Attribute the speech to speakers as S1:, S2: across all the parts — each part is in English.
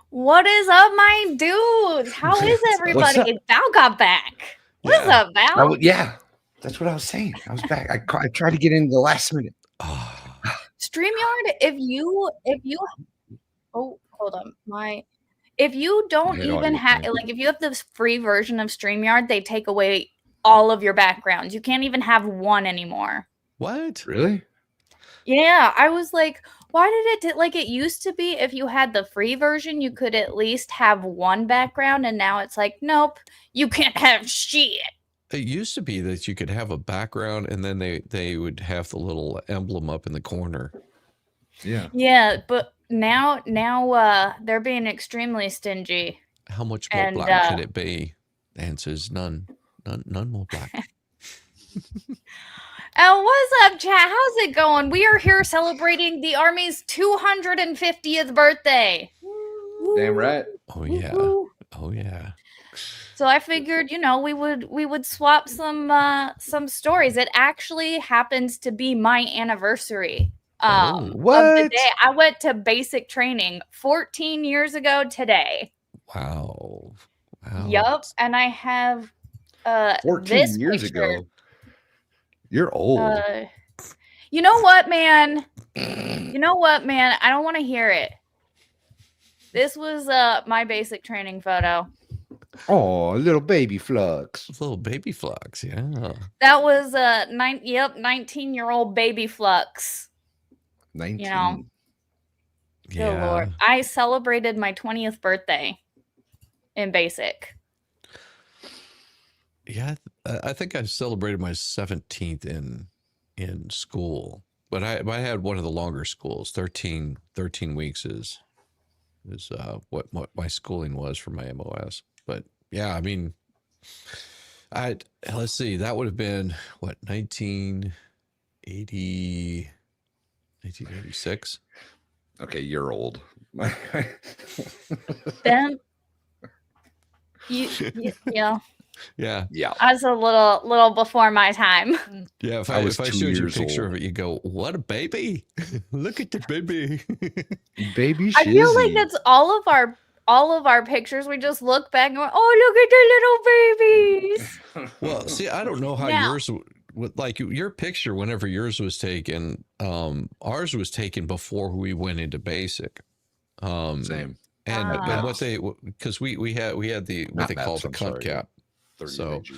S1: What is up, my dudes? How is
S2: What's
S1: everybody? Val got back. What's
S3: Yeah.
S1: up, Val?
S2: Yeah, that's what I was saying. I was back. I tried to get in the last minute.
S3: Ah,
S1: StreamYard, if you oh, hold on. If you don't
S2: Head
S1: even
S2: audio
S1: have
S2: thing.
S1: like if you have this free version of StreamYard, they take away all of your backgrounds. You can't even have one anymore.
S3: what?
S2: Really?
S1: Yeah, I was like, why did it like it used to be if you had the free version, you could at least have one background, and now it's like, nope, you can't have shit.
S3: It used to be that you could have a background and then they would have the little emblem up in the corner.
S2: Yeah.
S1: Yeah, but now they're being extremely stingy.
S3: How much more
S1: And
S3: black can it be? The answer is none. None more black.
S1: oh, what's up, chat? How's it going? We are here celebrating the Army's 250th birthday.
S2: Damn right.
S3: Oh yeah.
S1: Woo-hoo.
S3: Oh yeah.
S1: So I figured, we would swap some stories. It actually happens to be my anniversary. Of the
S2: What?
S1: day I went to basic training 14 years ago today.
S3: Wow. Wow.
S1: Yup, and I have
S2: 14
S1: this
S2: years
S1: picture.
S2: ago. You're old.
S1: You know what, man? I don't want to hear it. This was my basic training photo.
S2: Oh, little baby Flux.
S3: Little baby Flux, yeah.
S1: That was 19-year-old baby Flux.
S2: 19.
S1: Good
S3: Yeah.
S1: Lord. I celebrated my 20th birthday in basic.
S3: Yeah, I think I celebrated my 17th in school, but I had one of the longer schools. 13 weeks is what my schooling was for my MOS. But yeah, I mean, let's see, that would have been what, 1986.
S2: Okay, you're old.
S1: Then yeah.
S3: Yeah.
S2: Yeah.
S1: I was a little before my time.
S3: Yeah, if
S2: I was
S3: if I
S2: 2
S3: showed you a
S2: years
S3: picture
S2: old.
S3: of it, you go, "What a baby! Look at the baby."
S2: Baby
S1: I feel like
S2: Shizzy.
S1: that's all of our pictures. We just look back and go, "Oh, look at the little babies."
S3: Well, see, I don't know how
S1: Now-
S3: yours, like your picture, whenever yours was taken, ours was taken before we went into basic.
S2: Same.
S3: And
S1: Ah.
S3: what they, because we had the what
S2: Not
S3: they call
S2: maps,
S3: the
S2: I'm
S3: cunt
S2: sorry.
S3: cap.
S2: 30
S3: So-
S2: AG.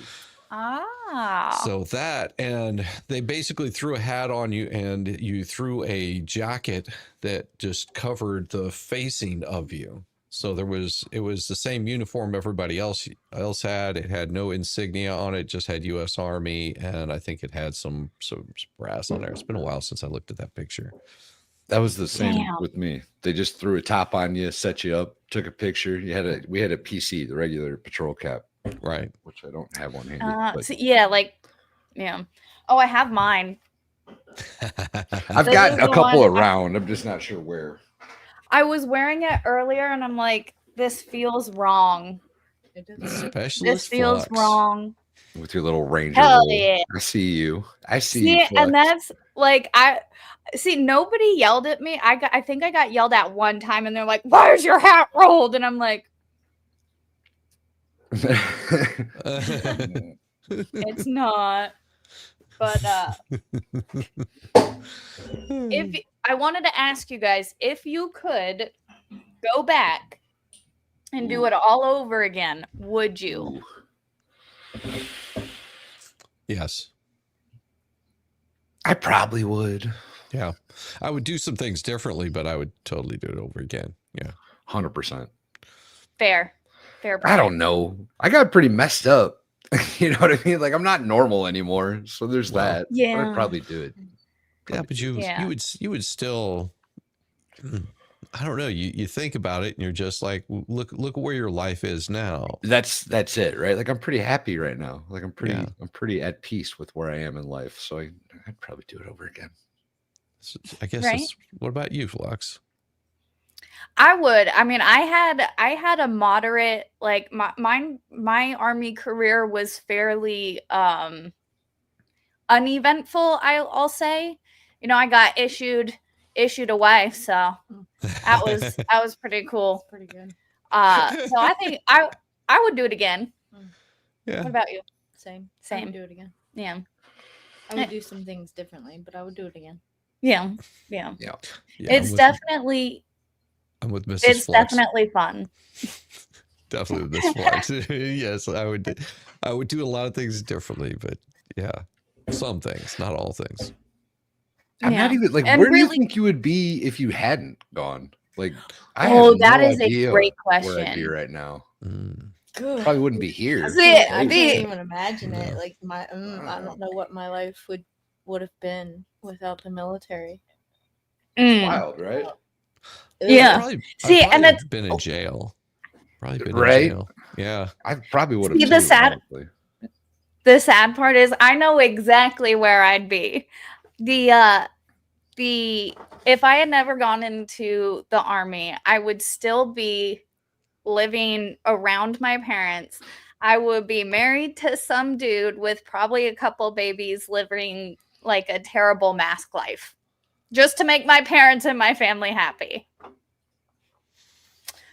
S3: So that, and they basically threw a hat on you, and you threw a jacket that just covered the facing of you. So it was the same uniform everybody else had. It had no insignia on it, just had U.S. Army, and I think it had some brass on there. It's been a while since I looked at that picture.
S2: That was the same
S1: Damn.
S2: with me. They just threw a top on you, set you up, took a picture. We had a PC, the regular patrol cap,
S3: Right.
S2: which I don't have one handy. but
S1: So yeah. Oh, I have mine.
S2: I've
S1: This
S2: got
S1: is
S2: a
S1: the
S2: couple
S1: one-
S2: around. I'm just not sure where.
S1: I was wearing it earlier, and I'm like, this feels wrong.
S3: Specialist
S1: This feels
S3: Flux.
S1: wrong.
S2: With your little ranger
S1: Hell
S2: roll.
S1: yeah.
S2: I see you. I see
S1: See,
S2: you.
S1: and
S2: Flux.
S1: that's like nobody yelled at me. I think I got yelled at one time, and they're like, "Why is your hat rolled?" And I'm like, "It's not." But if I wanted to ask you guys, if you could go back and do it all over again, would you?
S3: Yes.
S2: I probably would.
S3: Yeah. I would do some things differently, but I would totally do it over again. Yeah.
S2: 100%.
S1: Fair.
S2: I don't know. I got pretty messed up. You know what I mean? Like, I'm not normal anymore. So there's
S3: Well,
S2: that. But
S1: yeah.
S2: I'd probably do it.
S3: Yeah, but you would still, I don't know. You think about it and you're just like, look at where your life is now.
S2: That's it, right? Like, I'm pretty happy right now. Like, I'm
S3: Yeah.
S2: pretty at peace with where I am in life. So I'd probably do it over again.
S3: So I guess
S1: Right.
S3: what about you, Flux?
S1: I would. I mean, I had a moderate, like my Army career was fairly uneventful, I'll say. I got issued away, so that was pretty cool.
S4: Pretty good.
S1: So I think I would do it again.
S3: Yeah.
S1: What about you?
S4: Same. I
S1: Same.
S4: would do it again.
S1: Yeah.
S4: I would do some things differently, but I would do it again.
S1: Yeah. Yeah.
S2: Yeah.
S1: It's definitely.
S3: I'm with Mrs.
S1: It's
S3: Flex.
S1: definitely fun.
S3: Definitely with Miss Flex. Yes, I would do a lot of things differently, but yeah, some things, not all things.
S2: I'm not even like,
S1: And
S2: where do you
S1: really-
S2: think you would be if you hadn't gone? Like, I
S1: Oh,
S2: have
S1: that
S2: no
S1: is a
S2: idea
S1: great
S2: where I'd be
S1: question.
S2: right now.
S4: Good.
S2: Probably wouldn't be here.
S1: See,
S4: I
S1: the-
S4: can't even imagine it.
S3: No.
S4: Like I don't know what my life would have been without the military.
S1: Mm.
S2: Wild, right?
S1: Yeah.
S3: I'd
S1: See,
S3: probably
S1: and
S3: have
S1: it's
S3: been in jail. Probably been
S2: Right?
S3: in jail. Yeah.
S2: I probably would have.
S1: See, the sad part is I know exactly where I'd be. The if I had never gone into the army, I would still be living around my parents. I would be married to some dude with probably a couple babies living like a terrible mask life just to make my parents and my family happy.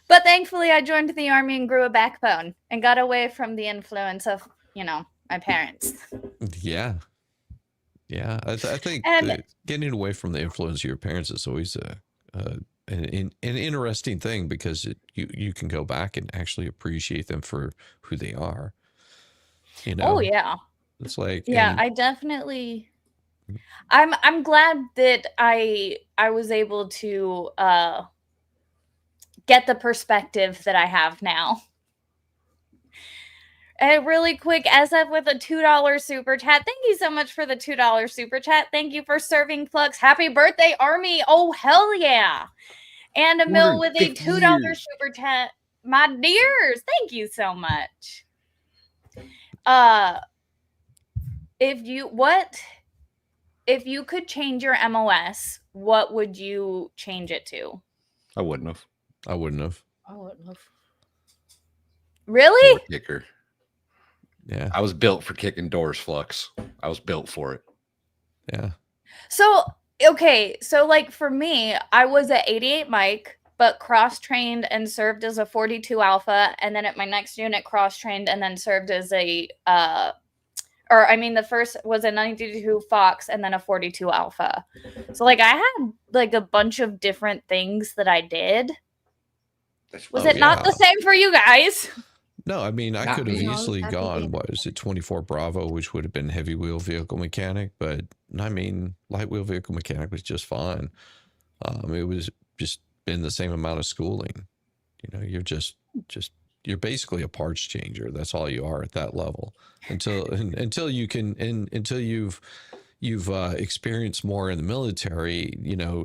S1: But thankfully, I joined the army and grew a backbone and got away from the influence of, my parents.
S3: Yeah. Yeah. I think
S1: And-
S3: that getting away from the influence of your parents is always an interesting thing because you can go back and actually appreciate them for who they are.
S1: Oh, yeah.
S3: It's like,
S1: Yeah,
S3: and-
S1: I definitely. I'm glad that I was able to get the perspective that I have now. And really quick, SF with a $2 super chat. Thank you so much for the $2 super chat. Thank you for serving Flux. Happy birthday, Army. Oh, hell yeah. And a mill with a
S2: 250
S1: $2
S2: years.
S1: super chat. My dears, thank you so much. If you could change your MOS, what would you change it to?
S2: I wouldn't have.
S3: I wouldn't have.
S4: I wouldn't have.
S1: Really?
S2: Door kicker.
S3: Yeah.
S2: I was built for kicking doors, Flux. I was built for it.
S3: Yeah.
S1: So, okay. So, like, for me, I was at 88 Mike, but cross-trained and served as a 42 Alpha. And then at my next unit, cross-trained and then served as the first was a 92 Fox and then a 42 Alpha. So, like, I had, like, a bunch of different things that I did. Was it not the same for you guys?
S3: No, I mean, I
S2: Not
S3: could have
S2: me.
S3: easily
S4: No,
S3: gone, what is it, 24 Bravo, which would have been heavy wheel vehicle mechanic, but I mean, light wheel vehicle mechanic was just fine. It was just been the same amount of schooling. You're you're basically a parts changer. That's all you are at that level until you've experienced more in the military,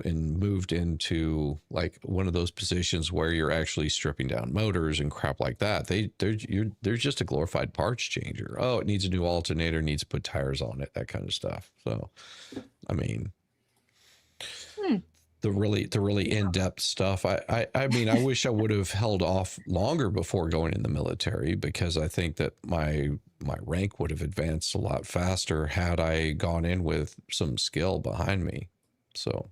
S3: and moved into like one of those positions where you're actually stripping down motors and crap like that. They're just a glorified parts changer. Oh, it needs a new alternator, needs to put tires on it, that kind of stuff. So, I mean, the really in-depth stuff. I mean, I wish I would have held off longer before going in the military because I think that my rank would have advanced a lot faster had I gone in with some skill behind me. So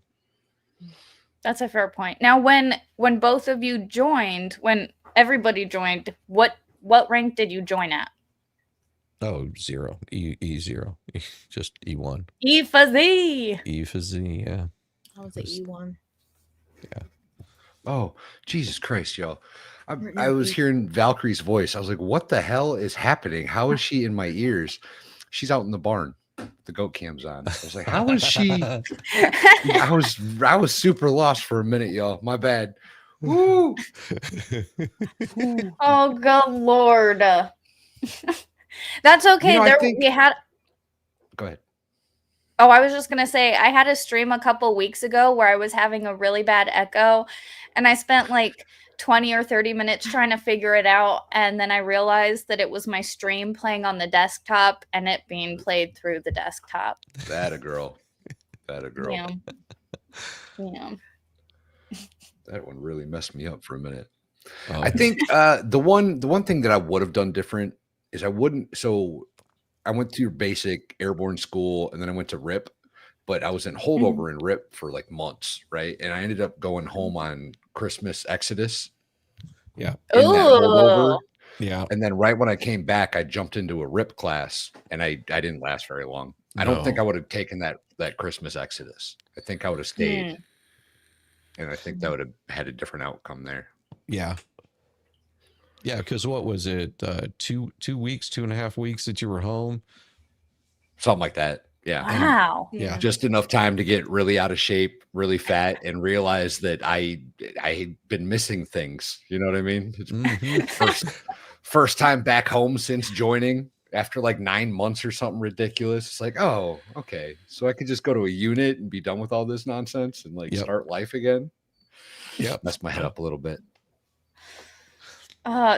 S1: That's a fair point. Now, when both of you joined, when everybody joined, what rank did you join at?
S3: Oh, 0. E0. Just E1.
S1: E for Z.
S3: E for Z, yeah.
S4: I was at E1.
S3: Yeah.
S2: Oh, Jesus Christ, y'all. I was hearing Valkyrie's voice. I was like, what the hell is happening? How is she in my ears? She's out in the barn. The goat cam's on. I was like, how is she? I was super lost for a minute, y'all. My bad. Woo!
S1: Oh, good Lord. That's okay. We had.
S2: Go ahead.
S1: Oh, I was just going to say, I had a stream a couple weeks ago where I was having a really bad echo, and I spent like 20 or 30 minutes trying to figure it out, and then I realized that it was my stream playing on the desktop and it being played through the desktop.
S2: That a girl.
S1: Yeah. Yeah.
S2: That one really messed me up for a minute.
S3: Oh,
S2: I think the one thing that I would have done different is I went to your basic airborne school and then I went to RIP, but I was in holdover in RIP for like months, right? And I ended up going home on Christmas Exodus.
S3: Yeah.
S2: in that holdover.
S1: Ooh.
S3: Yeah.
S2: And then right when I came back, I jumped into a RIP class, and I didn't last very long. I don't think I would have taken that Christmas exodus. I think I would have stayed, and I think that would have had a different outcome there.
S3: Yeah. Yeah, because what was it? 2 weeks, 2.5 weeks that you were home?
S2: Something like that. Yeah.
S1: Wow.
S3: Yeah.
S2: Just enough time to get really out of shape, really fat, and realize that I had been missing things. You know what I mean? It's first time back home since joining after like 9 months or something ridiculous. It's like, oh, okay. So I could just go to a unit and be done with all this nonsense and like start life again.
S3: Yep.
S2: Messed my head up a little bit.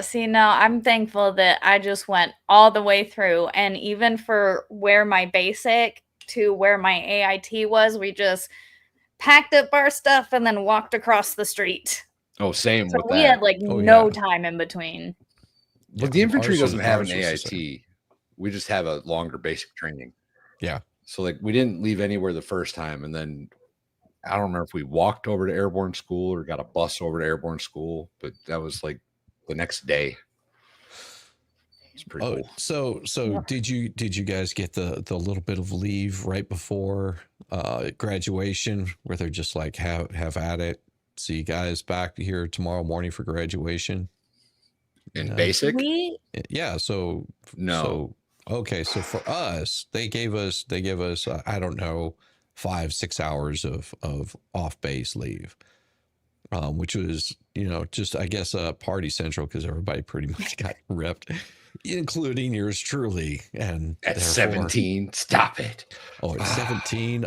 S1: See, no, I'm thankful that I just went all the way through. And even for where my basic to where my AIT was, we just packed up our stuff and then walked across the street.
S2: Oh, same
S1: So
S2: with
S1: we
S2: that.
S1: had like no time in between.
S2: But the infantry doesn't have an AIT. We just have a longer basic training.
S3: Yeah.
S2: So like we didn't leave anywhere the first time, and then I don't remember if we walked over to airborne school or got a bus over to airborne school, but that was like the next day. It's pretty cool.
S3: So did you guys get the little bit of leave right before graduation where they're just like have at it? See you guys back here tomorrow morning for graduation.
S2: In basic?
S3: Yeah. So
S2: no.
S3: So okay. So for us, they gave us I don't know 5-6 hours of off base leave. Which was, just, I guess, party central because everybody pretty much got ripped, including yours truly. And
S2: at 17, stop it.
S3: Oh, at 17,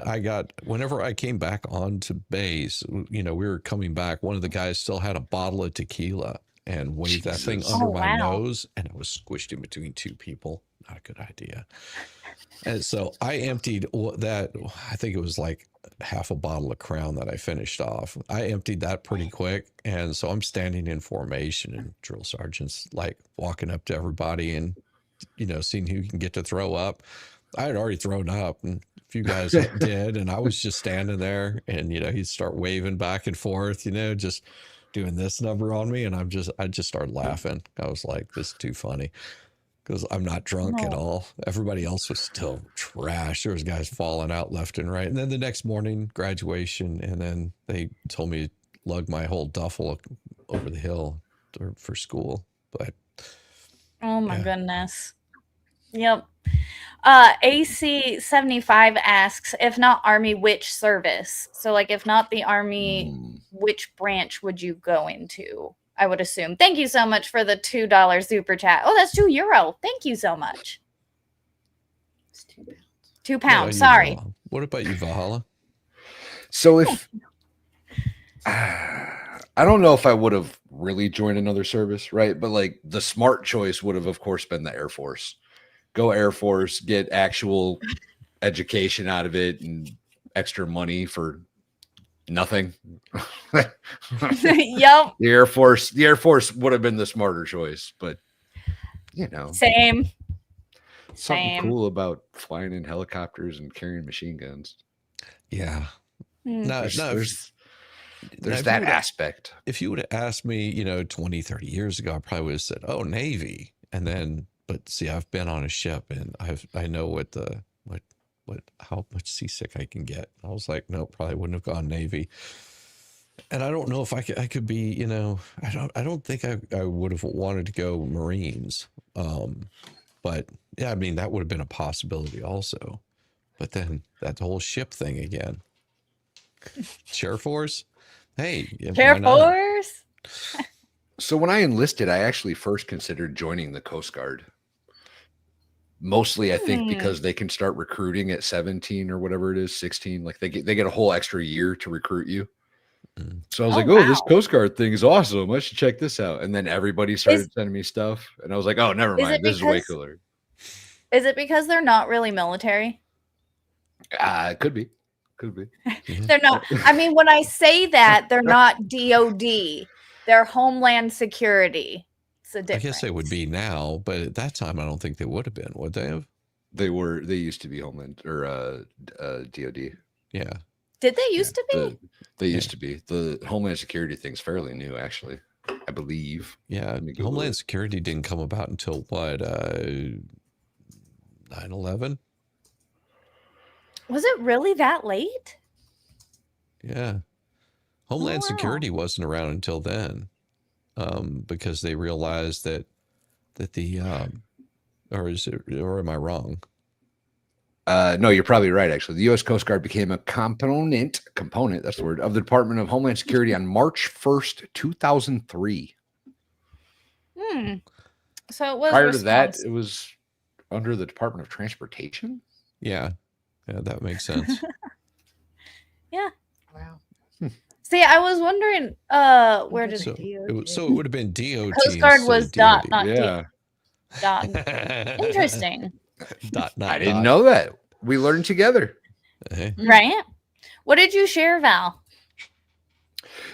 S3: whenever I came back onto base, we were coming back. One of the guys still had a bottle of tequila and waved that thing under my nose, and it was squished in between two people. Not a good idea. And so I emptied that. I think it was like half a bottle of Crown that I finished off. I emptied that pretty quick. And so I'm standing in formation and drill sergeant's like walking up to everybody and, seeing who can get to throw up. I had already thrown up and a few guys did. And I was just standing there and, he'd start waving back and forth, just doing this number on me. And I just started laughing. I was like, this is too funny. Because I'm not drunk at all. Everybody else was still trash. There was guys falling out left and right. And then the next morning, graduation, and then they told me to lug my whole duffel over the hill for school. But
S1: oh my goodness. Yep. AC 75 asks, if not Army, which service? So like if not the Army, which branch would you go into? I would assume. Thank you so much for the $2 super chat. Oh, that's €2. Thank you so much.
S4: It's £2.
S1: £2. Sorry.
S3: What about you, Valhalla?
S2: So if I don't know if I would have really joined another service, right? But like the smart choice would have, of course, been the Air Force. Go Air Force, get actual education out of it and extra money for nothing.
S1: Yep.
S2: The Air Force would have been the smarter choice, but
S1: Same.
S2: Something cool about flying in helicopters and carrying machine guns.
S3: Yeah.
S2: There's that aspect.
S3: If you would have asked me, 20, 30 years ago, I probably would have said, oh, Navy. And then, but see, I've been on a ship and I know how much seasick I can get. I was like, no, probably wouldn't have gone Navy. And I don't know if I could be, I don't think I would have wanted to go Marines. But yeah, I mean, that would have been a possibility also. But then that whole ship thing again. Air Force? Hey.
S1: Air Force?
S2: So when I enlisted, I actually first considered joining the Coast Guard. Mostly, I think, because they can start recruiting at 17 or whatever it is, 16. Like they get a whole extra year to recruit you. So I was like, this Coast Guard thing is awesome. I should check this out. And then everybody started sending me stuff. And I was like, oh, never mind. This is way cooler.
S1: Is it because they're not really military?
S2: It could be.
S1: They're not. I mean, when I say that, they're not DOD. They're Homeland Security. I
S3: guess they would be now, but at that time, I don't think they would have been. Would they have?
S2: They used to be Homeland or DOD.
S3: Yeah.
S1: Did they used to be?
S2: They used to be. The Homeland Security thing's fairly new, actually. I believe.
S3: Yeah,
S2: Let me Google
S3: Homeland
S2: it.
S3: Security didn't come about until what, 9/11?
S1: Was it really that late?
S3: Yeah. Homeland
S1: wow.
S3: Security wasn't around until then, because they realized that the or am I wrong?
S2: No, you're probably right. Actually, the U.S. Coast Guard became a component. That's the word of the Department of Homeland Security on March 1st, 2003.
S1: So it was
S2: Prior to that, it was under the Department of Transportation.
S3: Yeah, that makes sense.
S1: Yeah.
S4: Wow.
S1: See, I was wondering, where did
S3: So it would have been DOT.
S1: Coast Guard was dot, not
S2: Yeah.
S1: dot. Interesting.
S2: I didn't know that. We learned together.
S3: Hey.
S1: Right? What did you share, Val?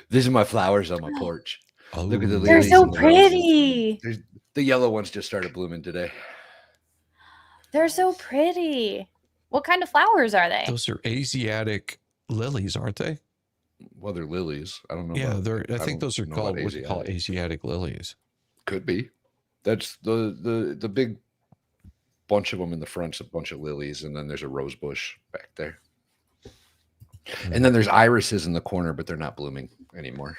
S2: These are my flowers on my porch.
S3: Oh,
S2: Look at the
S1: They're
S2: lilies
S1: so
S2: and the roses.
S1: pretty.
S2: The yellow ones just started blooming today.
S1: They're so pretty. What kind of flowers are they?
S3: Those are Asiatic lilies, aren't they?
S2: Well, they're lilies. I don't know.
S3: Yeah,
S2: about,
S3: I think those are
S2: know
S3: called
S2: about
S3: what you call Asiatic lilies.
S2: Could be. That's the big bunch of them in the front's a bunch of lilies, and then there's a rose bush back there. And then there's irises in the corner, but they're not blooming anymore.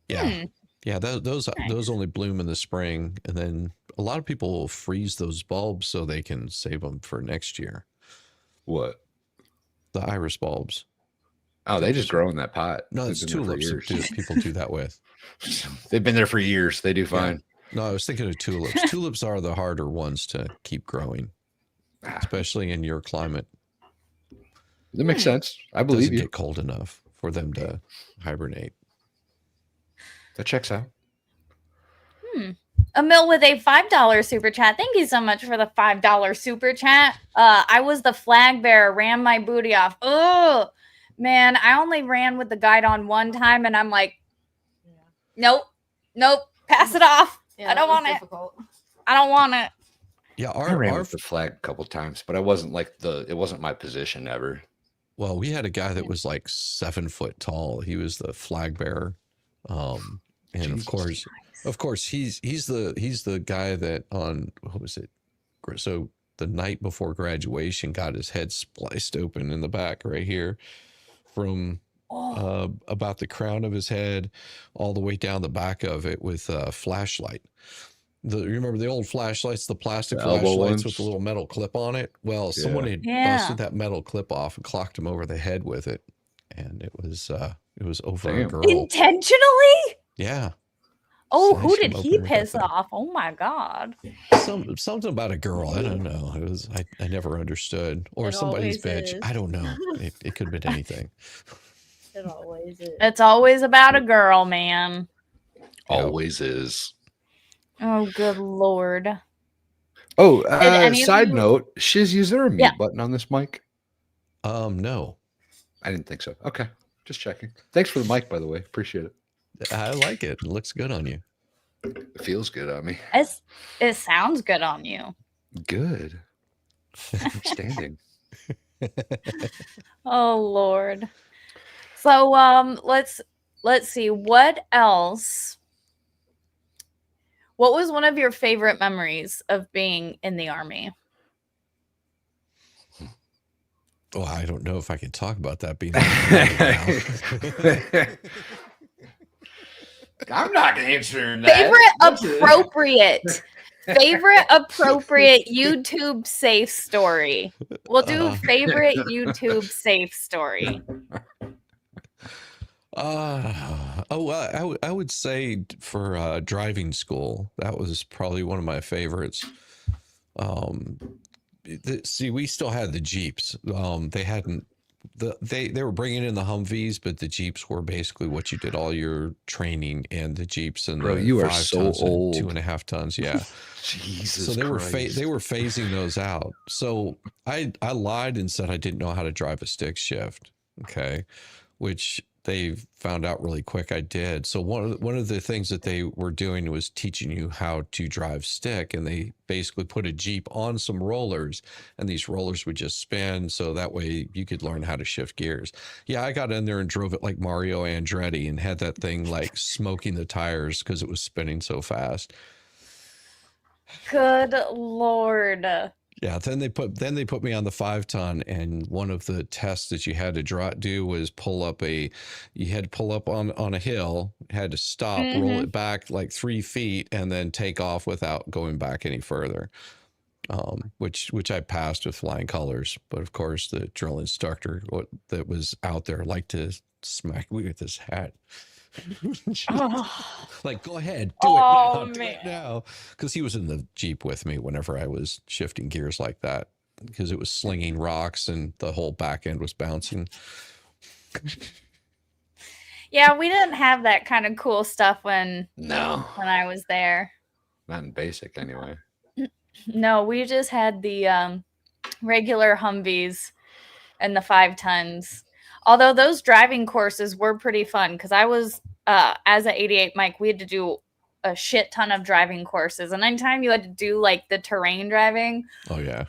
S3: Yeah. Yeah, those only bloom in the spring, and then a lot of people will freeze those bulbs so they can save them for next year.
S2: What?
S3: The iris bulbs.
S2: Oh, they just grow in that pot.
S3: No, it's tulips that people do that with.
S2: They've been there for years. They do fine.
S3: Yeah. No, I was thinking of tulips. Tulips are the harder ones to keep growing, especially in your climate.
S2: That makes sense. I believe
S3: Doesn't
S2: you.
S3: get cold enough for them to hibernate.
S2: That checks out.
S1: Emil with a $5 super chat. Thank you so much for the $5 super chat. I was the flag bearer, ran my booty off. Oh, man, I only ran with the guide on one time, and I'm like, nope, pass it off.
S4: Yeah,
S1: I don't want
S4: difficult.
S1: it. I don't want it.
S3: Yeah,
S2: I ran with the flag a couple times, but I wasn't like it wasn't my position ever.
S3: Well, we had a guy that was like 7 foot tall. He was the flag bearer. And
S2: Jesus
S3: of course, he's the guy that on, what was it? So the night before graduation got his head spliced open in the back right here from about the crown of his head all the way down the back of it with a flashlight. You remember the old flashlights, the plastic flashlights with the little metal clip on it? Well, someone had busted that metal clip off and clocked him over the head with it. And it was over a girl.
S1: Intentionally?
S3: Yeah.
S1: Oh, who did he piss off? Oh my God.
S3: Something about a girl. I don't know. It was I never understood. Or
S4: It
S3: somebody's
S4: always
S3: bitch.
S4: is.
S3: I don't know. It could have been anything.
S4: It always is.
S1: It's always about a girl, man.
S2: Always is.
S1: Oh, good Lord.
S2: Oh,
S1: any of
S2: side
S1: you-
S2: note, Shiz, is there a mute button on this mic?
S3: No.
S2: I didn't think so. Okay. Just checking. Thanks for the mic, by the way. Appreciate it.
S3: I like it. It looks good on you.
S2: It feels good on me.
S1: It sounds good on you.
S2: Good. Outstanding.
S1: Oh Lord. So let's see what else. What was one of your favorite memories of being in the Army?
S3: Well, I don't know if I can talk about that being.
S2: I'm not answering that.
S1: Favorite appropriate YouTube safe story. We'll do favorite YouTube safe story.
S3: I would say for driving school, that was probably one of my favorites. See, we still had the Jeeps. They hadn't. They were bringing in the Humvees, but the Jeeps were basically what you did all your training, and the Jeeps and
S2: Bro,
S3: the
S2: you are
S3: 5
S2: so
S3: tons and
S2: old.
S3: 2.5 tons. Yeah.
S2: Jesus.
S3: So they
S2: Christ.
S3: were phasing those out. So I lied and said I didn't know how to drive a stick shift. Okay. Which they found out really quick I did. So one of the things that they were doing was teaching you how to drive stick, and they basically put a Jeep on some rollers, and these rollers would just spin, so that way you could learn how to shift gears. Yeah, I got in there and drove it like Mario Andretti and had that thing like smoking the tires because it was spinning so fast.
S1: Good Lord.
S3: Yeah, then they put me on the 5-ton, and one of the tests that you had to do was you had to pull up on a hill, had to stop, roll it back like 3 feet, and then take off without going back any further. Which I passed with flying colors, but of course the drill instructor that was out there liked to smack me with his hat. Like, go ahead, do it now, because he was in the Jeep with me whenever I was shifting gears like that, because it was slinging rocks and the whole back end was bouncing.
S1: Yeah, we didn't have that kind of cool stuff when I was there.
S2: Not in basic anyway.
S1: No, we just had the regular Humvees and the 5-tons. Although those driving courses were pretty fun, because I was, as an 88 Mike, we had to do a shit ton of driving courses. And anytime you had to do like the terrain driving.
S3: Oh, yeah.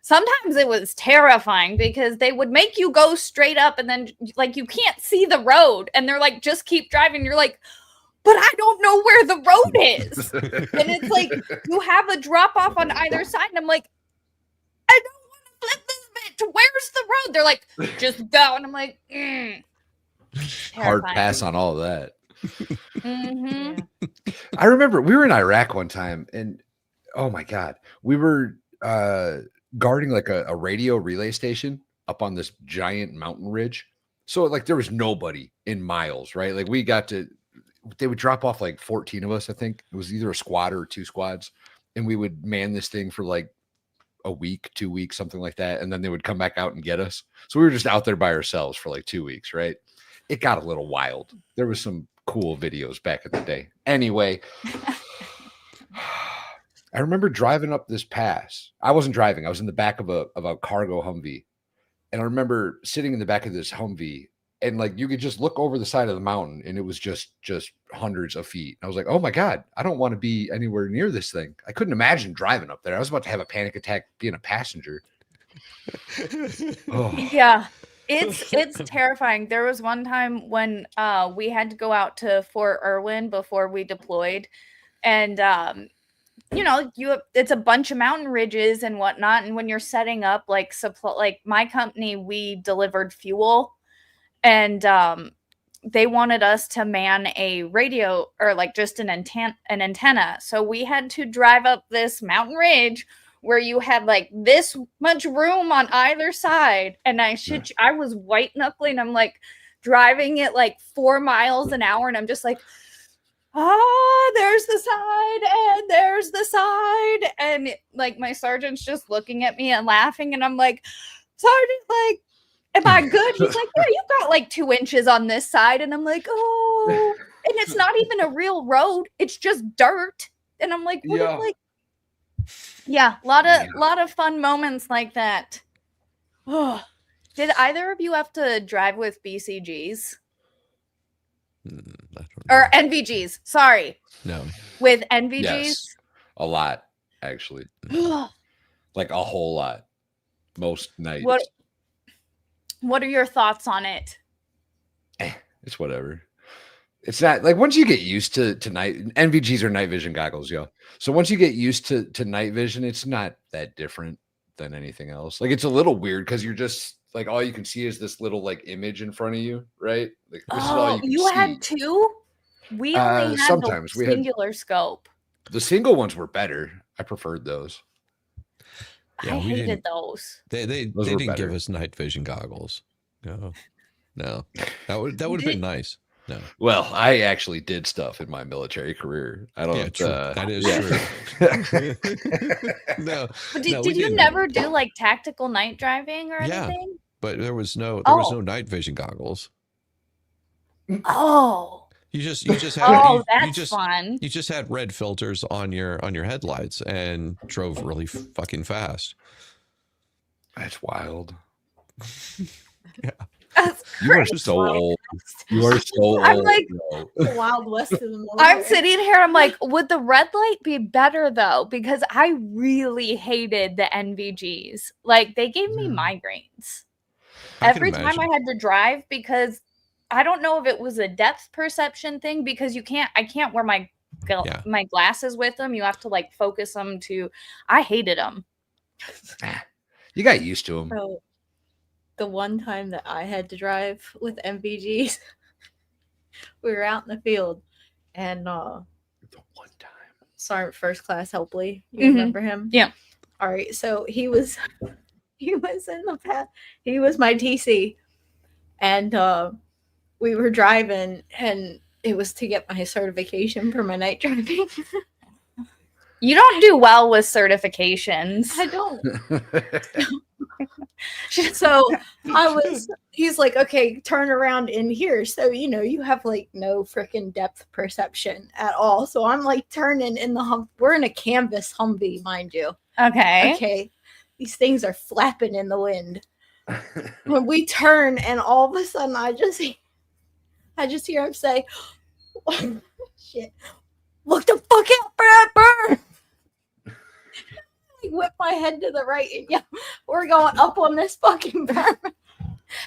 S1: Sometimes it was terrifying because they would make you go straight up and then like you can't see the road. And they're like, just keep driving. You're like, but I don't know where the road is. And it's like, you have a drop off on either side. And I'm like, I don't want to flip this bitch. Where's the road? They're like, just go. And I'm like,
S2: hard pass on all of that.
S1: Mm-hmm.
S2: I remember we were in Iraq one time, and oh my God, we were guarding like a radio relay station up on this giant mountain ridge. So like there was nobody in miles, right? Like they would drop off like 14 of us, I think. It was either a squad or 2 squads. And we would man this thing for like a week, 2 weeks, something like that. And then they would come back out and get us. So we were just out there by ourselves for like 2 weeks, right? It got a little wild. There was some cool videos back in the day. Anyway, I remember driving up this pass. I wasn't driving. I was in the back of a cargo Humvee. And I remember sitting in the back of this Humvee, and like you could just look over the side of the mountain, and it was just hundreds of feet. I was like, oh my God, I don't want to be anywhere near this thing. I couldn't imagine driving up there. I was about to have a panic attack being a passenger.
S1: Oh. Yeah. It's terrifying. There was one time when we had to go out to Fort Irwin before we deployed, and it's a bunch of mountain ridges and whatnot. And when you're setting up like my company, we delivered fuel, and they wanted us to man a radio or like just an antenna. So we had to drive up this mountain ridge where you had like this much room on either side. And I was white knuckling. I'm like driving at like 4 miles an hour. And I'm just like, there's the side and there's the side. And like my sergeant's just looking at me and laughing. And I'm like, Sergeant, like, am I good? He's like, yeah, you've got like 2 inches on this side. And I'm like, oh, and it's not even a real road. It's just dirt. And I'm like, what is like, yeah, a lot of fun moments like that. Oh, did either of you have to drive with BCGs or NVGs? Sorry,
S3: no.
S1: With NVGs,
S2: yes, a lot actually, like a whole lot. Most nights.
S1: What are your thoughts on it?
S2: It's whatever. It's not like once you get used to night NVGs or night vision goggles, yo. So once you get used to night vision, it's not that different than anything else. Like it's a little weird because you're just like all you can see is this little like image in front of you, right? Like this is all you can see.
S1: Had 2? We only had
S2: sometimes
S1: the singular scope.
S2: The single ones were better. I preferred those.
S1: Yeah, I hated those.
S3: They didn't give us night vision goggles. No. That would have been nice. No.
S2: Well, I actually did stuff in my military career. I don't.
S3: Yeah, true. That is
S2: true.
S3: No.
S1: But did you never do like tactical night driving or anything?
S3: But there was no night vision goggles.
S1: Oh.
S3: You just had
S1: that's fun.
S3: You just had red filters on your headlights and drove really fucking fast.
S2: That's wild.
S3: Yeah.
S2: You are so old. You are so old.
S1: I'm like,
S4: The Wild West of the
S1: I'm
S4: military.
S1: sitting here. I'm like, would the red light be better though? Because I really hated the NVGs. Like they gave me migraines every time I had to drive because I don't know if it was a depth perception thing because I can't wear my glasses with them. You have to like focus them to. I hated them.
S2: You got used to them.
S4: So, the one time that I had to drive with MVGs, we were out in the field, and
S2: The one time.
S4: Sergeant First Class Helpley, you remember him?
S1: Yeah.
S4: All right, so he was in the path. He was my TC, and we were driving, and it was to get my certification for my night driving.
S1: You don't do well with certifications.
S4: I don't. So he's like, okay, turn around in here. So, you have like no freaking depth perception at all. So I'm like turning in we're in a canvas Humvee, mind you.
S1: Okay.
S4: Okay. These things are flapping in the wind. When we turn and all of a sudden I just hear him say, oh, shit, look the fuck out for that burn. Whip my head to the right and we're going up on this fucking berm.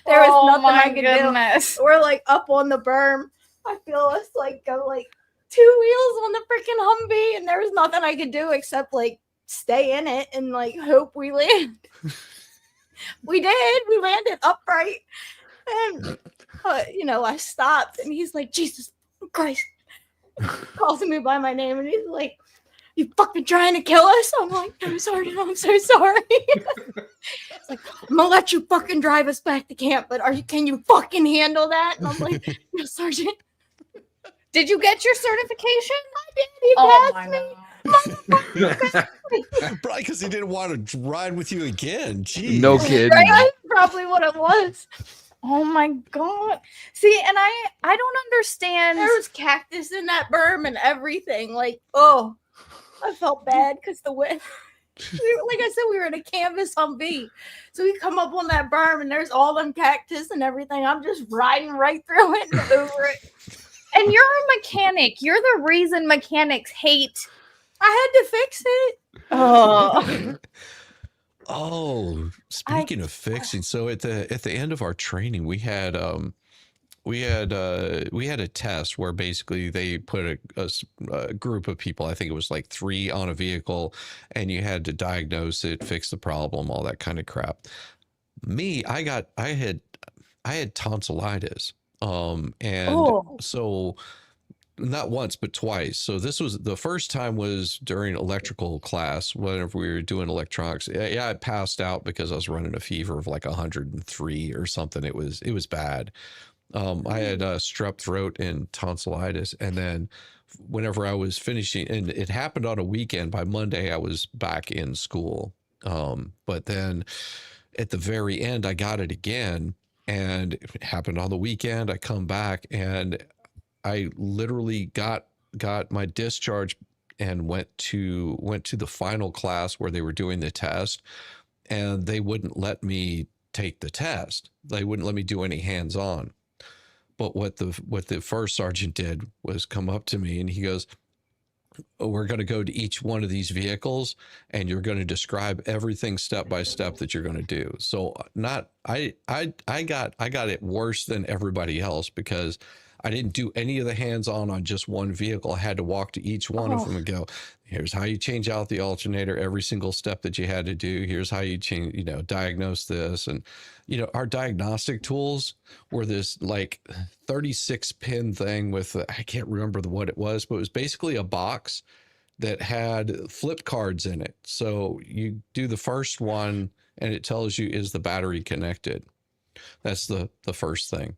S4: There was nothing I could do. We're like up on the berm. I feel us like go like 2 wheels on the freaking Humvee, and there was nothing I could do except like stay in it and like hope we land. We did. We landed upright, and I stopped, and he's like, Jesus Christ, calls me by my name, and he's like, you fucking trying to kill us? I'm like, I'm sorry. I'm so sorry. It's like, I'm gonna let you fucking drive us back to camp, but can you fucking handle that? And I'm like, no, Sergeant.
S1: Did you get your certification?
S4: I did. He passed me.
S3: Probably because he didn't want to ride with you again. Jeez.
S2: No kidding.
S4: Right? That's probably what it was.
S1: Oh my God. See, and I don't understand.
S4: There was cactus in that berm and everything. Like, oh. I felt bad because the wind. Like I said, we were in a canvas Humvee. So we come up on that berm and there's all them cactus and everything. I'm just riding right through it and over it.
S1: And you're a mechanic. You're the reason mechanics hate.
S4: I had to fix it.
S3: Oh, speaking of fixing, so at the end of our training, we had a test where basically they put a group of people, I think it was like 3 on a vehicle, and you had to diagnose it, fix the problem, all that kind of crap. I had tonsillitis. So not once, but twice. So this was the first time was during electrical class, whenever we were doing electronics. Yeah, I passed out because I was running a fever of like 103 or something. It was bad. I had strep throat and tonsillitis, and then whenever I was finishing, and it happened on a weekend, by Monday I was back in school. But then at the very end I got it again, and it happened on the weekend. I come back and I literally got my discharge and went to the final class where they were doing the test, and they wouldn't let me take the test. They wouldn't let me do any hands-on. But what the first sergeant did was come up to me and he goes, we're going to go to each one of these vehicles and you're going to describe everything step by step that you're going to do. So I got it worse than everybody else because I didn't do any of the hands-on on just one vehicle. I had to walk to each one of them and go, here's how you change out the alternator, every single step that you had to do. Here's how you change, diagnose this. And, our diagnostic tools were this like 36 pin thing with, I can't remember what it was, but it was basically a box that had flip cards in it. So you do the first one and it tells you, is the battery connected? That's the first thing.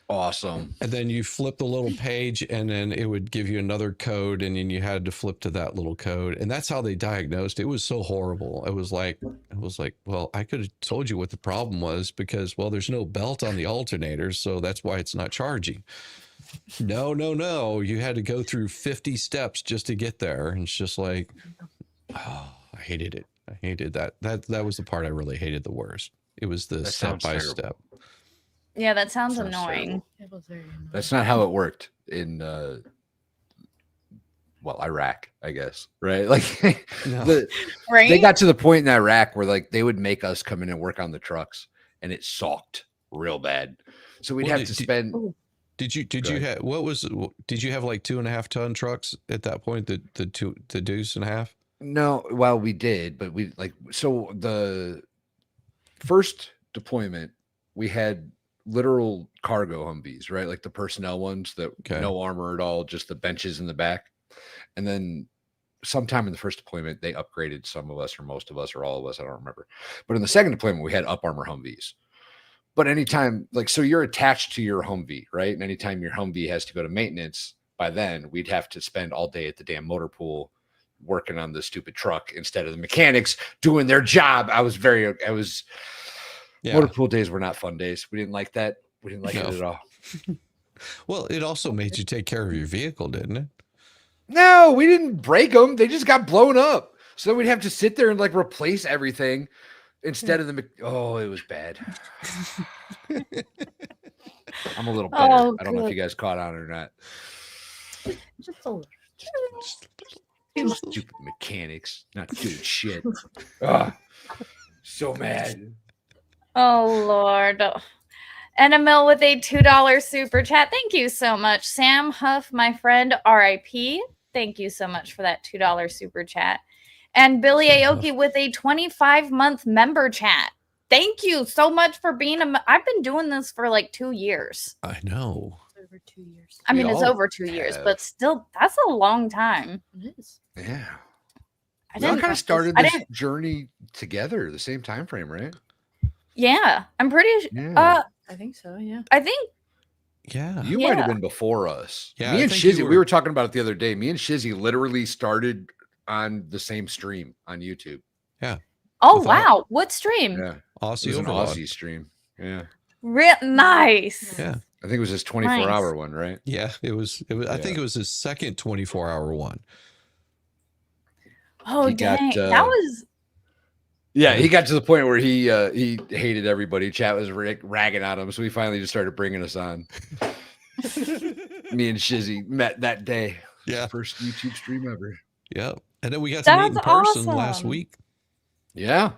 S2: Awesome.
S3: And then you flip the little page and then it would give you another code, and then you had to flip to that little code. And that's how they diagnosed. It was so horrible. It was like, well, I could have told you what the problem was because, well, there's no belt on the alternator. So that's why it's not charging. No. You had to go through 50 steps just to get there. And it's just like, oh, I hated it. I hated that. That was the part I really hated the worst. It was the step by step.
S1: Yeah, that sounds annoying.
S4: It was very annoying.
S2: That's not how it worked in Iraq, I guess, right? Like
S1: Right?
S2: they got to the point in Iraq where like they would make us come in and work on the trucks, and it sucked real bad. So we'd have to spend.
S3: Did you have did you have like 2.5 ton trucks at that point? The deuce and a half?
S2: No, well, we did, but we so the first deployment we had literal cargo Humvees, right? Like the personnel ones that no armor at all, just the benches in the back. And then sometime in the first deployment, they upgraded some of us or most of us or all of us. I don't remember. But in the second deployment, we had up armor Humvees. But anytime, so you're attached to your Humvee, right? And anytime your Humvee has to go to maintenance, by then we'd have to spend all day at the damn motor pool working on the stupid truck instead of the mechanics doing their job. Motor pool days were not fun days. We didn't like that. We didn't like it at all.
S3: Well, it also made you take care of your vehicle, didn't it?
S2: No, we didn't break them. They just got blown up. So we'd have to sit there and like replace everything instead of the. Oh, it was bad. I'm a little bitter. I don't know if you guys caught on or not.
S4: Just a little.
S2: Stupid mechanics, not doing shit. Ugh, so mad.
S1: Oh Lord. And Emil with a $2 super chat. Thank you so much. Sam Huff, my friend, RIP. Thank you so much for that $2 super chat. And Billy Aoki with a 25-month member chat. Thank you so much for being I've been doing this for like 2 years.
S3: I know.
S4: Over 2 years.
S1: I mean, it's over 2 years, but still, that's a long time.
S4: It is.
S2: Yeah. We all kind of started this journey together, the same time frame, right?
S1: Yeah, I'm pretty.
S2: Yeah.
S4: I think so. Yeah.
S1: I think.
S3: Yeah.
S2: You might have been before us.
S3: Yeah.
S2: Me and Shizzy, we were talking about it the other day. Me and Shizzy literally started on the same stream on YouTube.
S3: Yeah.
S1: Oh wow! What stream?
S2: Yeah.
S3: Aussie,
S2: it was an Aussie stream. Yeah.
S1: Nice.
S3: Yeah.
S2: I think it was his 24-hour one, right?
S3: Yeah, it was. I think it was his second 24-hour one.
S1: Oh, dang. That was.
S2: Yeah, he got to the point where he hated everybody. Chat was ragging on him, so he finally just started bringing us on. Me and Shizzy met that day.
S3: Yeah.
S2: First YouTube stream ever.
S3: Yeah. And then we got to meet in person last week.
S2: Yeah.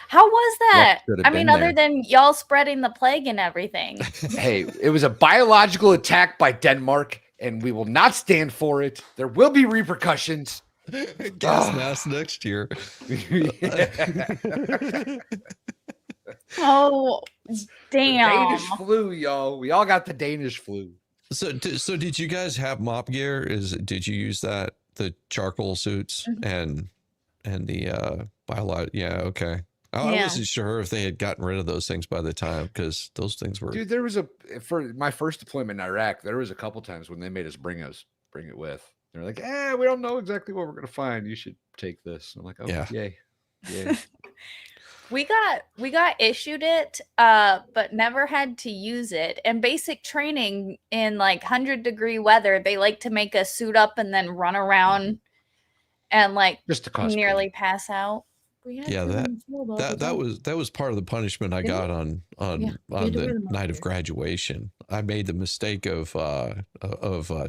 S1: How was that? I mean, other than y'all spreading the plague and everything.
S2: Hey, it was a biological attack by Denmark, and we will not stand for it. There will be repercussions.
S3: Gas mask next year.
S1: Oh, damn.
S2: Danish flu, y'all. We all got the Danish flu.
S3: So did you guys have mop gear? Did you use that, the charcoal suits and the biological? Yeah, okay. I wasn't sure if they had gotten rid of those things by the time, because those things were.
S2: Dude, there was for my first deployment in Iraq, there was a couple times when they made us bring it with. They're like, we don't know exactly what we're gonna find. You should take this. I'm like, oh yeah, yay.
S1: We got issued it, but never had to use it. And basic training in like 100-degree weather, they like to make us suit up and then run around and like
S2: just to
S1: nearly pass out.
S3: Yeah, that was part of the punishment I got on the night of graduation. I made the mistake of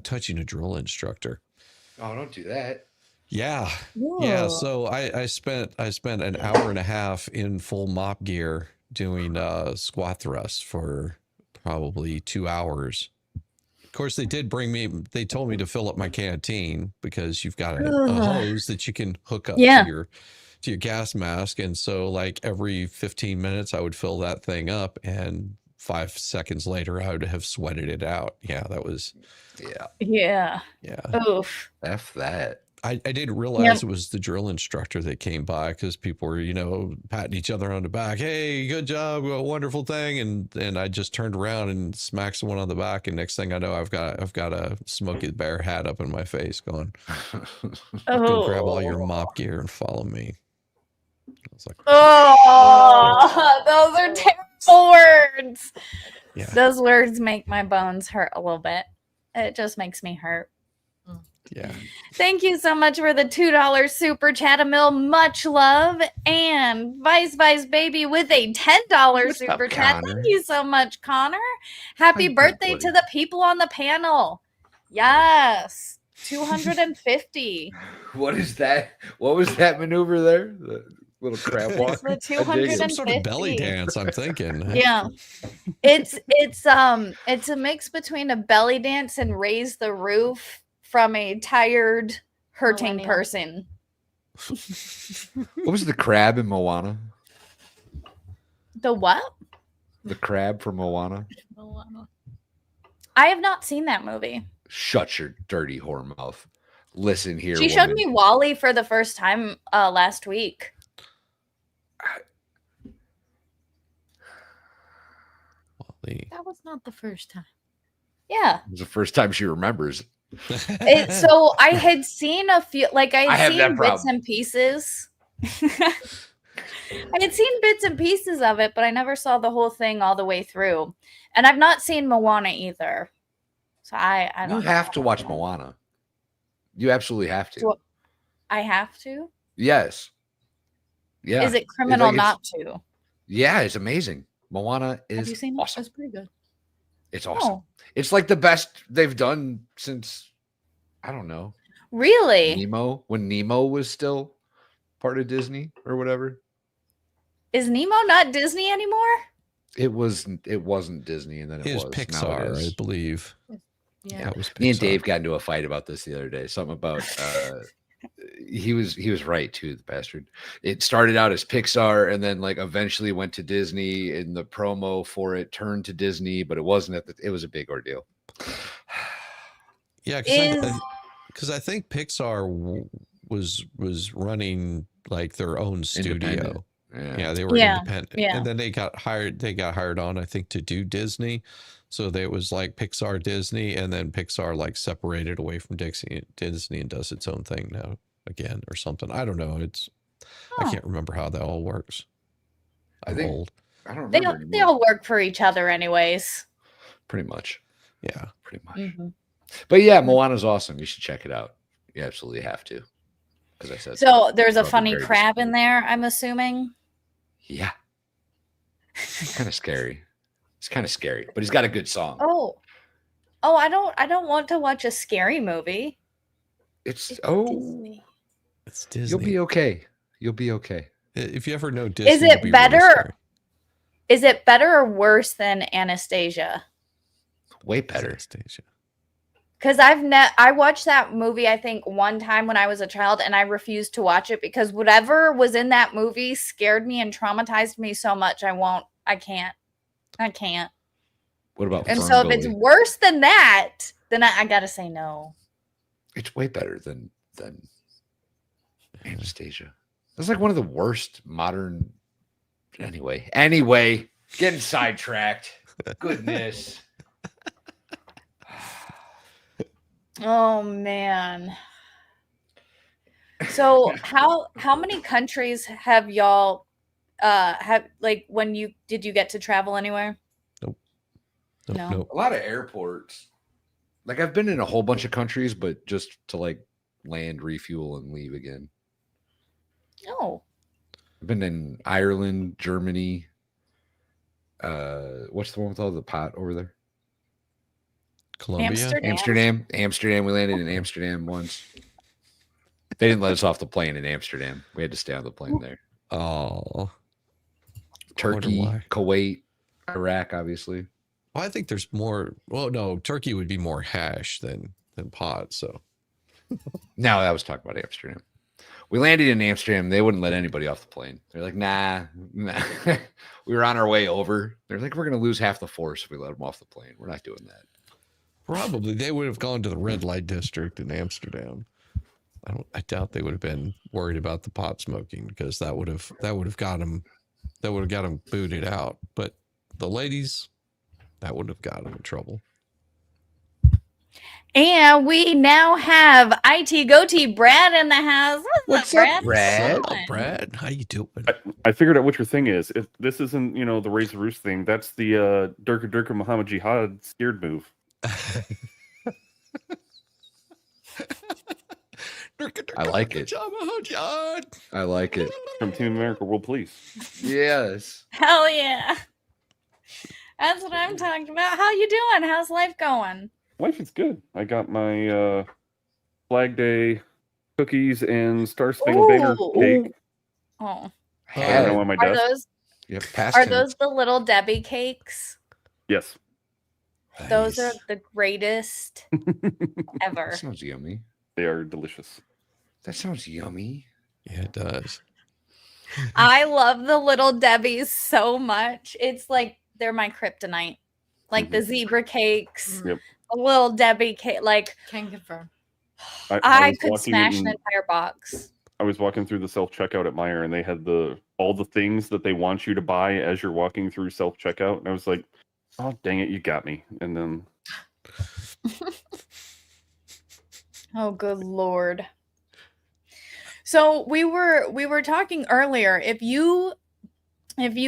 S3: touching a drill instructor.
S2: Oh, don't do that.
S3: Yeah. Whoa. Yeah. So I spent an hour and a half in full mop gear doing squat thrusts for probably 2 hours. Of course, they told me to fill up my canteen because you've got a hose that you can hook up to your gas mask. And so like every 15 minutes I would fill that thing up, and 5 seconds later I would have sweated it out. Yeah, that was.
S1: Yeah. Oof.
S2: F that.
S3: I didn't realize it was the drill instructor that came by, because people were, patting each other on the back. Hey, good job, a wonderful thing. And I just turned around and smacked someone on the back. And next thing I know, I've got a Smokey the Bear hat up in my face going, go grab all your mop gear and follow me. I was like,
S1: those are terrible words. Yeah. Those words make my bones hurt a little bit. It just makes me hurt.
S3: Yeah.
S1: Thank you so much for the $2 super chat, Emil. Much love. And Vice Baby with a $10
S2: What's
S1: super
S2: up,
S1: chat.
S2: Connor?
S1: Thank you so much, Connor. Happy
S2: How you
S1: birthday
S2: doing,
S1: to
S2: buddy?
S1: the people on the panel. Yes. 250.
S2: What is that? What was that maneuver there? The little crab walk.
S1: It's the
S2: I dig it.
S3: Some sort of belly
S1: 250.
S3: dance, I'm thinking.
S1: Yeah. It's a mix between a belly dance and raise the roof from a tired, hurting
S4: Millennial.
S1: person.
S2: What was the crab in Moana?
S1: The what?
S2: The crab from Moana?
S1: I have not seen that movie.
S2: Shut your dirty whore mouth. Listen here.
S1: She showed
S2: woman.
S1: me Wally for the first time last week.
S3: Wally.
S4: That was not the first time.
S1: Yeah.
S2: It was the first time she remembers.
S1: So I had seen a few, like I
S2: I
S1: had
S2: have that
S1: seen bits
S2: problem.
S1: and pieces. I had seen bits and pieces of it, but I never saw the whole thing all the way through. And I've not seen Moana either. So I
S2: You
S1: don't
S2: have
S1: know.
S2: to watch Moana. You absolutely have to.
S1: Do I have to?
S2: Yes. Yeah.
S1: Is it criminal
S2: like it's-
S1: not to?
S2: Yeah, it's amazing. Moana
S1: Have
S2: is
S1: you seen it?
S2: awesome.
S4: That's pretty good.
S2: It's awesome.
S1: Oh,
S2: It's like the best they've done since, I don't know,
S1: really?
S2: Nemo, when Nemo was still part of Disney or whatever.
S1: Is Nemo not Disney anymore?
S2: It wasn't Disney, and then
S3: It
S2: it
S3: was
S2: was Now it
S3: Pixar, I
S2: is.
S3: believe.
S4: Yeah.
S3: It was Pixar.
S2: Me and Dave got into a fight about this the other day. Something about he was right too, the bastard. It started out as Pixar and then like eventually went to Disney, and the promo for it turned to Disney, but it wasn't it was a big ordeal.
S3: Yeah,
S1: Is
S3: because I think Pixar was running like their own
S2: Independent.
S3: studio.
S2: Yeah.
S3: Yeah, they were
S1: Yeah,
S3: independent,
S1: yeah.
S3: and then they got hired on, I think, to do Disney. So it was like Pixar Disney, and then Pixar like separated away from Disney and does its own thing now again or something. I don't know. I
S1: Oh.
S3: can't remember how that all works.
S2: I
S3: I'm
S2: think-
S3: old.
S2: I don't
S1: they
S2: remember.
S1: they
S2: anymore.
S1: all work for each other anyways.
S2: Pretty much.
S3: Yeah.
S2: Pretty much.
S1: Mhm.
S2: But yeah, Moana's awesome. You should check it out. You absolutely have to. Because I said
S1: So there's a
S2: Probably
S1: funny
S2: very
S1: crab in
S2: disappointed.
S1: there, I'm assuming.
S2: Yeah. Kind of scary. It's kind of scary, but he's got a good song.
S1: Oh, I don't want to watch a scary movie.
S2: It's
S4: It's
S2: oh,
S4: Disney.
S3: It's Disney.
S2: you'll be okay. You'll be okay.
S3: If you ever know Disney,
S1: Is
S3: it'll
S1: it
S3: be really
S1: better?
S3: scary.
S1: Is it better or worse than Anastasia?
S2: Way better.
S3: Anastasia.
S1: Because I watched that movie I think one time when I was a child, and I refused to watch it because whatever was in that movie scared me and traumatized me so much. I can't.
S2: What about
S1: And
S2: Fern
S1: so if it's
S2: Gully?
S1: worse than that, then I gotta say no.
S2: It's way better than Anastasia. That's like one of the worst modern. Anyway, getting sidetracked. Goodness.
S1: Oh man. So how many countries have y'all have like when you get to travel anywhere?
S3: Nope,
S1: No.
S3: nope.
S2: A lot of airports. Like I've been in a whole bunch of countries, but just to like land, refuel, and leave again.
S1: No.
S2: I've been in Ireland, Germany. What's the one with all the pot over there?
S3: Colombia.
S2: Amsterdam. We landed in Amsterdam once. They didn't let us off the plane in Amsterdam. We had to stay on the plane there.
S3: Oh,
S2: Turkey,
S3: why.
S2: Kuwait, Iraq, obviously.
S3: well, I think there's more. Well, no, Turkey would be more hash than pot. So
S2: No, I was talking about Amsterdam. We landed in Amsterdam. They wouldn't let anybody off the plane. They're like, nah. We were on our way over. They're like, we're going to lose half the force if we let them off the plane. We're not doing that.
S3: probably they would have gone to the red light district in Amsterdam. I doubt they would have been worried about the pot smoking because that would have got them booted out. But the ladies, that would have got them in trouble.
S1: And we now have IT Goatee Brad in the house.
S2: What's
S1: up,
S2: up, Brad?
S3: What's up, Brad? How you doing?
S5: I figured out what your thing is. If this isn't, the Raise the Roost thing, that's the Durka Muhammad Jihad steered move.
S2: I like it. I like it.
S5: From Team America World Police.
S2: Yes.
S1: Hell yeah. That's what I'm talking about. How you doing? How's life going?
S5: Life is good. I got my Flag Day cookies and Star Spangled Banner cake.
S1: Oh.
S5: Right now on my
S1: Are
S5: desk.
S1: those
S2: Yep.
S1: those the little Debbie cakes?
S5: Yes.
S1: Those are the greatest ever.
S2: That sounds yummy.
S5: They are delicious.
S2: That sounds yummy.
S3: Yeah, it does.
S1: I love the little Debbies so much. It's like they're my kryptonite. Like the zebra cakes,
S5: Yep.
S1: a little Debbie cake. Like,
S4: Can confirm.
S5: I was
S1: could
S5: walking
S1: smash an
S5: in-
S1: entire box.
S5: I was walking through the self-checkout at Meijer, and they had all the things that they want you to buy as you're walking through self-checkout. And I was like, oh, dang it, you got me. And then...
S1: Oh, good Lord. So we were talking earlier. If you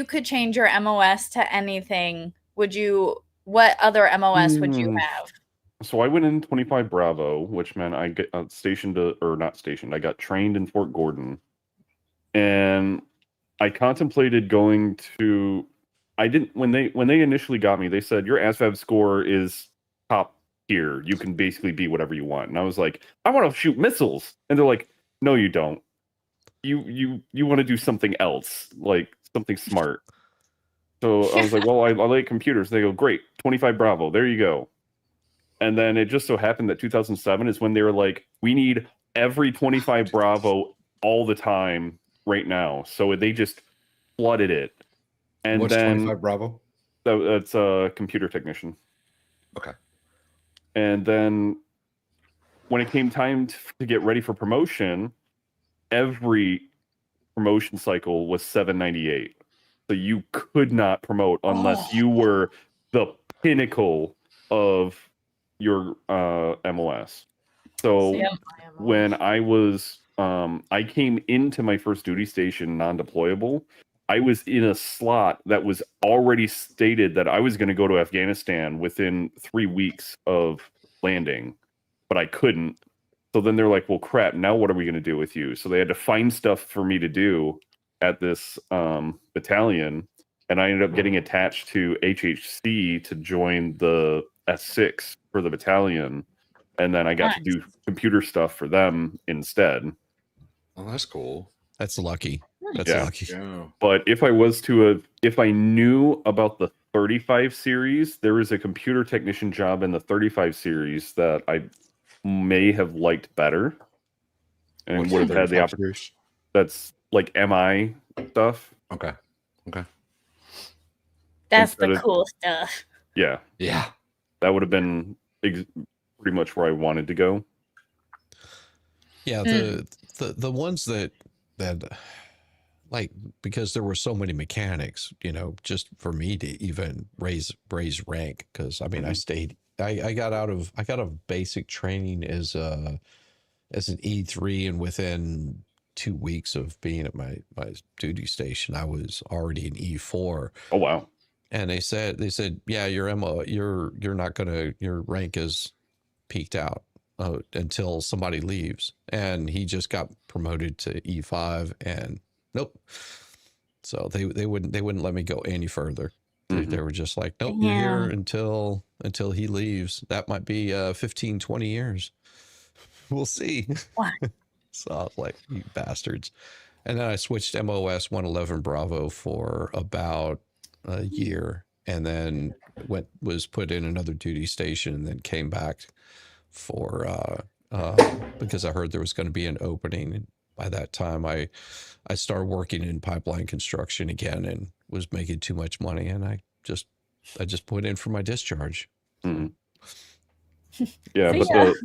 S1: could change your MOS to anything, what other MOS would you have?
S5: So I went in 25 Bravo, which meant I get I got trained in Fort Gordon. And I contemplated going to, when they initially got me, they said, your ASVAB score is top tier. You can basically be whatever you want. And I was like, I want to shoot missiles. And they're like, no, you don't. You want to do something else, like something smart. So I was like, well, I like computers. They go, great, 25 Bravo, there you go. And then it just so happened that 2007 is when they were like, we need every 25 Bravo all the time right now. So they just flooded it. And
S2: what's
S5: then
S2: 25 Bravo?
S5: That's a computer technician.
S2: Okay.
S5: And then when it came time to get ready for promotion, every promotion cycle was 798. So you could not promote unless you were the pinnacle of your MOS. So when I was I came into my first duty station non-deployable, I was in a slot that was already stated that I was going to go to Afghanistan within 3 weeks of landing, but I couldn't. So then they're like, well, crap, now what are we going to do with you? So they had to find stuff for me to do at this battalion. And I ended up getting attached to HHC to join the S6 for the battalion. And then I got to do computer stuff for them instead.
S2: Oh, that's cool.
S3: That's lucky. That's
S5: Yeah.
S3: lucky.
S2: Yeah.
S5: But if I knew about the 35 series, there was a computer technician job in the 35 series that I may have liked better and
S2: What's
S5: would have
S2: the
S5: had the
S2: 35
S5: opportunity.
S2: series?
S5: That's like MI stuff.
S2: Okay.
S1: That's
S5: Instead
S1: the
S5: of-
S1: cool stuff.
S5: Yeah,
S2: Yeah.
S5: that would have been pretty much where I wanted to go.
S3: Yeah, the ones that like, because there were so many mechanics, just for me to even raise rank, because I mean I got out of basic training as an E3, and within 2 weeks of being at my duty station, I was already an E4.
S5: Oh wow.
S3: And they said, yeah, your rank is peaked out until somebody leaves. And he just got promoted to E5, and nope. So they wouldn't let me go any further. They were just like, nope, you're here until he leaves. That might be 15, 20 years. We'll see.
S1: What?
S3: So I was like, you bastards. And then I switched MOS 111 Bravo for about a year, and then was put in another duty station, and then came back for because I heard there was going to be an opening. And by that time I started working in pipeline construction again and was making too much money, and I just put in for my discharge.
S5: Mhm. Yeah,
S1: See
S5: but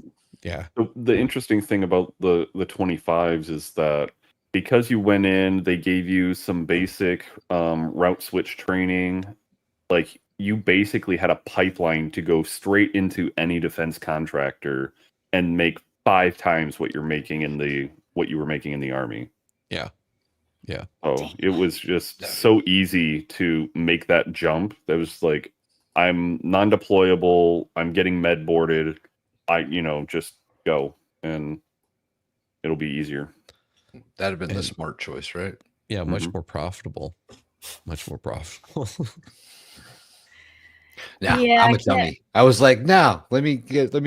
S1: ya.
S5: the interesting thing about the 25s is that because you went in, they gave you some basic route switch training. Like, you basically had a pipeline to go straight into any defense contractor and make 5 times what you were making in the Army.
S3: Yeah.
S5: So it was just so easy to make that jump. That was like, I'm non-deployable, I'm getting med boarded, just go. And it'll be easier.
S2: That'd have been the smart choice, right?
S3: Yeah, much more profitable. Much more profitable.
S2: Nah, I'm a dummy. I was like, no, let me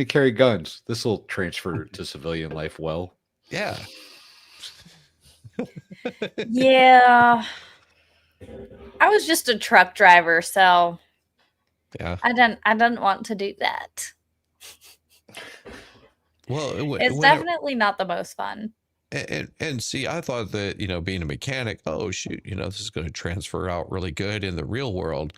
S2: carry guns. This will transfer to civilian life well.
S3: Yeah.
S1: Yeah. I was just a truck driver, so
S3: yeah.
S1: I didn't want to do that.
S3: Well,
S1: it's definitely not the most fun.
S3: And see, I thought that, being a mechanic, oh shoot, this is going to transfer out really good in the real world.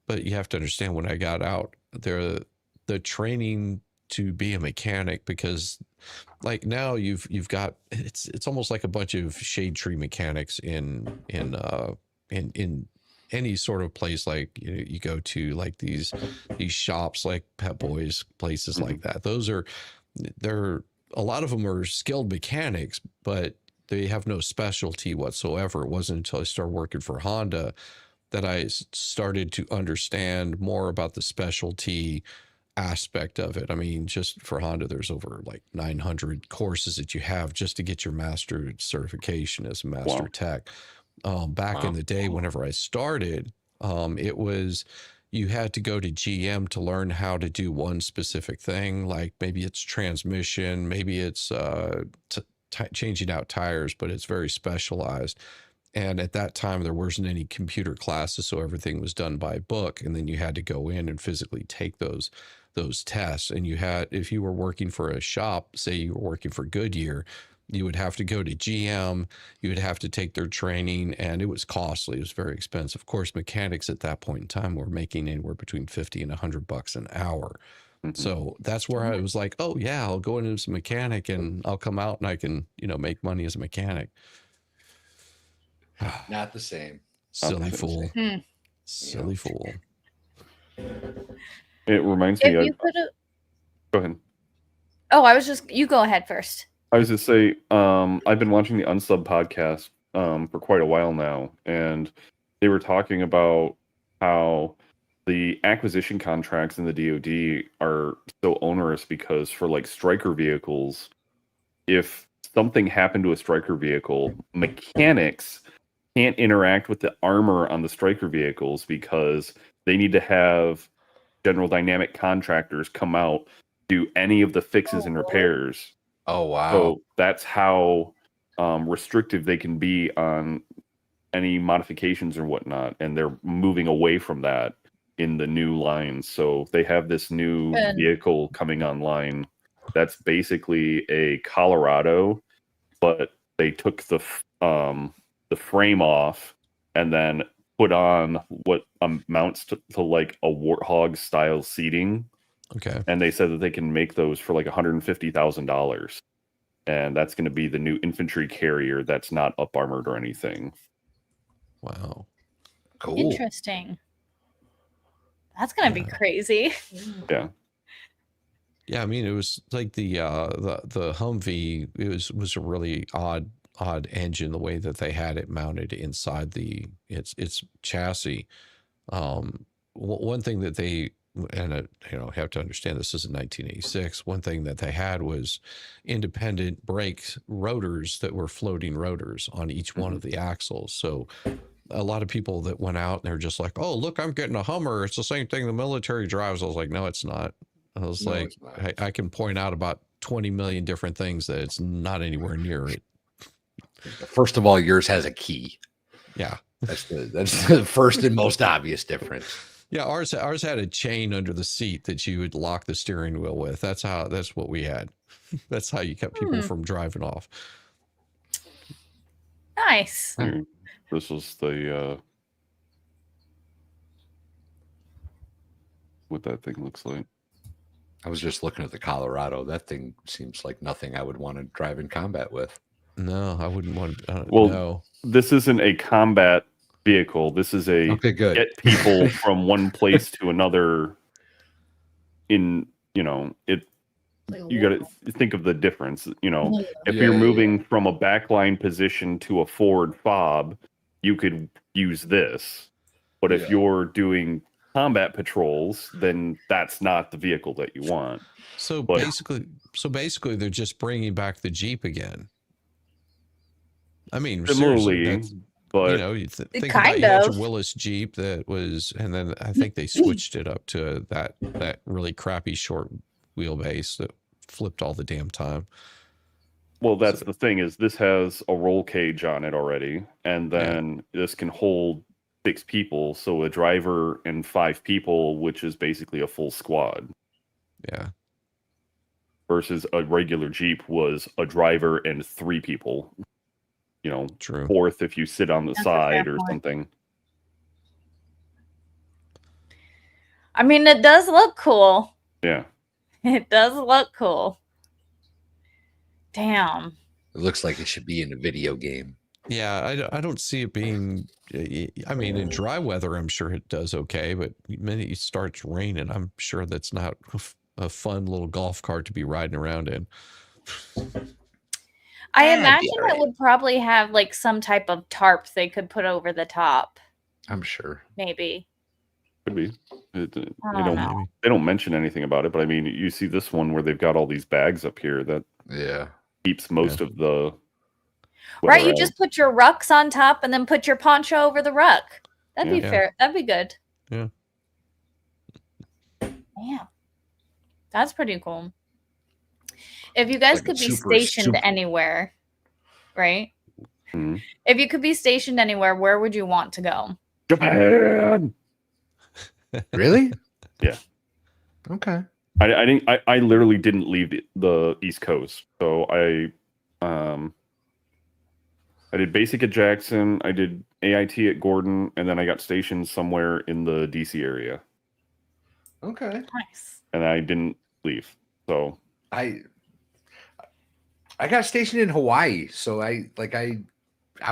S3: But you have to understand, when I got out there, the training to be a mechanic, because like now you've got, it's almost like a bunch of shade tree mechanics in any sort of place. Like you go to like these shops like Pep Boys, places like that. They're a lot of them are skilled mechanics, but they have no specialty whatsoever. It wasn't until I started working for Honda that I started to understand more about the specialty aspect of it. I mean, just for Honda, there's over like 900 courses that you have just to get your master certification as a master tech. Back in the day, whenever I started, it was, you had to go to GM to learn how to do one specific thing. Like maybe it's transmission, maybe it's changing out tires, but it's very specialized. And at that time, there wasn't any computer classes, so everything was done by book. And then you had to go in and physically take those tests. And if you were working for a shop, say you were working for Goodyear, you would have to go to GM, you would have to take their training, and it was costly. It was very expensive. Of course, mechanics at that point in time were making anywhere between $50 and $100 an hour. So that's where I was like, oh yeah, I'll go into as a mechanic and I'll come out and I can, make money as a mechanic.
S2: Not the same.
S3: Silly fool. Silly fool.
S5: It reminds me of... Go ahead.
S1: Oh, you go ahead first.
S5: I was just say, I've been watching the Unsub podcast for quite a while now, and they were talking about how the acquisition contracts in the DoD are so onerous because for like Stryker vehicles, if something happened to a Stryker vehicle, mechanics can't interact with the armor on the Stryker vehicles because they need to have General Dynamic contractors come out, do any of the fixes and repairs.
S2: Oh, wow.
S5: So that's how restrictive they can be on any modifications or whatnot. And they're moving away from that in the new lines. So they have this new vehicle coming online that's basically a Colorado, but they took the frame off and then put on what amounts to like a Warthog style seating.
S3: Okay.
S5: And they said that they can make those for like $150,000. And that's going to be the new infantry carrier that's not up armored or anything.
S3: Wow.
S2: Cool.
S1: Interesting. That's going to be crazy.
S5: Yeah.
S3: Yeah, I mean, it was like the Humvee, it was a really odd engine, the way that they had it mounted inside its chassis. One thing that they, and have to understand, this is in 1986. One thing that they had was independent brake rotors that were floating rotors on each one of the axles. So a lot of people that went out and they're just like, oh, look, I'm getting a Hummer. It's the same thing the military drives. I was like, no, it's not. I was like, I can point out about 20 million different things that it's not anywhere near it.
S2: First of all, yours has a key.
S3: Yeah.
S2: That's the first and most obvious difference.
S3: Yeah, ours had a chain under the seat that you would lock the steering wheel with. That's what we had. That's how you kept people from driving off.
S1: Nice.
S5: This was the what that thing looks like.
S2: I was just looking at the Colorado. That thing seems like nothing I would want to drive in combat with.
S3: No, I wouldn't want to.
S5: No. This isn't a combat vehicle. This is a get people from one place to another. You got to think of the difference. If you're moving from a backline position to a forward fob, you could use this. But if you're doing combat patrols, then that's not the vehicle that you want.
S3: Basically, they're just bringing back the Jeep again. I mean,
S5: Similarly,
S3: seriously,
S5: but
S3: you know, you think about
S1: Kind
S3: you had your
S1: of.
S3: Willis Jeep that was, and then I think they switched it up to that really crappy short wheelbase that flipped all the damn time.
S5: well, that's the thing is this has a roll cage on it already, and then this can hold 6 people, so a driver and 5 people, which is basically a full squad.
S3: Yeah.
S5: Versus a regular Jeep was a driver and 3 people. You know,
S3: True.
S5: 4th if you sit on the
S1: That's a fair
S5: side or
S1: point.
S5: something.
S1: I mean, it does look cool.
S5: Yeah.
S1: It does look cool. Damn.
S2: It looks like it should be in a video game.
S3: Yeah, I don't see it being. I mean, in dry weather, I'm sure it does okay, but the minute it starts raining, I'm sure that's not a fun little golf cart to be riding around in.
S1: I
S2: That'd be
S1: imagine
S2: alright.
S1: it would probably have like some type of tarp they could put over the top.
S2: I'm sure.
S1: Maybe.
S5: Could be.
S1: I don't know.
S5: They don't mention anything about it, but I mean, you see this one where they've got all these bags up here that
S2: Yeah.
S5: keeps most of the
S1: Right,
S5: weather
S1: you
S5: out.
S1: just put your rucks on top and then put your poncho over the ruck. That'd be
S3: Yeah.
S1: fair. That'd be good.
S3: Yeah.
S1: Yeah. That's pretty cool. If you guys
S2: Like a
S1: could be
S2: super-
S1: stationed
S2: super-
S1: anywhere, right?
S5: Mhm.
S1: If you could be stationed anywhere, where would you want to go?
S5: Japan.
S2: Really?
S5: Yeah.
S2: Okay.
S5: I literally didn't leave the East Coast. So I did basic at Jackson, I did AIT at Gordon, and then I got stationed somewhere in the DC area.
S2: Okay.
S1: Nice.
S5: And I didn't leave. So
S2: I got stationed in Hawaii, so I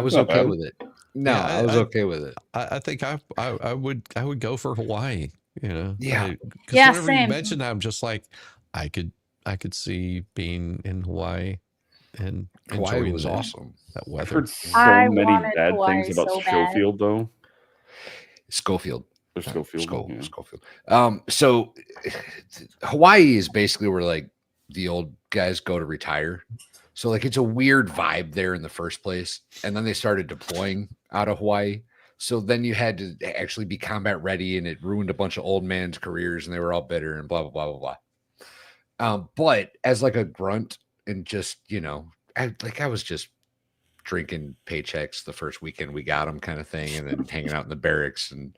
S2: was
S5: Not
S2: okay
S5: bad.
S2: with it. No,
S3: Yeah,
S2: I was okay with it.
S3: I think I would go for Hawaii. You know.
S2: Yeah.
S3: Because
S1: Yeah,
S3: whenever
S1: same.
S3: you mention that, I'm just like, I could see being in Hawaii and
S2: Hawaii
S3: enjoying
S2: was
S3: that,
S2: awesome.
S3: that
S5: I've
S3: weather.
S5: heard so
S1: I
S5: many
S1: wanted
S5: bad
S1: Hawaii
S5: things about
S1: so bad.
S5: Schofield, though.
S2: Schofield.
S5: Or Schofield. yeah.
S2: Schofield. So Hawaii is basically where like the old guys go to retire. So like it's a weird vibe there in the first place. And then they started deploying out of Hawaii. So then you had to actually be combat ready, and it ruined a bunch of old man's careers, and they were all bitter and blah blah blah blah blah. But as like a grunt and just, you know, I was just drinking paychecks the first weekend we got them kind of thing, and then hanging out in the barracks, and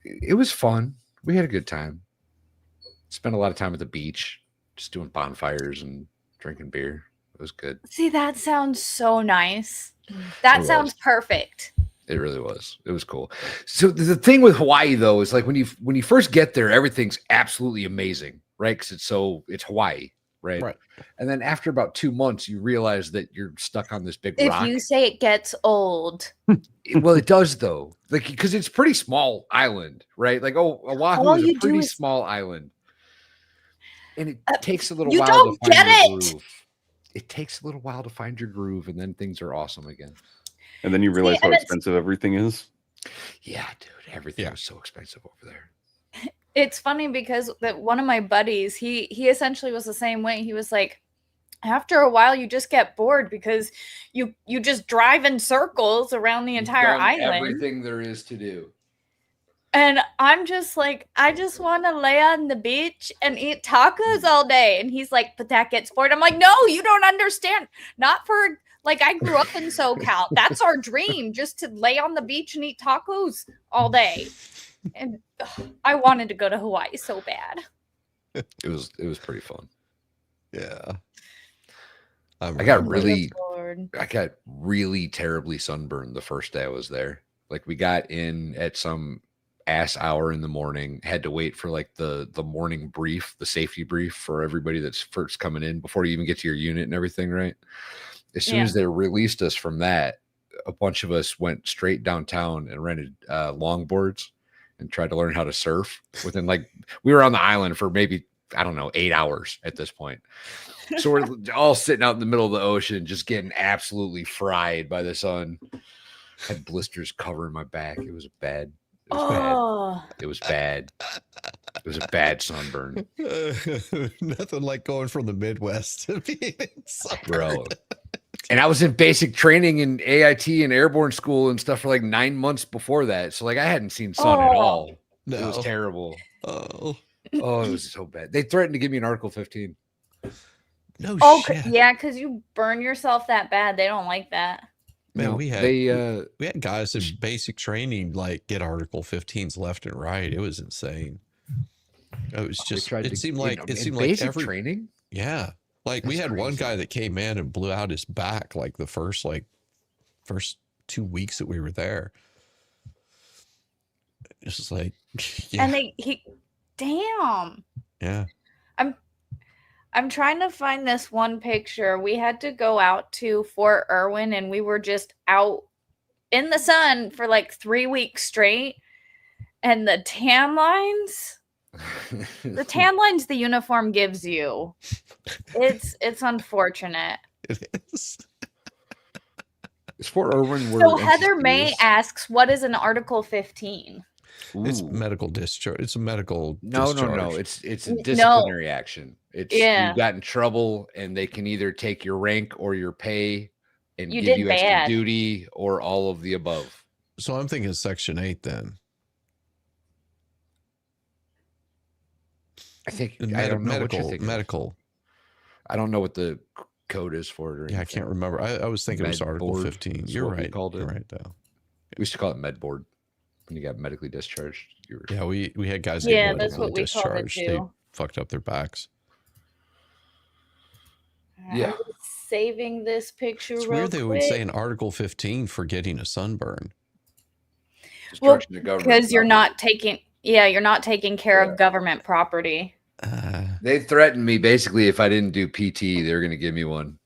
S2: it was fun. We had a good time. Spent a lot of time at the beach, just doing bonfires and drinking beer. It was good.
S1: See, that sounds so nice. That
S2: It
S1: sounds
S2: was.
S1: perfect.
S2: It really was. It was cool. So the thing with Hawaii though is like when you first get there, everything's absolutely amazing, right? Because it's Hawaii, right?
S3: Right.
S2: And then after about 2 months, you realize that you're stuck on this big
S1: If
S2: rock.
S1: you say it gets old.
S2: Well, it does though, like because it's a pretty small island, right? Like Oahu
S1: All
S2: is
S1: you
S2: a
S1: do
S2: pretty
S1: is-
S2: small island, and it takes a little
S1: you
S2: while
S1: don't
S2: to find
S1: get
S2: your
S1: it!
S2: groove. It takes a little while to find your groove, and then things are awesome again.
S5: And then you realize how
S1: and it's-
S5: expensive everything is.
S2: Yeah, dude, everything
S3: Yeah.
S2: was so expensive over there.
S1: It's funny because one of my buddies, he essentially was the same way. He was like, after a while, you just get bored because you just drive in circles around the entire island.
S2: Everything there is to do.
S1: And I'm just like, I just want to lay on the beach and eat tacos all day. And he's like, but that gets bored. I'm like, no, you don't understand. Not for, like, I grew up in SoCal. That's our dream, just to lay on the beach and eat tacos all day. And I wanted to go to Hawaii so bad.
S2: It was pretty fun.
S3: Yeah.
S2: I got
S1: Really
S2: really I got really terribly sunburned the first day I was there. Like we got in at some ass hour in the morning, had to wait for like the morning brief, the safety brief for everybody that's first coming in before you even get to your unit and everything, right? As soon as they released us from that, a bunch of us went straight downtown and rented longboards and tried to learn how to surf. Within like we were on the island for maybe, I don't know, 8 hours at this point. So we're all sitting out in the middle of the ocean, just getting absolutely fried by the sun. Had blisters covering my back. It was bad. It was
S1: Oh,
S2: bad. It was bad. It was a bad sunburn,
S3: Nothing like going from the Midwest to being in
S2: bro. And I was in basic training in AIT and airborne school and stuff for like 9 months before that. So like I hadn't seen sun at all.
S3: No.
S2: It was terrible.
S3: Oh,
S2: It was so bad. They threatened to give me an Article 15.
S3: no shit.
S1: Yeah, because you burn yourself that bad. They don't like that.
S3: Man,
S2: No,
S3: we had guys in basic training like get Article 15s left and right. It was insane. It was just. It seemed like every
S2: training.
S3: Yeah, like we had one guy that came in and blew out his back like the first 2 weeks that we were there. It's just like, yeah.
S1: And damn.
S3: Yeah.
S1: I'm trying to find this one picture. We had to go out to Fort Irwin and we were just out in the sun for like 3 weeks straight. And the tan lines, the uniform gives you. It's unfortunate.
S3: It is.
S2: Is Fort Irwin where
S1: So Heather May asks, what is an Article 15?
S3: It's medical discharge. It's a medical discharge.
S2: No. It's a disciplinary action. It's you got in trouble and they can either take your rank or your pay and give you extra duty or all of the above.
S3: So I'm thinking Section 8 then.
S2: I think I don't know what you're thinking.
S3: Medical.
S2: I don't know what the code is for it. Or
S3: yeah, I can't remember. I was thinking it was Article 15. You're right. You're right, though.
S2: We used to call it med board when you got medically discharged.
S3: Yeah, we had guys.
S1: Yeah, that's what we called it too.
S3: They fucked up their backs.
S2: Yeah.
S1: Saving this picture.
S3: It's weird they would say an Article 15 for getting a sunburn.
S1: Well, because you're not taking care of government property.
S2: They threatened me basically if I didn't do PT, they were going to give me one,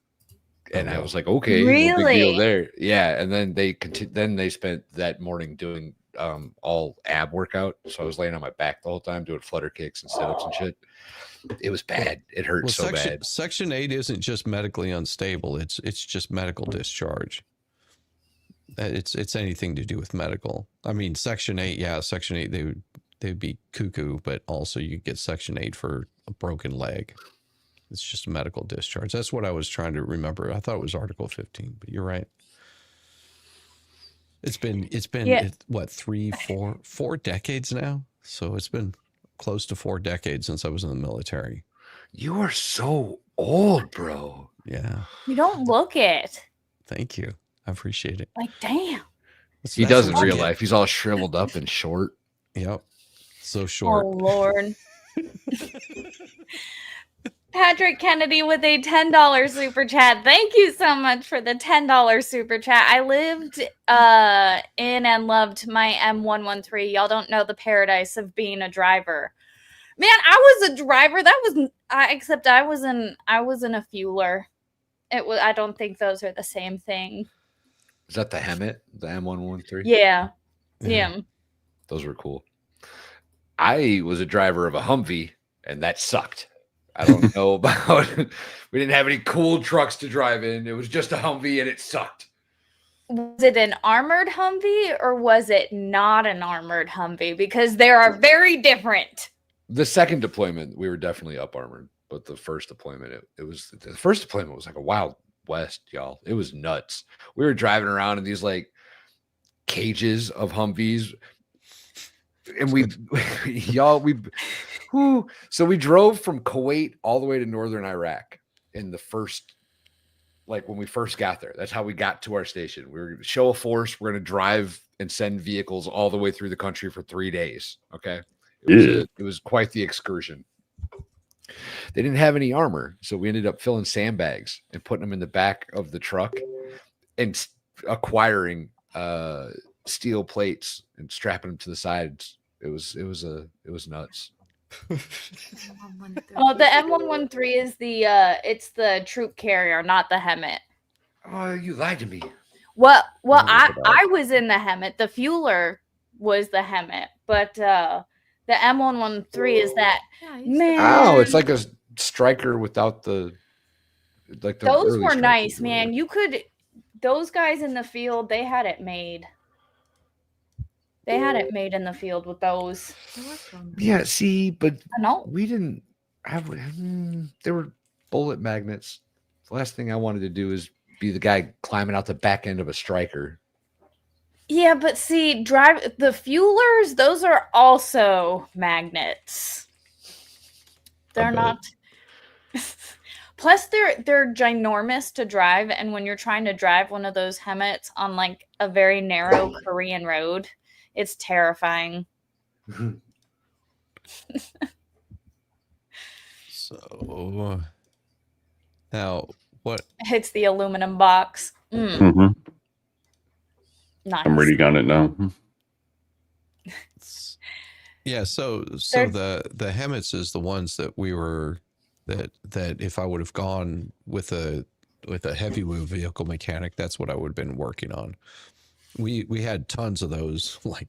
S2: and I was like, okay,
S1: really?
S2: No big deal there. Yeah, and then they spent that morning doing all ab workout, so I was laying on my back the whole time doing flutter kicks and sit-ups and shit. It was bad. It hurt so bad.
S3: Section 8 isn't just medically unstable. It's just medical discharge. It's anything to do with medical. I mean, Section 8, Section 8, they'd be cuckoo, but also you get Section 8 for a broken leg. It's just a medical discharge. That's what I was trying to remember. I thought it was Article 15, but you're right. It's been what, 4 decades now? So it's been close to 4 decades since I was in the military.
S2: You are so old, bro.
S3: Yeah.
S1: You don't look it.
S3: Thank you. I appreciate it.
S1: Like, damn.
S2: He does in real life. He's all shriveled up and short.
S3: Yep. So short.
S1: Oh, Lord. Patrick Kennedy with a $10 super chat. Thank you so much for the $10 super chat. I lived in and loved my M113. Y'all don't know the paradise of being a driver. Man, I was a driver. Except I was in a fueler. I don't think those are the same thing.
S2: Is that the Hemet, the M113?
S1: Yeah.
S2: Those were cool. I was a driver of a Humvee, and that sucked. I don't know about it. We didn't have any cool trucks to drive in. It was just a Humvee, and it sucked.
S1: Was it an armored Humvee, or was it not an armored Humvee? Because they are very different.
S2: The second deployment, we were definitely up armored, but the first deployment, the first deployment was like a Wild West, y'all. It was nuts. We were driving around in these like cages of Humvees, and so we drove from Kuwait all the way to northern Iraq in the first, like when we first got there. That's how we got to our station. We were going to show a force. We're going to drive and send vehicles all the way through the country for 3 days. Okay. It was quite the excursion. They didn't have any armor, so we ended up filling sandbags and putting them in the back of the truck and acquiring steel plates and strapping them to the sides. It was nuts.
S1: Oh, the M113 is it's the troop carrier, not the Hemet.
S2: Oh, you lied to me.
S1: Well, I was in the Hemet. The fueler was the Hemet, but the M113 is that. Man.
S2: Oh, it's like a striker without the like.
S1: Those were nice, man. Those guys in the field, they had it made. They had it made in the field with those.
S2: Yeah, see, but
S1: no,
S2: we didn't have. There were bullet magnets. The last thing I wanted to do is be the guy climbing out the back end of a striker.
S1: Yeah, but see, the fuelers, those are also magnets. They're not. Plus, they're ginormous to drive, and when you're trying to drive one of those Hemmets on like a very narrow Korean road, it's terrifying.
S3: So now what?
S1: It's the aluminum box.
S5: Mm-hmm.
S1: Nice.
S5: I'm reading on it now.
S3: Yeah, so the Hemmets is the ones that we were that if I would have gone with a heavy wheel vehicle mechanic, that's what I would have been working on. We had tons of those, like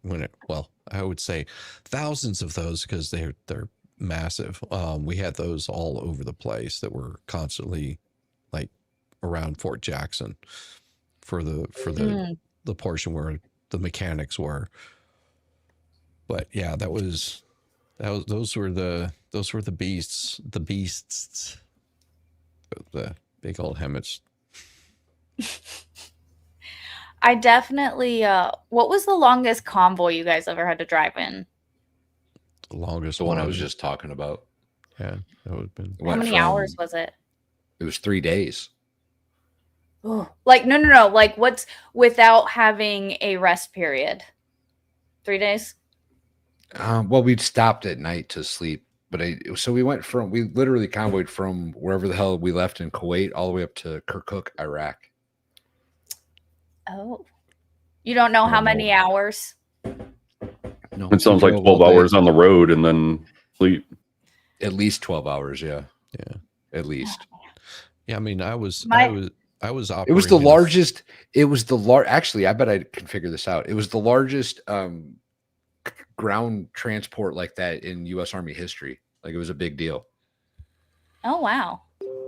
S3: I would say thousands of those because they're massive. We had those all over the place that were constantly like around Fort Jackson for the portion where the mechanics were. But yeah, those were the beasts, the big old Hemmets.
S1: I definitely what was the longest convoy you guys ever had to drive in?
S3: The longest
S2: the one I was just talking about.
S3: Yeah, that would have been.
S1: How many hours was it?
S2: It was 3 days.
S1: Oh, like no. Like what's without having a rest period? 3 days?
S2: Well, we'd stopped at night to sleep, but we literally convoyed from wherever the hell we left in Kuwait all the way up to Kirkuk, Iraq.
S1: Oh, you don't know how many hours?
S2: No,
S5: It sounds like 12 hours on the road and then sleep.
S2: At least 12 hours, yeah.
S3: Yeah.
S2: At least.
S3: Yeah, I mean, I was operating.
S2: It was the largest. Actually, I bet I can figure this out. It was the largest ground transport like that in U.S. Army history. Like it was a big deal.
S1: Oh wow.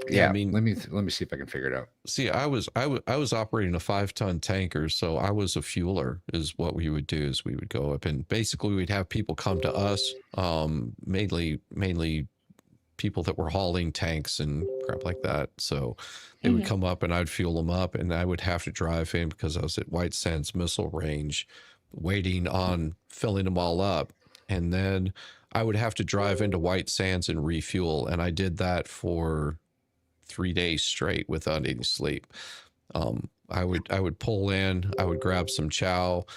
S2: Yeah, I mean, let me see if I can figure it out.
S3: See, I was operating a 5-ton tanker, so I was a fueler. Is what we would do is we would go up and basically we'd have people come to us, mainly people that were hauling tanks and crap like that. So they would come up and I'd fuel them up, and I would have to drive in because I was at White Sands missile range, waiting on filling them all up, and then I would have to drive into White Sands and refuel, and I did that for 3 days straight without any sleep. I would pull in, I would grab some chow.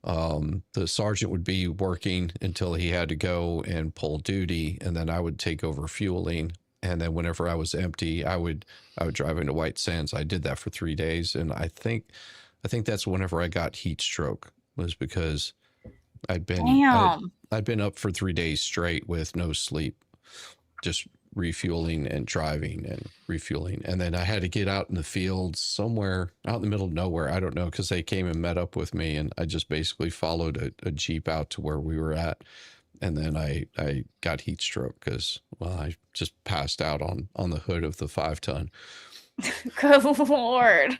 S3: The sergeant would be working until he had to go and pull duty, and then I would take over fueling. And then whenever I was empty, I would drive into White Sands. I did that for 3 days, and I think that's whenever I got heat stroke, was because I'd been up for 3 days straight with no sleep, just refueling and driving and refueling. And then I had to get out in the fields somewhere out in the middle of nowhere. I don't know, because they came and met up with me, and I just basically followed a Jeep out to where we were at. And then I got heat stroke because, well, I just passed out on the hood of the 5-ton.
S1: Good Lord.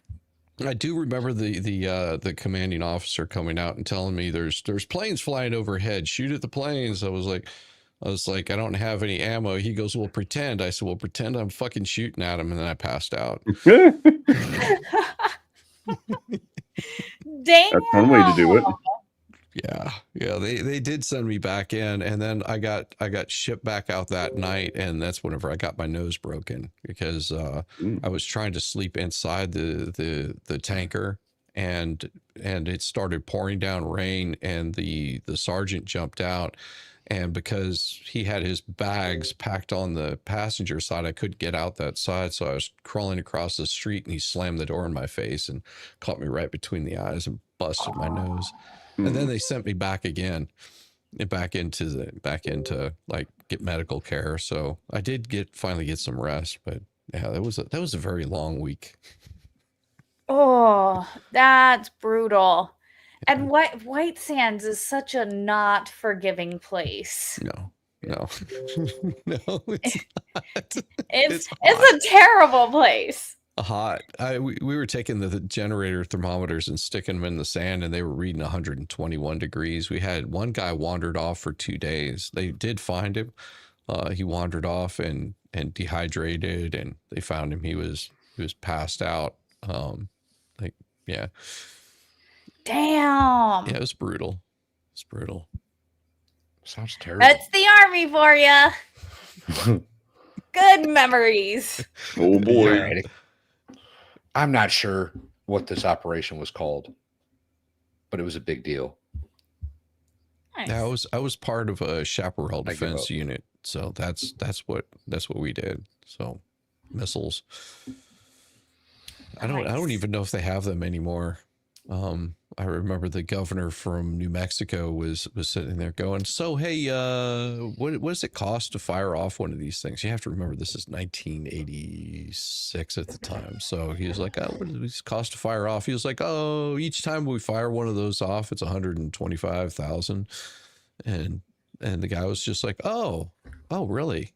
S3: I do remember the commanding officer coming out and telling me there's planes flying overhead. Shoot at the planes. I was like, I don't have any ammo. He goes, well, pretend. I said, well, pretend I'm fucking shooting at him. And then I passed out.
S1: Damn.
S5: That's one way to do it.
S3: Yeah. They did send me back in, and then I got shipped back out that night, and that's whenever I got my nose broken because I was trying to sleep inside the tanker, and it started pouring down rain, and the sergeant jumped out. And because he had his bags packed on the passenger side, I couldn't get out that side. So I was crawling across the street, and he slammed the door in my face and caught me right between the eyes and busted my nose. And then they sent me back again, back into like get medical care. So I did finally get some rest, but yeah, that was a very long week.
S1: Oh, that's brutal. And White Sands is such a not forgiving place.
S3: No, no, it's not.
S1: It's a terrible place.
S3: Hot. We were taking the generator thermometers and sticking them in the sand, and they were reading 121 degrees. We had one guy wandered off for 2 days. They did find him. He wandered off and dehydrated, and they found him. He was passed out Like, yeah.
S1: Damn.
S3: Yeah, it was brutal. It's brutal.
S2: Sounds terrible.
S1: That's the Army for you. Good memories.
S5: Oh boy.
S2: Alrighty. I'm not sure what this operation was called, but it was a big deal.
S1: Nice.
S3: I was part of a chaparral
S2: I give
S3: defense
S2: up.
S3: unit, so that's what we did. So missiles. I don't even know if they have them anymore. I remember the governor from New Mexico was sitting there going, "So hey, what does it cost to fire off one of these things?" You have to remember this is 1986 at the time. So he was like, "Oh, what does it cost to fire off?" He was like, "Oh, each time we fire one of those off, it's 125,000." And the guy was just like, "Oh, really?"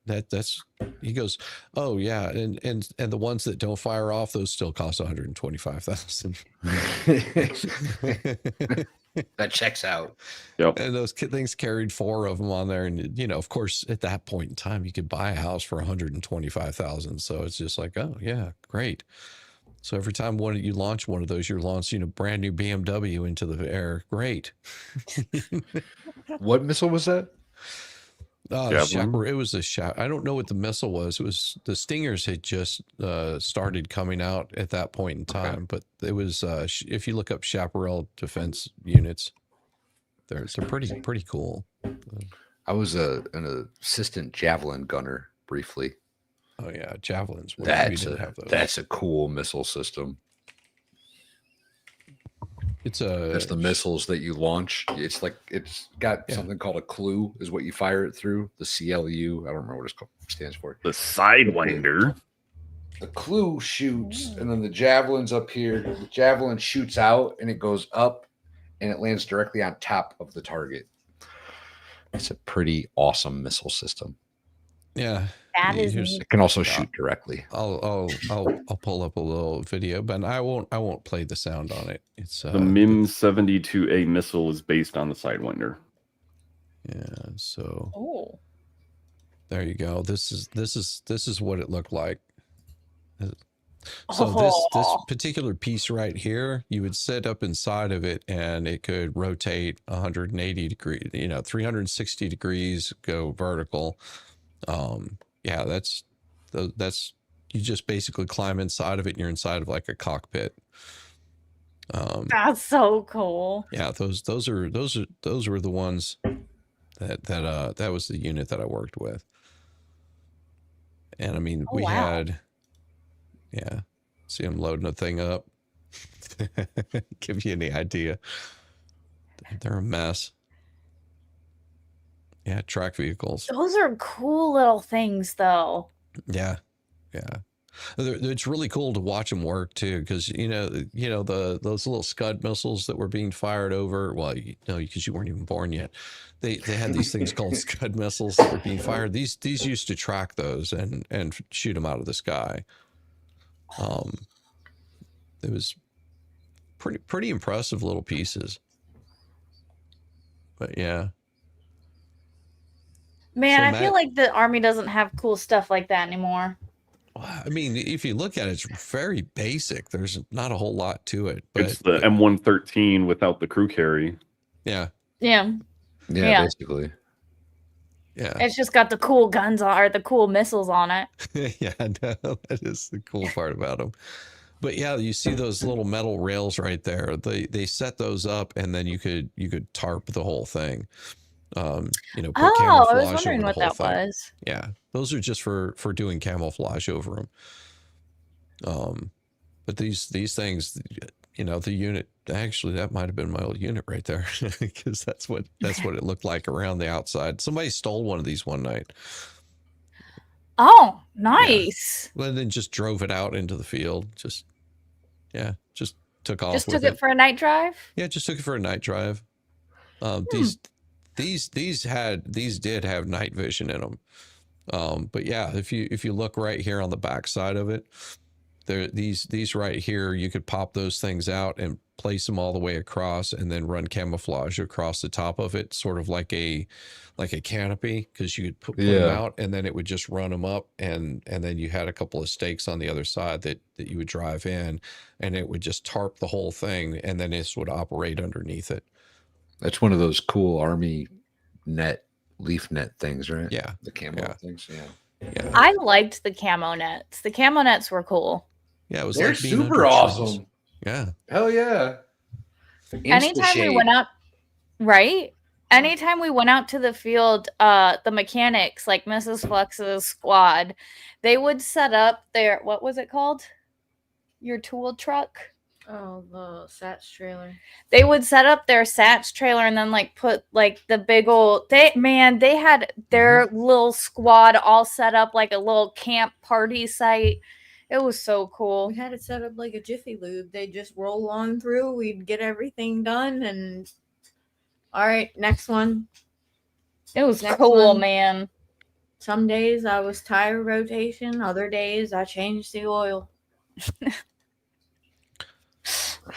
S3: That's he goes, "Oh yeah, and the ones that don't fire off, those still cost 125,000."
S2: That checks out.
S5: Yep.
S3: And those things carried 4 of them on there, and of course, at that point in time, you could buy a house for 125,000. So it's just like, oh yeah, great. So every time you launch one of those, you're launching a brand new BMW into the air. Great.
S2: What missile was that?
S3: It was a shot. I don't know what the missile was. It was the Stingers had just started coming out at that point in time, but it was if you look up chaparral defense units, they're pretty cool.
S2: I was an assistant javelin gunner briefly.
S3: Oh yeah, javelins.
S2: That's a cool missile system.
S3: It's
S2: the missiles that you launch. It's got something called a clue is what you fire it through. The CLU. I don't remember what it stands for.
S5: The Sidewinder.
S2: The clue shoots, and then the javelin's up here. The javelin shoots out, and it goes up, and it lands directly on top of the target. It's a pretty awesome missile system.
S3: Yeah.
S1: That is neat.
S2: It can also shoot directly.
S3: I'll pull up a little video, but I won't play the sound on it. It's
S5: the MIM-72A missile is based on the Sidewinder.
S3: Yeah, so there you go. This is what it looked like. So this particular piece right here, you would set up inside of it, and it could rotate 180 degrees, 360 degrees, go vertical. Yeah, that's you just basically climb inside of it, and you're inside of like a cockpit.
S1: That's so cool.
S3: Yeah, those were the ones that was the unit that I worked with. And I mean, we had, see them loading a thing up. Give you any idea. They're a mess. Yeah, track vehicles.
S1: Those are cool little things, though.
S3: Yeah. It's really cool to watch them work too, because those little Scud missiles that were being fired over. Well, because you weren't even born yet. They had these things called Scud missiles that were being fired. These used to track those and shoot them out of the sky. It was pretty impressive little pieces. But yeah.
S1: Man, I feel like the Army doesn't have cool stuff like that anymore.
S3: I mean, if you look at it, it's very basic. There's not a whole lot to it. But
S5: it's the M113 without the crew carry.
S3: Yeah.
S1: Yeah.
S2: Yeah, basically.
S3: Yeah.
S1: It's just got the cool guns or the cool missiles on it.
S3: Yeah, no, that is the cool part about them. But yeah, you see those little metal rails right there. They set those up, and then you could tarp the whole thing. Put camouflage
S1: I was wondering what that was.
S3: Yeah, those are just for doing camouflage over them. But these things, the unit, actually that might have been my old unit right there, because that's what it looked like around the outside. Somebody stole one of these one night.
S1: Oh, nice.
S3: Yeah. Well, then just drove it out into the field. Just took off.
S1: Just took it for a night drive?
S3: Yeah, just took it for a night drive. These did have night vision in them. But yeah, if you look right here on the back side of it, These right here, you could pop those things out and place them all the way across, and then run camouflage across the top of it, sort of like a canopy, because you could put them out, and then it would just run them up, and then you had a couple of stakes on the other side that you would drive in, and it would just tarp the whole thing, and then this would operate underneath it.
S2: That's one of those cool army leaf net things, right?
S3: Yeah,
S2: the camo things. Yeah,
S1: I liked the camo nets. The camo nets were cool.
S3: Yeah, it was.
S2: They're
S3: like being
S2: super
S3: under
S2: awesome.
S3: trees. Yeah,
S2: hell yeah.
S1: Anytime we went out, right? Anytime we went out to the field, the mechanics, like Mrs. Flux's squad, they would set up their, what was it called? Your tool truck?
S4: Oh, the Sats trailer.
S1: They would set up their Sats trailer and then like put like the big old, they had their little squad all set up like a little camp party site. It was so cool.
S4: We had it set up like a Jiffy Lube. They just roll on through. We'd get everything done, and all right, next one.
S1: It was cool, man.
S4: Some days I was tire rotation. Other days I changed the oil.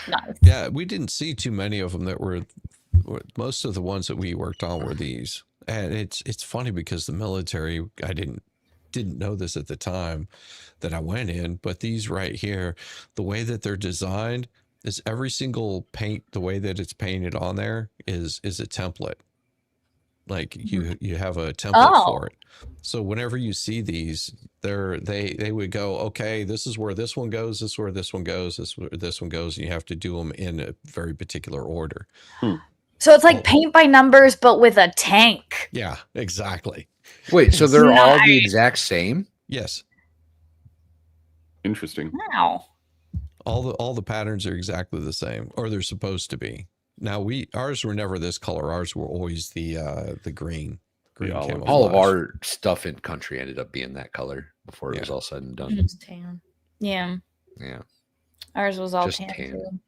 S1: Nice.
S3: Yeah, we didn't see too many of them that were. Most of the ones that we worked on were these, and it's funny because the military, I didn't know this at the time that I went in, but these right here, the way that they're designed is every single paint, the way that it's painted on there is a template. Like you have a template for it. So whenever you see these, they would go, okay, this is where this one goes, this is where this one goes, this is where this one goes, and you have to do them in a very particular order.
S1: So it's like paint by numbers, but with a tank.
S3: Yeah, exactly.
S2: Wait, so they're all the exact same?
S3: Yes.
S5: Interesting.
S1: Wow.
S3: All the patterns are exactly the same, or they're supposed to be. Now ours were never this color. Ours were always the green.
S5: Olive.
S2: All of our stuff in country ended up being that color before it was all said and done.
S4: It was tan.
S1: Yeah.
S2: Yeah.
S1: Ours was all
S2: Just
S1: tan.
S2: tan.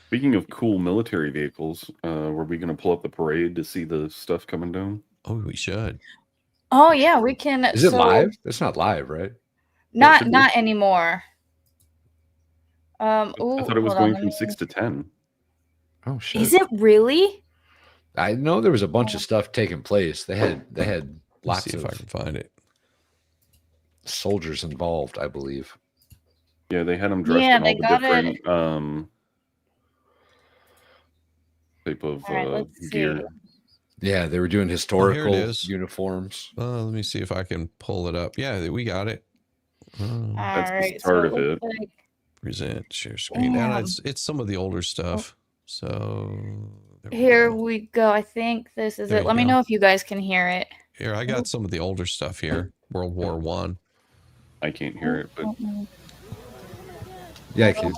S5: Speaking of cool military vehicles, were we going to pull up the parade to see the stuff coming down?
S3: Oh, we should.
S1: Oh yeah, we can.
S2: Is it live? It's not live, right?
S1: Not anymore.
S5: I thought it was going from 6 to 10.
S2: Oh shit!
S1: Is it really?
S2: I know there was a bunch of stuff taking place. They had
S3: Let's
S2: lots
S3: see
S2: of
S3: if I can find it.
S2: soldiers involved, I believe.
S5: Yeah, they had them dressed in all the different type of gear.
S2: Yeah, they were doing historical uniforms.
S3: Let me see if I can pull it up. Yeah, we got it.
S5: That's the start of it.
S3: Present, share screen. And it's some of the older stuff. So
S1: here we go. I think this is it. Let me know if you guys can hear it.
S3: Here, I got some of the older stuff here. World War I.
S5: I can't hear it, but
S2: yeah, I can.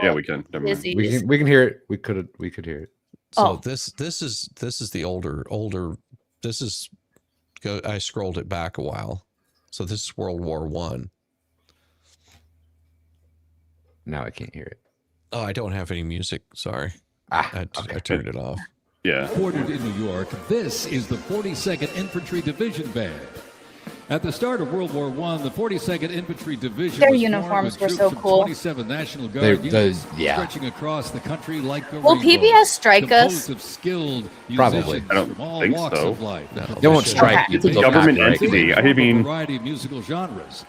S5: Yeah, we can. Never mind.
S2: We can hear it. We could hear it.
S3: So this is the older. This is. I scrolled it back a while. So this is World War I.
S2: Now I can't hear it.
S3: Oh, I don't have any music. Sorry. I turned it off.
S5: Yeah.
S6: Quartered in New York, this is the 42nd Infantry Division Band. At the start of World War I, the 42nd Infantry Division
S1: Their
S6: was
S1: uniforms were
S6: formed with
S1: so
S6: troops of
S1: cool.
S6: 27 National Guard units stretching across the country like the
S1: Will
S6: rainbow,
S1: PBS strike us?
S6: composed of skilled
S2: Probably.
S6: musicians
S5: I don't
S6: from all
S5: think
S6: walks
S5: so.
S6: of life.
S3: No.
S2: They won't strike.
S5: It's a government entity. I mean,
S6: a variety of musical genres.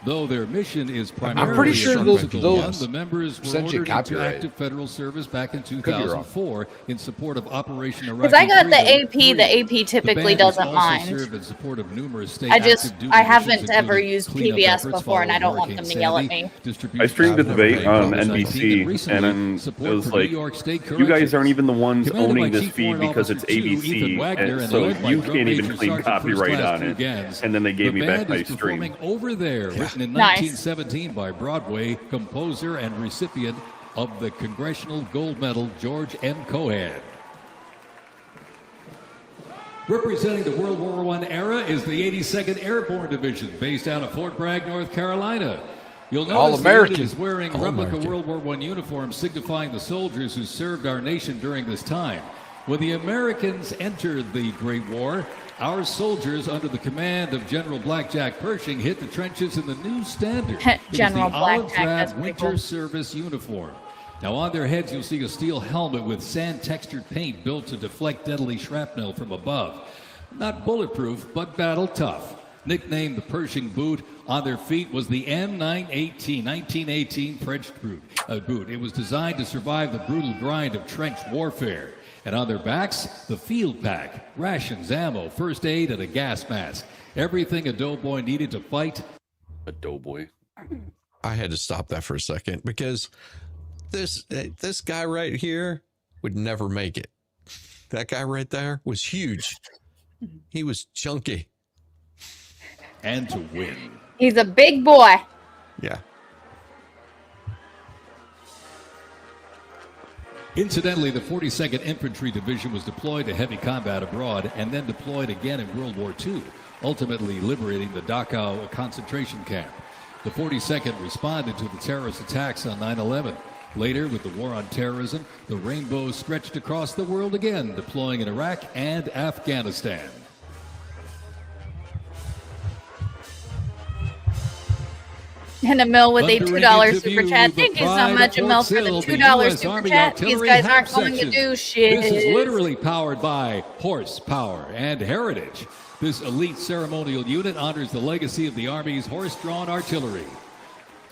S6: Though their mission is primarily
S2: pretty sure
S6: a
S2: those
S6: musical one, the members were
S2: sent you
S6: ordered into
S2: copyright.
S6: active federal service back in
S2: be wrong.
S6: 2004 in support of Operation Iraqi
S1: Because I got the
S6: Freedom
S1: AP. The
S6: III.
S1: AP typically
S6: The band has
S1: doesn't
S6: also
S1: mind.
S6: served in support of numerous state
S1: I
S6: active-duty
S1: haven't
S6: missions,
S1: ever
S6: including
S1: used
S6: cleanup
S1: PBS
S6: efforts
S1: before, and I don't
S6: following
S1: want them to yell at
S6: Hurricane
S1: me.
S6: Sandy,
S5: I streamed the debate on
S6: distribution
S5: NBC,
S6: recently,
S5: and it
S6: support
S5: was
S6: for
S5: like,
S6: New York State
S5: you guys aren't even the ones
S6: Commanded
S5: owning
S6: by
S5: this
S6: Chief
S5: feed
S6: Warrant
S5: because it's
S6: Officer 2, Ethan
S5: ABC,
S6: Wagner,
S5: and
S6: and
S5: so
S6: led by
S5: you
S6: Drum
S5: can't even
S6: Major
S5: claim
S6: Sergeant
S5: copyright
S6: First Class
S5: on it.
S6: Drew Gans.
S5: And then they gave
S6: The
S5: me back
S6: band
S5: my
S6: is performing
S5: stream.
S6: Over There, written in
S1: Nice.
S6: 1917 by Broadway composer and recipient of the Congressional Gold Medal, George M. Cohan. Representing the World War I era is the 82nd Airborne Division, based out of Fort Bragg, North Carolina. You'll notice
S2: All-American.
S6: the unit is wearing replica
S3: All-American.
S6: World War I uniforms signifying the soldiers who served our nation during this time. When the Americans entered the Great War, Our soldiers, under the command of General Blackjack Pershing, hit the trenches in the new standard.
S1: General
S6: it was the olive
S1: Blackjack, that's
S6: drab
S1: pretty
S6: winter
S1: cool.
S6: service uniform. Now on their heads, you'll see a steel helmet with sand-textured paint built to deflect deadly shrapnel from above. Not bulletproof, but battle tough. Nicknamed the Pershing boot, on their feet was the M918, 1918 French boot. It was designed to survive the brutal grind of trench warfare. And on their backs, the field pack, rations, ammo, first aid, and a gas mask. Everything a doughboy needed to fight.
S5: A doughboy.
S3: I had to stop that for a second because this guy right here would never make it. That guy right there was huge. He was chunky.
S6: And to win.
S1: He's a big boy.
S3: Yeah.
S6: Incidentally, the 42nd Infantry Division was deployed to heavy combat abroad and then deployed again in World War II, ultimately liberating the Dachau concentration camp. The 42nd responded to the terrorist attacks on 9/11. Later, with the war on terrorism, the rainbow stretched across the world again, deploying in Iraq and Afghanistan.
S1: And Emil with a
S6: Thundering
S1: $2
S6: into
S1: super
S6: view,
S1: chat.
S6: the
S1: Thank you so
S6: pride
S1: much,
S6: of
S1: Emil,
S6: Fort
S1: for the
S6: Sill,
S1: $2
S6: US
S1: super
S6: Army
S1: chat. These
S6: Artillery
S1: guys
S6: half
S1: aren't going to
S6: section.
S1: do shit.
S6: This is literally powered by horsepower and heritage. This elite ceremonial unit honors the legacy of the Army's horse-drawn artillery.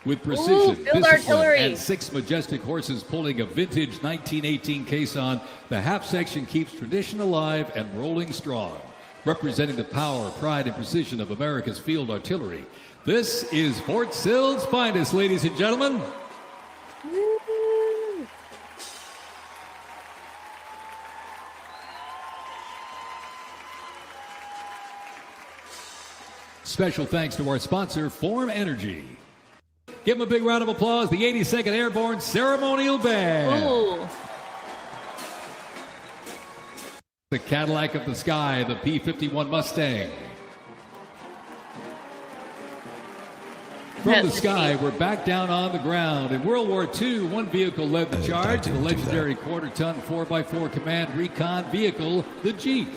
S6: With precision,
S1: field
S6: discipline,
S1: artillery.
S6: and 6 majestic horses pulling a vintage 1918 caisson, the half section keeps tradition alive and rolling strong. Representing the power, pride, and precision of America's field artillery, this is Fort Sill's finest, ladies and gentlemen. Special thanks to our sponsor, Form Energy. Give them a big round of applause, the 82nd Airborne Ceremonial Band.
S1: Ooh.
S6: The Cadillac of the Sky, the P-51 Mustang. From the
S1: That's
S6: sky,
S1: neat.
S6: we're back down on the ground. In World War II, one vehicle led the
S3: I
S6: charge, the
S3: didn't do
S6: legendary quarter-ton 4x4 command recon vehicle, the Jeep.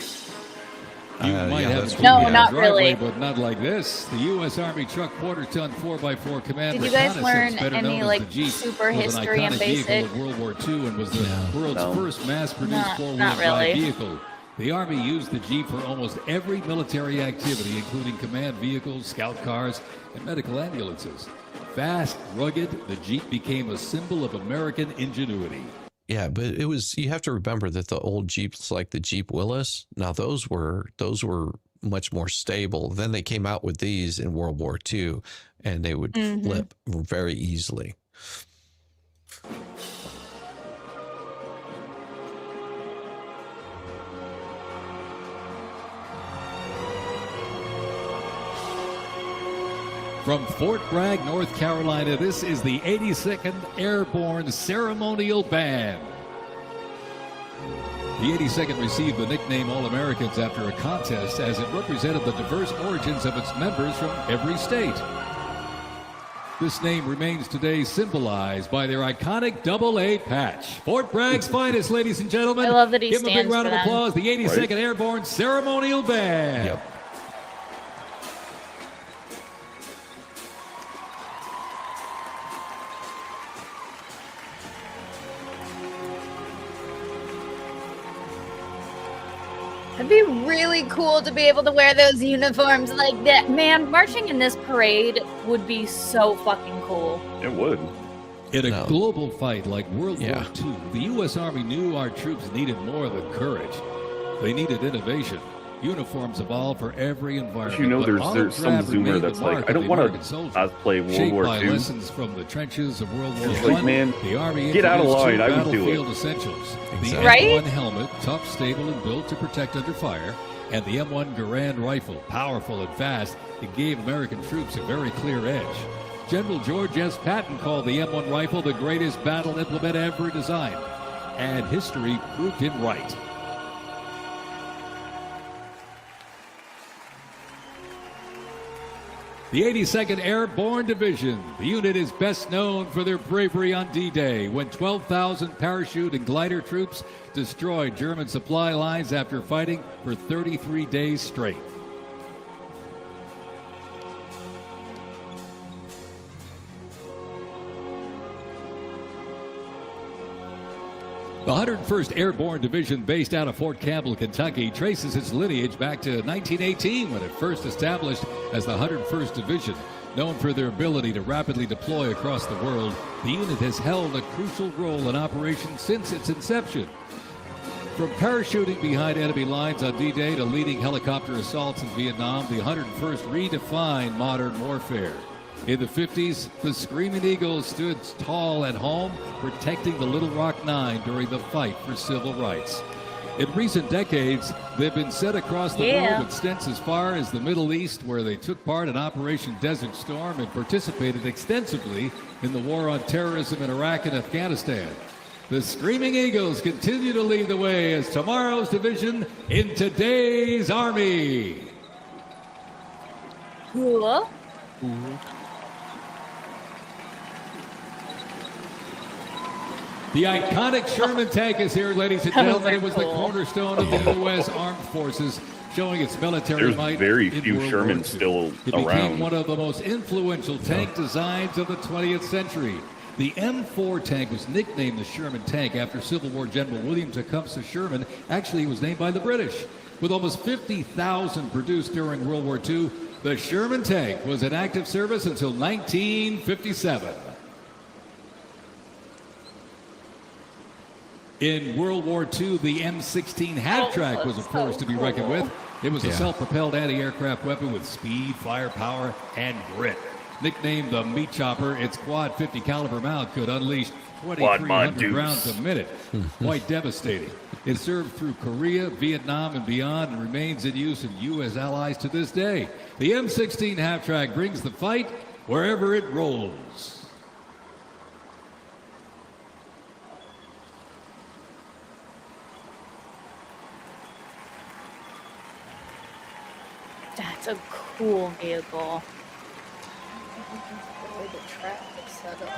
S6: You might
S3: yeah,
S6: have
S3: that's
S6: a
S3: cool.
S1: No,
S6: Jeep in
S1: not
S6: the driveway,
S1: really.
S6: but not like this. The U.S. Army truck quarter-ton 4x4 command
S1: Did you guys
S6: reconnaissance,
S1: learn
S6: better
S1: any,
S6: known as
S1: like,
S6: the Jeep,
S1: super
S6: was
S1: history
S6: an
S1: and
S6: iconic vehicle
S1: basic?
S6: of World War II and was the world's
S5: No.
S6: first mass-produced
S1: Not
S6: four-wheel drive
S1: really.
S6: vehicle. The Army used the Jeep for almost every military activity, including command vehicles, scout cars, and medical ambulances. Fast, rugged, the Jeep became a symbol of American ingenuity.
S3: Yeah, but it was, you have to remember that the old Jeeps like the Jeep Willys, now those were much more stable. Then they came out with these in World War II and they would flip very easily.
S6: From Fort Bragg, North Carolina, this is the 82nd Airborne Ceremonial Band. The 82nd received the nickname All-Americans after a contest as it represented the diverse origins of its members from every state. This name remains today symbolized by their iconic AA patch. Fort Bragg's finest, ladies and gentlemen.
S1: I love that he
S6: Give them a big
S1: stands
S6: round
S1: for
S6: of
S1: them.
S6: applause. The 82nd Airborne Ceremonial Band.
S3: Yep.
S1: It'd be really cool to be able to wear those uniforms like that. Man, marching in this parade would be so fucking cool.
S5: It would.
S6: In a
S3: No.
S6: global fight like World
S3: Yeah.
S6: War II, the U.S. Army knew our troops needed more than courage. They needed innovation. Uniforms evolved for every environment.
S5: You know,
S6: but
S5: there's
S6: olive
S5: some
S6: drab
S5: Zoomer
S6: remained
S5: that's
S6: the
S5: like,
S6: mark
S5: I
S6: of
S5: don't
S6: the
S5: want
S6: American
S5: to
S6: soldier.
S5: cosplay World
S6: Shaped
S5: War
S6: by
S5: II.
S6: lessons from the trenches of World War
S5: It's
S6: I,
S5: like, man,
S6: the Army
S5: get out of
S6: introduced
S5: line,
S6: two
S5: I would do
S6: battlefield
S5: it.
S6: essentials.
S3: Exactly.
S6: The
S1: Right?
S6: M1 helmet, tough, stable, and built to protect under fire, and the M1 Garand rifle, powerful and fast. It gave American troops a very clear edge. General George S. Patton called the M1 rifle the greatest battle implement ever designed, and history proved him right. The 82nd Airborne Division. The unit is best known for their bravery on D-Day when 12,000 parachute and glider troops destroyed German supply lines after fighting for 33 days straight. The 101st Airborne Division, based out of Fort Campbell, Kentucky, traces its lineage back to 1918 when it first established as the 101st Division. Known for their ability to rapidly deploy across the world, the unit has held a crucial role in operation since its inception. From parachuting behind enemy lines on D-Day to leading helicopter assaults in Vietnam, the 101st redefined modern warfare. In the 50s, the Screaming Eagles stood tall at home, protecting the Little Rock Nine during the fight for civil rights. In recent decades, they've been sent across the world with stints as far as the Middle East, where they took part in Operation Desert Storm and participated extensively in the war on terrorism in Iraq and Afghanistan. The Screaming Eagles continue to lead the way as tomorrow's division in today's Army.
S1: Cool.
S6: The iconic Sherman tank is here, ladies and gentlemen. It was the cornerstone of the U.S. Armed Forces, showing its military might.
S5: There's very few Shermans still
S6: it
S5: around.
S6: It became one of the most influential tank designs of the 20th century. The M4 tank was nicknamed the Sherman tank after Civil War General William Tecumseh Sherman. Actually, he was named by the British. With almost 50,000 produced during World War II, the Sherman tank was in active service until 1957. In World War II, the M16 half-track was a force to be reckoned with. It was a self-propelled anti-aircraft weapon with speed, firepower, and grit. Nicknamed the Meat Chopper, its quad 50 caliber mount could unleash 2,300 rounds a minute. Quite devastating. It served through Korea, Vietnam, and beyond, and remains in use in U.S. allies to this day. The M16 half-track brings the fight wherever it rolls.
S1: That's a cool vehicle.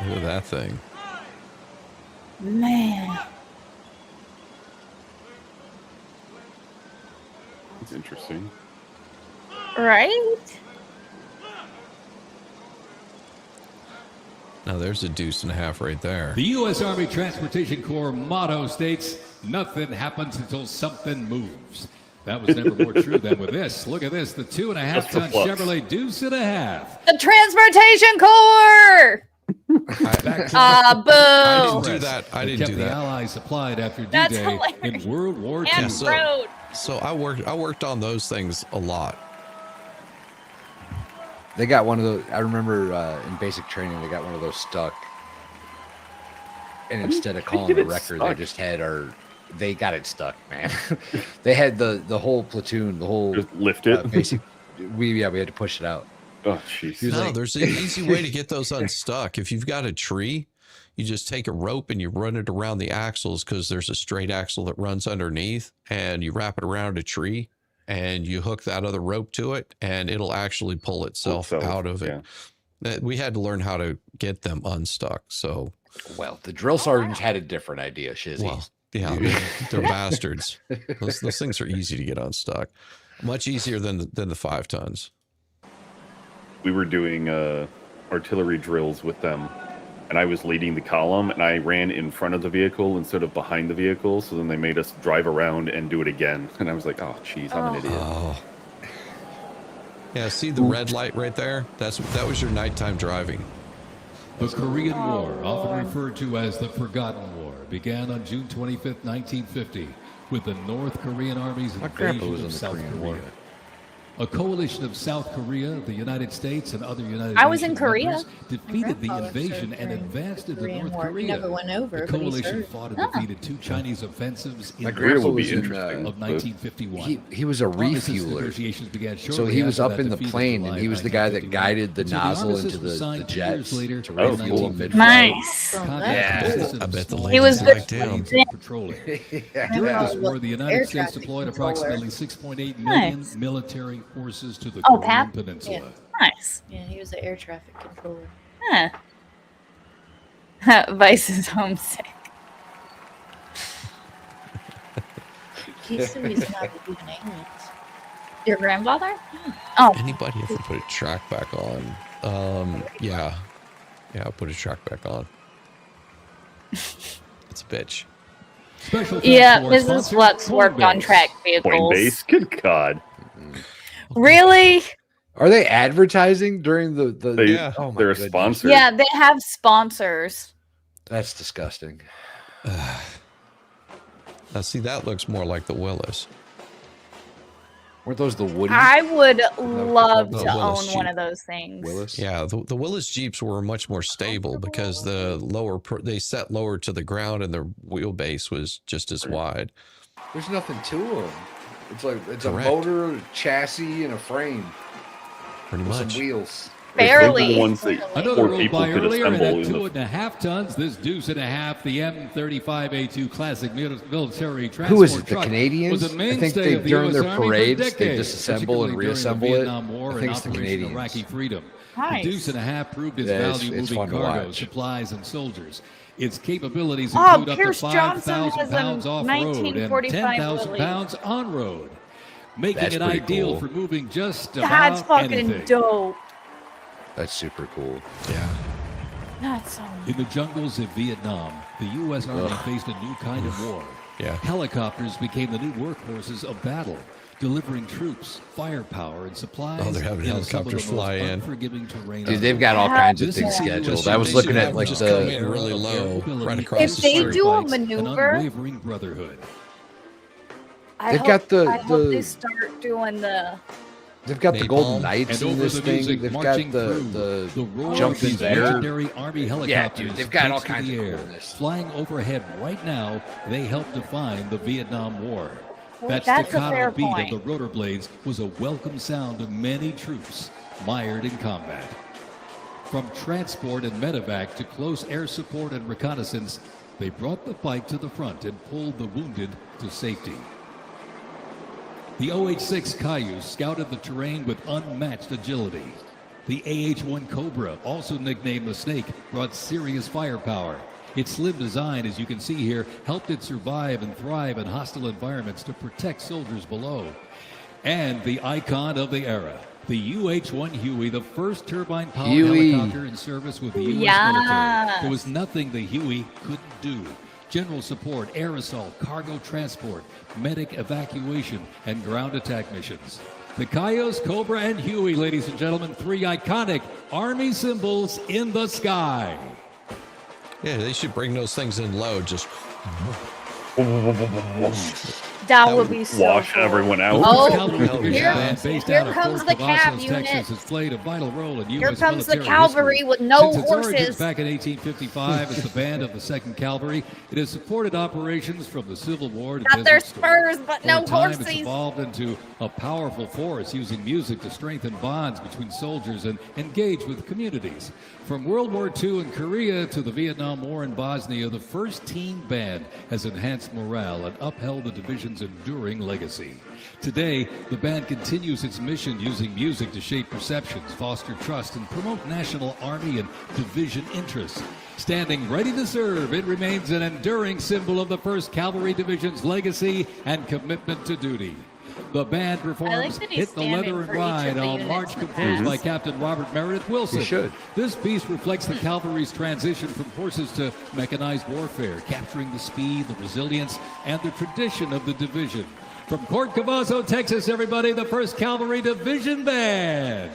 S3: Look at that thing.
S1: Man.
S5: It's interesting.
S1: Right?
S3: Now there's a deuce and a half right there.
S6: The U.S. Army Transportation Corps motto states, "Nothing happens until something moves." That was never more true than with this. Look at this, the 2.5-ton Chevrolet Deuce and a half.
S1: The Transportation Corps!
S6: Boo!
S3: I didn't do that. I didn't do
S6: The
S3: that.
S6: Allies supplied after
S1: That's
S6: D-Day
S1: hilarious.
S6: in World War II.
S1: And road.
S3: So I worked on those things a lot.
S2: They got one of those. I remember in basic training, they got one of those stuck. And instead of calling the wrecker, they just had they got it stuck, man. They had the whole platoon, the whole
S5: Just lift it.
S2: basic. We had to push it out.
S5: Oh, jeez.
S3: No, there's an easy way to get those unstuck. If you've got a tree, you just take a rope and you run it around the axles, because there's a straight axle that runs underneath, and you wrap it around a tree and you hook that other rope to it, and it'll actually pull itself out of it. Yeah. We had to learn how to get them unstuck. So,
S2: well, the drill sergeants had a different idea, Shizzy.
S3: Well, yeah, they're bastards. Those things are easy to get unstuck. Much easier than the 5 tons.
S5: We were doing artillery drills with them, and I was leading the column, and I ran in front of the vehicle instead of behind the vehicle. So then they made us drive around and do it again, and I was like, "Oh, geez, I'm an idiot."
S3: Oh. Yeah, see the red light right there? That was your nighttime driving.
S6: The Korean War, often referred to as the Forgotten War, began on June 25th, 1950, with the North Korean Army's invasion of South Korea. A coalition of South Korea, the United States, and other United
S1: I was in
S6: Nations
S1: Korea.
S6: members defeated the invasion and advanced into North Korea.
S4: Never went over,
S6: The
S4: but he
S6: coalition
S4: served.
S6: fought and defeated 2 Chinese offensives in
S2: My
S6: the
S2: grandpa
S6: fall
S2: was in,
S6: of 1951.
S2: he was a
S6: Armistice
S2: refueler.
S6: negotiations began
S2: So
S6: shortly
S2: he was
S6: after
S2: up
S6: that
S2: in the
S6: defeat in
S2: plane,
S6: July
S2: and he was the guy that
S6: 1951.
S2: guided the
S6: So
S2: nozzle
S6: armistice
S2: into
S6: was
S2: the
S6: signed 2
S2: jets
S6: years later
S2: to
S6: in
S2: refuel them
S6: 1954.
S2: mid-flight.
S1: Nice.
S6: Contact
S3: I bet the
S6: small
S1: He was the-
S6: planes were patrolling. During
S2: Yeah.
S6: this war, the United
S4: Air
S6: States
S4: traffic
S6: deployed
S4: controller.
S6: approximately 6.8 million
S1: Nice.
S6: military forces to the
S1: Oh,
S6: Korean
S1: Pap?
S6: Peninsula.
S1: Nice.
S4: Yeah, he was the air traffic controller.
S1: Huh. Vice is homesick.
S4: He said he's not even aliens.
S1: Your grandfather? Oh,
S3: Anybody ever put a track back on? Yeah. Yeah, I'll put a track back on. It's a bitch.
S6: Special thanks
S1: yeah.
S6: to our
S1: Mrs.
S6: sponsor,
S1: Flux worked on
S6: Coinbase.
S1: track vehicles.
S5: Coinbase, good God.
S1: Really?
S2: Are they advertising during the
S5: They,
S2: oh my
S5: they're a
S2: goodness.
S5: sponsor.
S1: Yeah, they have sponsors.
S2: That's disgusting.
S3: Now, see, that looks more like the Willis.
S2: Weren't those the Woody
S1: I would love
S3: the
S1: to
S3: Willis
S1: own one
S3: Jeep.
S1: of those things.
S2: Willis?
S3: Yeah, the Willis Jeeps were much more stable because the they set lower to the ground and their wheelbase was just as wide.
S2: There's nothing to them. It's like it's
S3: Correct.
S2: a motor, chassis, and a frame
S3: Pretty
S2: with some
S3: much.
S2: wheels.
S5: Those are
S1: Barely.
S5: the ones that
S6: Another
S5: four
S6: rolled
S5: people
S6: by
S5: could
S6: earlier, and
S5: assemble
S6: at
S5: in the
S6: 2.5 tons, this deuce and a half, the M35A2 classic military transport
S2: Who is it? The
S6: truck
S2: Canadians?
S6: was a
S2: I think
S6: mainstay
S2: they
S6: of the
S2: during
S6: US
S2: their
S6: Army for
S2: parades they
S6: decades,
S2: disassemble and
S6: particularly during the
S2: reassemble it.
S6: Vietnam War
S2: I
S6: and
S2: think it's the
S6: Operation
S2: Canadians.
S6: Iraqi Freedom.
S1: Nice.
S6: The deuce and a half proved its
S2: Yeah,
S6: value
S2: it's
S6: moving
S2: fun to
S6: cargo,
S2: watch.
S6: supplies, and soldiers. Its capabilities
S1: Oh,
S6: include up to
S1: Pierce Johnson
S6: 5,000
S1: has a
S6: pounds off-road and
S1: 1945
S6: 10,000
S1: Lily.
S6: pounds on-road, making
S2: That's
S6: it
S2: pretty
S6: ideal
S2: cool.
S6: for moving just
S1: That's
S6: about
S1: fucking
S6: anything.
S1: dope.
S2: That's super cool.
S3: Yeah.
S1: That's so
S6: In the jungles of Vietnam, the U.S. Army faced a new kind of war.
S3: Yeah.
S6: Helicopters became the new workhorses of battle, delivering troops, firepower, and supplies.
S3: Oh, they're having
S6: in some of
S3: helicopters
S6: the most
S3: fly in.
S6: unforgiving terrain
S2: Dude,
S6: on
S2: they've
S6: Earth.
S2: got all kinds of
S6: This
S2: things
S6: is the
S2: scheduled.
S6: US
S2: I was
S3: They
S2: looking
S3: should
S2: at
S3: have
S2: like
S3: just come
S2: the
S3: in really low, right across
S1: If
S3: the
S1: they
S3: street.
S1: do a
S6: An
S1: maneuver,
S6: unwavering brotherhood.
S2: They've got the-
S1: I hope
S2: the-
S1: they start doing the.
S2: they've got the
S3: Napalm.
S2: Golden Knights
S6: And
S2: in
S6: over
S2: this
S6: the
S2: thing.
S6: music,
S2: They've got
S6: marching
S2: the
S6: through, roar
S2: jump
S6: of these
S2: in there.
S6: legendary Army helicopters.
S2: dude, they've got all
S6: takes to
S2: kinds
S6: the
S2: of
S6: air.
S2: coolness.
S6: Flying overhead right now, they helped define the Vietnam War.
S1: Well,
S6: That
S1: that's a
S6: staccato
S1: fair
S6: beat
S1: point.
S6: of the rotor blades was a welcome sound to many troops mired in combat. From transport and medevac to close air support and reconnaissance, they brought the fight to the front and pulled the wounded to safety. The OH-6 Cayuse scouted the terrain with unmatched agility. The AH-1 Cobra, also nicknamed the Snake, brought serious firepower. Its slim design, as you can see here, helped it survive and thrive in hostile environments to protect soldiers below. And the icon of the era, the UH-1 Huey, the first turbine-powered
S2: Huey.
S6: helicopter in service with the U.S.
S1: Yes.
S6: military. There was nothing the Huey couldn't do. General support, air assault, cargo transport, medic evacuation, and ground attack missions. The Cayuse, Cobra, and Huey, ladies and gentlemen, three iconic Army symbols in the sky.
S3: Yeah, they should bring those things in low. Just
S1: That would be so
S5: Wash
S1: cool.
S5: everyone out.
S1: Oh,
S6: Cavalry Division
S1: here-
S6: Band based
S1: here
S6: out of
S1: comes
S6: Fort
S1: the cav
S6: Cavazos,
S1: unit.
S6: Texas, has played a vital role in
S1: Here
S6: U.S.
S1: comes the
S6: military
S1: cavalry
S6: history.
S1: with no
S6: Since its origins
S1: horses.
S6: back in 1855 as the band of the 2nd Cavalry, it has supported operations from the Civil War to
S1: Got their
S6: Desert Storm.
S1: spurs, but no
S6: Over time, it's
S1: horses.
S6: evolved into a powerful force using music to strengthen bonds between soldiers and engage with communities. From World War II in Korea to the Vietnam War in Bosnia, the first team band has enhanced morale and upheld the division's enduring legacy. Today, the band continues its mission using music to shape perceptions, foster trust, and promote national army and division interests. Standing ready to serve, it remains an enduring symbol of the 1st Cavalry Division's legacy and commitment to duty. The band performs
S1: that he's
S6: Hit the
S1: standing
S6: Leather and
S1: for each of
S6: Ride
S1: the
S6: on
S1: units
S6: March
S1: in the
S6: composed
S1: past.
S6: by Captain Robert Meredith Wilson.
S2: You should.
S6: This piece reflects the cavalry's transition from horses to mechanized warfare, capturing the speed, the resilience, and the tradition of the division. From Fort Cavazos, Texas, everybody, the 1st Cavalry Division Band.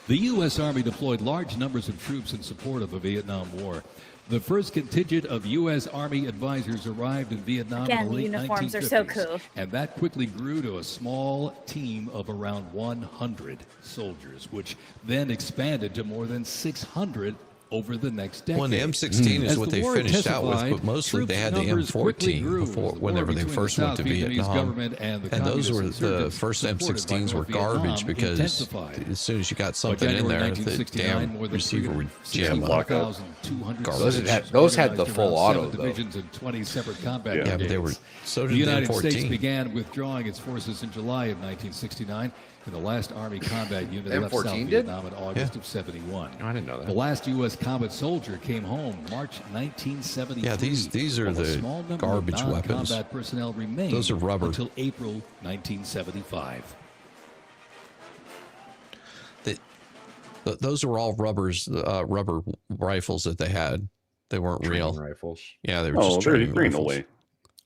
S6: The U.S. Army deployed large numbers of troops in support of the Vietnam War. The first contingent of U.S. Army advisors arrived in Vietnam
S1: Again,
S6: in the
S1: the
S6: late
S1: uniforms
S6: 1950s,
S1: are so cool.
S6: and that quickly grew to a small team of around 100 soldiers, which then expanded to more than 600 over the next decade.
S3: Well, the M16 is
S6: As
S3: what
S6: the
S3: they
S6: war
S3: finished out with,
S6: intensified,
S3: but mostly they
S6: troops
S3: had the
S6: numbers quickly
S3: M14
S6: grew as
S3: before,
S6: the war
S3: whenever they
S6: between
S3: first
S6: the
S3: went to
S6: South Vietnamese
S3: Vietnam.
S6: government and
S3: And those
S6: communist
S3: were the
S6: insurgents
S3: first
S6: supported by
S3: M16s were
S6: North
S3: garbage
S6: Vietnam
S3: because
S6: intensified.
S3: as soon as you got
S6: By
S3: something in
S6: January
S3: there, the
S6: 1969,
S3: damn
S6: more than
S3: receiver would jam up.
S6: 365,200
S3: Those
S6: soldiers
S2: had the
S6: organized
S2: full
S6: around
S2: auto,
S6: 7
S2: though.
S6: divisions and 20 separate combat
S5: Yeah,
S3: Yeah, but they were
S6: brigades.
S3: so
S6: The
S3: did the
S6: United States
S3: M14.
S6: began withdrawing its forces in July of 1969, and the last Army combat unit left South
S2: M14 did?
S6: Vietnam in August of 71.
S2: Oh, I didn't know
S6: The
S2: that.
S6: last U.S. combat soldier came home March 1973.
S3: Yeah, these are
S6: while a
S3: the
S6: small number
S3: garbage
S6: of
S3: weapons.
S6: non-combat personnel remained
S3: Those are rubber.
S6: until April 1975.
S3: Those were all rubber rifles that they had. They weren't
S2: Training
S3: real.
S2: rifles.
S3: Yeah, they were
S5: Oh,
S3: just
S5: they're
S3: training
S5: green
S3: rifles.
S5: away.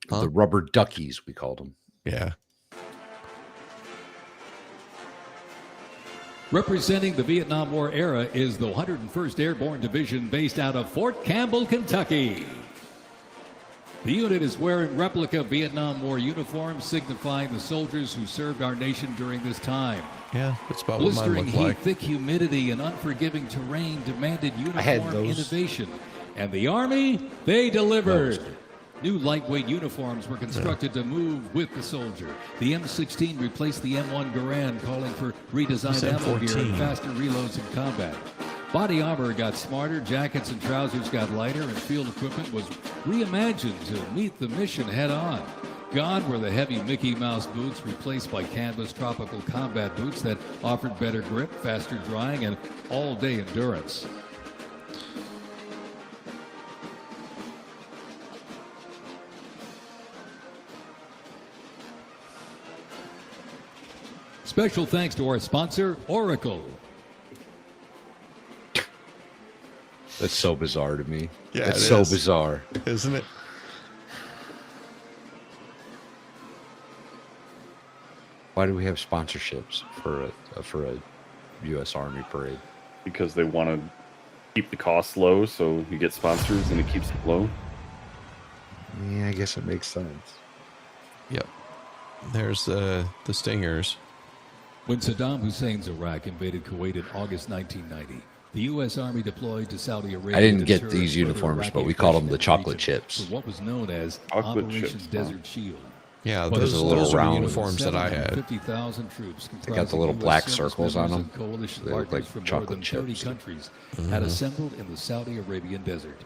S3: Huh?
S2: The rubber duckies, we called them.
S3: Yeah.
S6: Representing the Vietnam War era is the 101st Airborne Division based out of Fort Campbell, Kentucky. The unit is wearing replica Vietnam War uniforms signifying the soldiers who served our nation during this time.
S3: Yeah, that's about what mine
S6: Blistering
S3: looked
S6: heat,
S3: like.
S6: thick humidity, and unforgiving terrain demanded
S2: had
S6: uniform
S2: those.
S6: innovation. And the Army, they delivered. New lightweight uniforms were constructed to move with the soldier. The M16 replaced the M1 Garand, calling for redesigned
S3: It's
S6: ammo gear and
S3: M14.
S6: faster reloads in combat. Body armor got smarter, jackets and trousers got lighter, and field equipment was reimagined to meet the mission head on. Gone were the heavy Mickey Mouse boots, replaced by canvas tropical combat boots that offered better grip, faster drying, and all-day endurance. Special thanks to our sponsor, Oracle.
S2: That's so bizarre to me.
S3: Yeah,
S2: it's
S3: it
S2: so
S3: is.
S2: bizarre.
S3: Isn't it?
S2: Why do we have sponsorships for a U.S. Army parade?
S5: Because they want to keep the costs low, so you get sponsors and it keeps it low.
S2: Yeah, I guess it makes sense.
S3: Yep. There's the Stingers.
S6: When Saddam Hussein's Iraq invaded Kuwait in August 1990, the U.S. Army deployed to Saudi Arabia.
S2: I didn't
S6: to
S2: get
S6: ensure
S2: these
S6: further
S2: uniforms,
S6: Iraqi
S2: but we called them the
S6: aggression in
S2: chocolate
S6: region
S2: chips.
S6: for what was known as
S5: Chocolate
S6: Operation
S5: chips, huh?
S6: Desert Shield.
S3: Yeah,
S6: Well,
S3: those,
S2: there's a little
S3: those are the
S2: round-
S3: uniforms that I had.
S6: 50,000 troops
S2: They got the little
S6: comprising
S2: black
S6: US
S2: circles on
S6: service
S2: them.
S6: members and coalition
S2: They look
S6: partners
S2: like
S6: from more
S2: chocolate
S6: than 30
S2: chips.
S6: countries
S3: Mm-hmm.
S6: had assembled in the Saudi Arabian desert.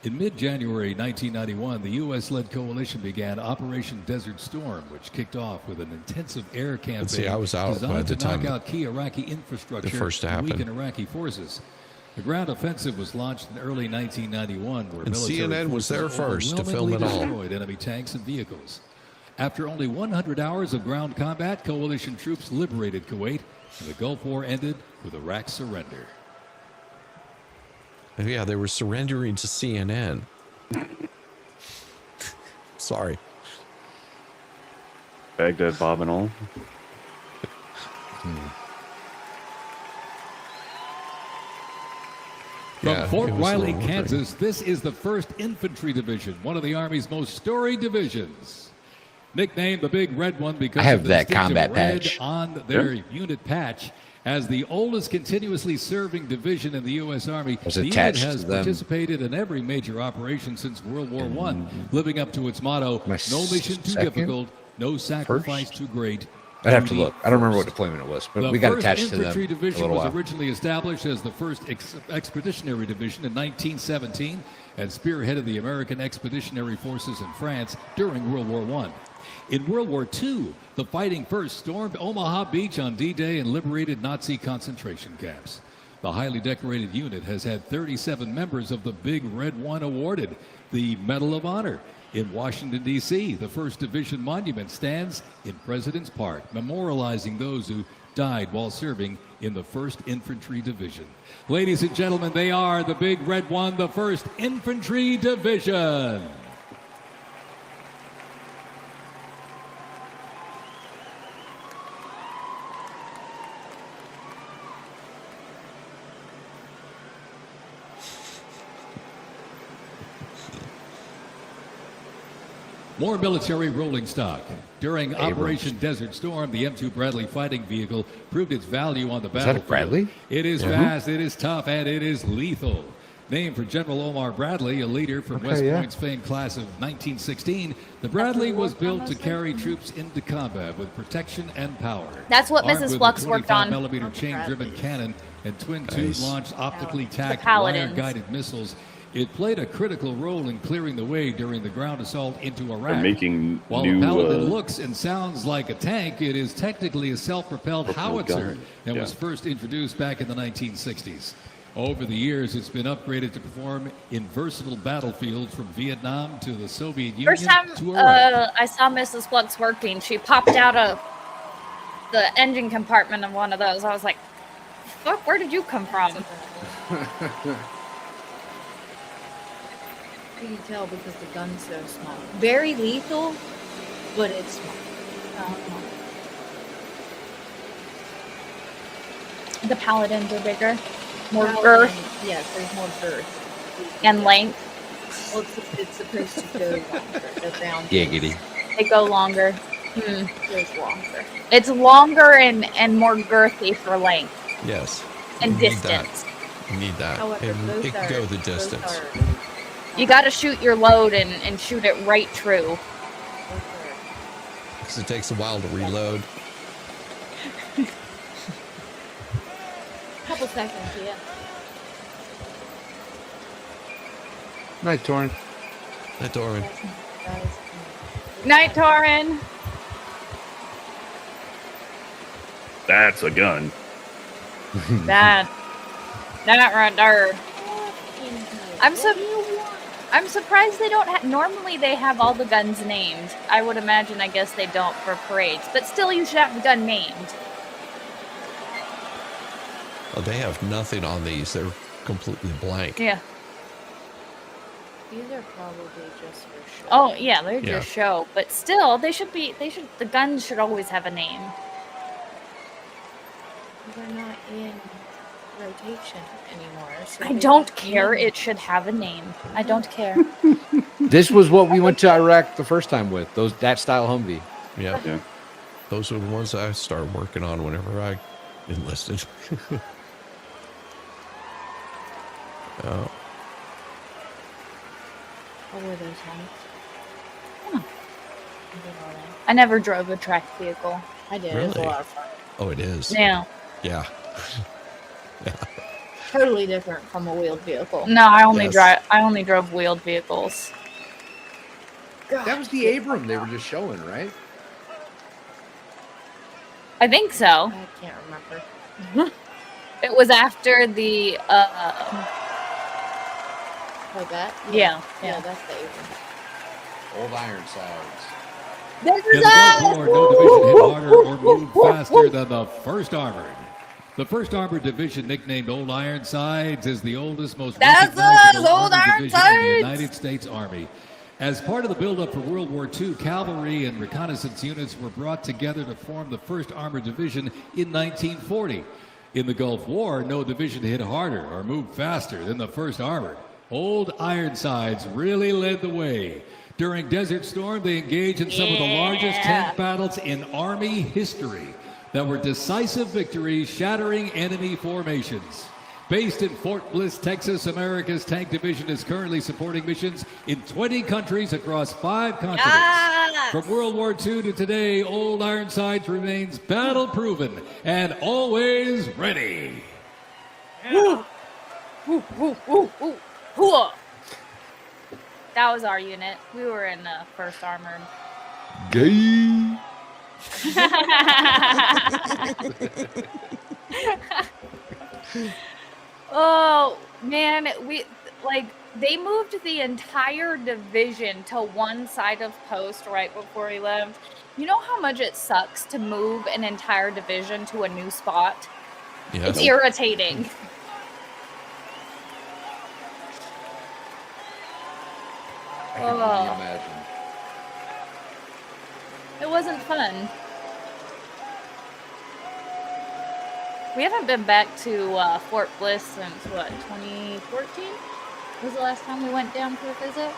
S6: In mid-January 1991, the U.S.-led coalition began Operation Desert Storm, which kicked off with an intensive air campaign
S3: see, I was out
S6: designed
S3: by the
S6: to knock
S3: time
S6: out key Iraqi infrastructure
S3: first
S6: and
S3: happened.
S6: weaken Iraqi forces. The ground offensive was launched in early 1991, where
S3: And
S6: military
S3: CNN was
S6: forces
S3: there first to film
S6: overwhelmingly
S3: it all.
S6: destroyed enemy tanks and vehicles. After only 100 hours of ground combat, coalition troops liberated Kuwait, and the Gulf War ended with Iraq's surrender.
S3: Yeah, they were surrendering to CNN. Sorry.
S5: Baghdad Bob and all.
S6: From
S3: Yeah,
S6: Fort
S3: it was a
S6: Riley,
S3: little
S6: Kansas, this is the 1st Infantry Division, one of the Army's most storied divisions. Nicknamed the Big Red One because
S2: I have
S6: of the
S2: that
S6: distinctive
S2: combat
S6: red
S2: patch.
S6: on their unit patch. As the oldest continuously serving division in the U.S. Army,
S2: Was
S6: the unit
S2: attached
S6: has
S2: to them.
S6: participated in every major operation since World War I, living up to its motto,
S2: My
S6: no mission too
S2: second?
S6: difficult, no sacrifice
S2: First?
S6: too great.
S2: I'd have to
S6: duty
S2: look. I don't remember what
S6: first.
S2: deployment it was, but
S6: The
S2: we got
S6: 1st
S2: attached to them
S6: Infantry
S2: a
S6: Division
S2: little
S6: was
S2: while.
S6: originally established as the 1st Expeditionary Division in 1917 and spearheaded the American Expeditionary Forces in France during World War I. In World War II, the Fighting First stormed Omaha Beach on D-Day and liberated Nazi concentration camps. The highly decorated unit has had 37 members of the Big Red One awarded the Medal of Honor. In Washington, D.C., the 1st Division Monument stands in President's Park, memorializing those who died while serving in the 1st Infantry Division. Ladies and gentlemen, they are the Big Red One, the 1st Infantry Division. More military rolling stock. During Operation Desert Storm, the M2 Bradley fighting vehicle proved its value on the
S2: that a
S6: battlefield.
S2: Bradley?
S6: It is fast, it is tough, and it is lethal. Named for General Omar Bradley, a leader from West Point's famed class of 1916, the Bradley was built to carry troops into combat with protection and power.
S1: That's what
S6: Armed
S1: Mrs.
S6: with
S1: Flux
S6: a
S1: worked on.
S6: 25-millimeter chain-driven cannon and twin tube-launched optically tacked
S1: Paladins.
S6: wire-guided missiles, it played a critical role in clearing the way during the ground assault into Iraq.
S5: They're making
S6: While
S5: new,
S6: a Paladin looks and sounds like a tank, it is technically a self-propelled howitzer and was first introduced back in the 1960s. Over the years, it's been upgraded to perform in versatile battlefields from Vietnam to the Soviet Union
S1: First time
S6: to Iraq.
S1: I saw Mrs. Flux working, she popped out of the engine compartment of one of those. I was like, fuck, where did you come from?
S4: You can tell because the gun's so small. Very lethal, but it's small.
S1: The Paladins are bigger. More girth.
S4: Yes, there's more girth.
S1: And length.
S4: Well, it's supposed to go longer. The round
S2: Giggity.
S1: They go longer.
S4: goes longer.
S1: It's longer and more girthy for length
S3: Yes.
S1: and
S3: You need
S1: distance.
S3: You need that.
S4: However,
S3: It
S4: both
S3: can
S4: are,
S3: go the
S4: both
S3: distance.
S4: are-
S1: You got to shoot your load and shoot it right true.
S3: Because it takes a while to reload.
S4: Couple seconds, yeah.
S2: Night, Torin.
S3: That Doran.
S1: Night, Torin.
S5: That's a gun.
S1: That right there. I'm surprised they don't have. Normally they have all the guns named. I would imagine. I guess they don't for parades, but still, you should have the gun named.
S3: Oh, they have nothing on these. They're completely blank.
S1: Yeah.
S4: These are probably just for show.
S1: Oh yeah, they're
S3: Yeah.
S1: just show, but still, they should. The guns should always have a name.
S4: They're not in rotation anymore. So
S1: I
S4: they
S1: don't
S4: have
S1: care.
S4: names.
S1: It should have a name. I don't care.
S2: This was what we went to Iraq the first time with that style Humvee.
S3: Yeah.
S5: Yeah.
S3: Those were the ones I started working on whenever I enlisted. Oh,
S4: What were those ones?
S1: I never drove a track vehicle.
S4: I did. It was a
S3: Really?
S4: lot of fun.
S3: oh, it is.
S1: Yeah.
S3: Yeah.
S4: Totally different from a wheeled vehicle.
S1: No, I only
S3: Yes.
S1: I only drove wheeled vehicles.
S2: That was the Abram they were just showing, right?
S1: I think so.
S4: I can't remember.
S1: It was after the
S4: Like that?
S1: Yeah.
S4: Yeah, that's the Abram.
S2: Old Ironsides.
S1: This
S6: In the Gulf War, no division hit harder or moved faster than the 1st Armored. The 1st Armored Division, nicknamed Old Ironsides, is the oldest, most
S1: That's
S6: recognizable
S1: us, Old
S6: armored division in the
S1: Ironsides!
S6: United States Army. As part of the buildup for World War II, cavalry and reconnaissance units were brought together to form the 1st Armored Division in 1940. In the Gulf War, no division hit harder or moved faster than the 1st Armored. Old Ironsides really led the way. During Desert Storm, they engaged in some of the largest tank battles in Army history that were decisive victories, shattering enemy formations. Based in Fort Bliss, Texas, America's Tank Division is currently supporting missions in 20 countries across 5 continents. From World War II to today, Old Ironsides remains battle-proven and always ready.
S1: Woo, woo, woo, woo. Whoa. That was our unit. We were in the 1st Armored.
S2: Gay.
S1: Oh man, they moved the entire division to one side of post right before we left. You know how much it sucks to move an entire division to a new spot?
S3: Yes.
S1: It's irritating.
S2: I can only
S1: Oh.
S2: imagine.
S1: It wasn't fun. We haven't been back to Fort Bliss since, 2014? Was the last time we went down for a visit?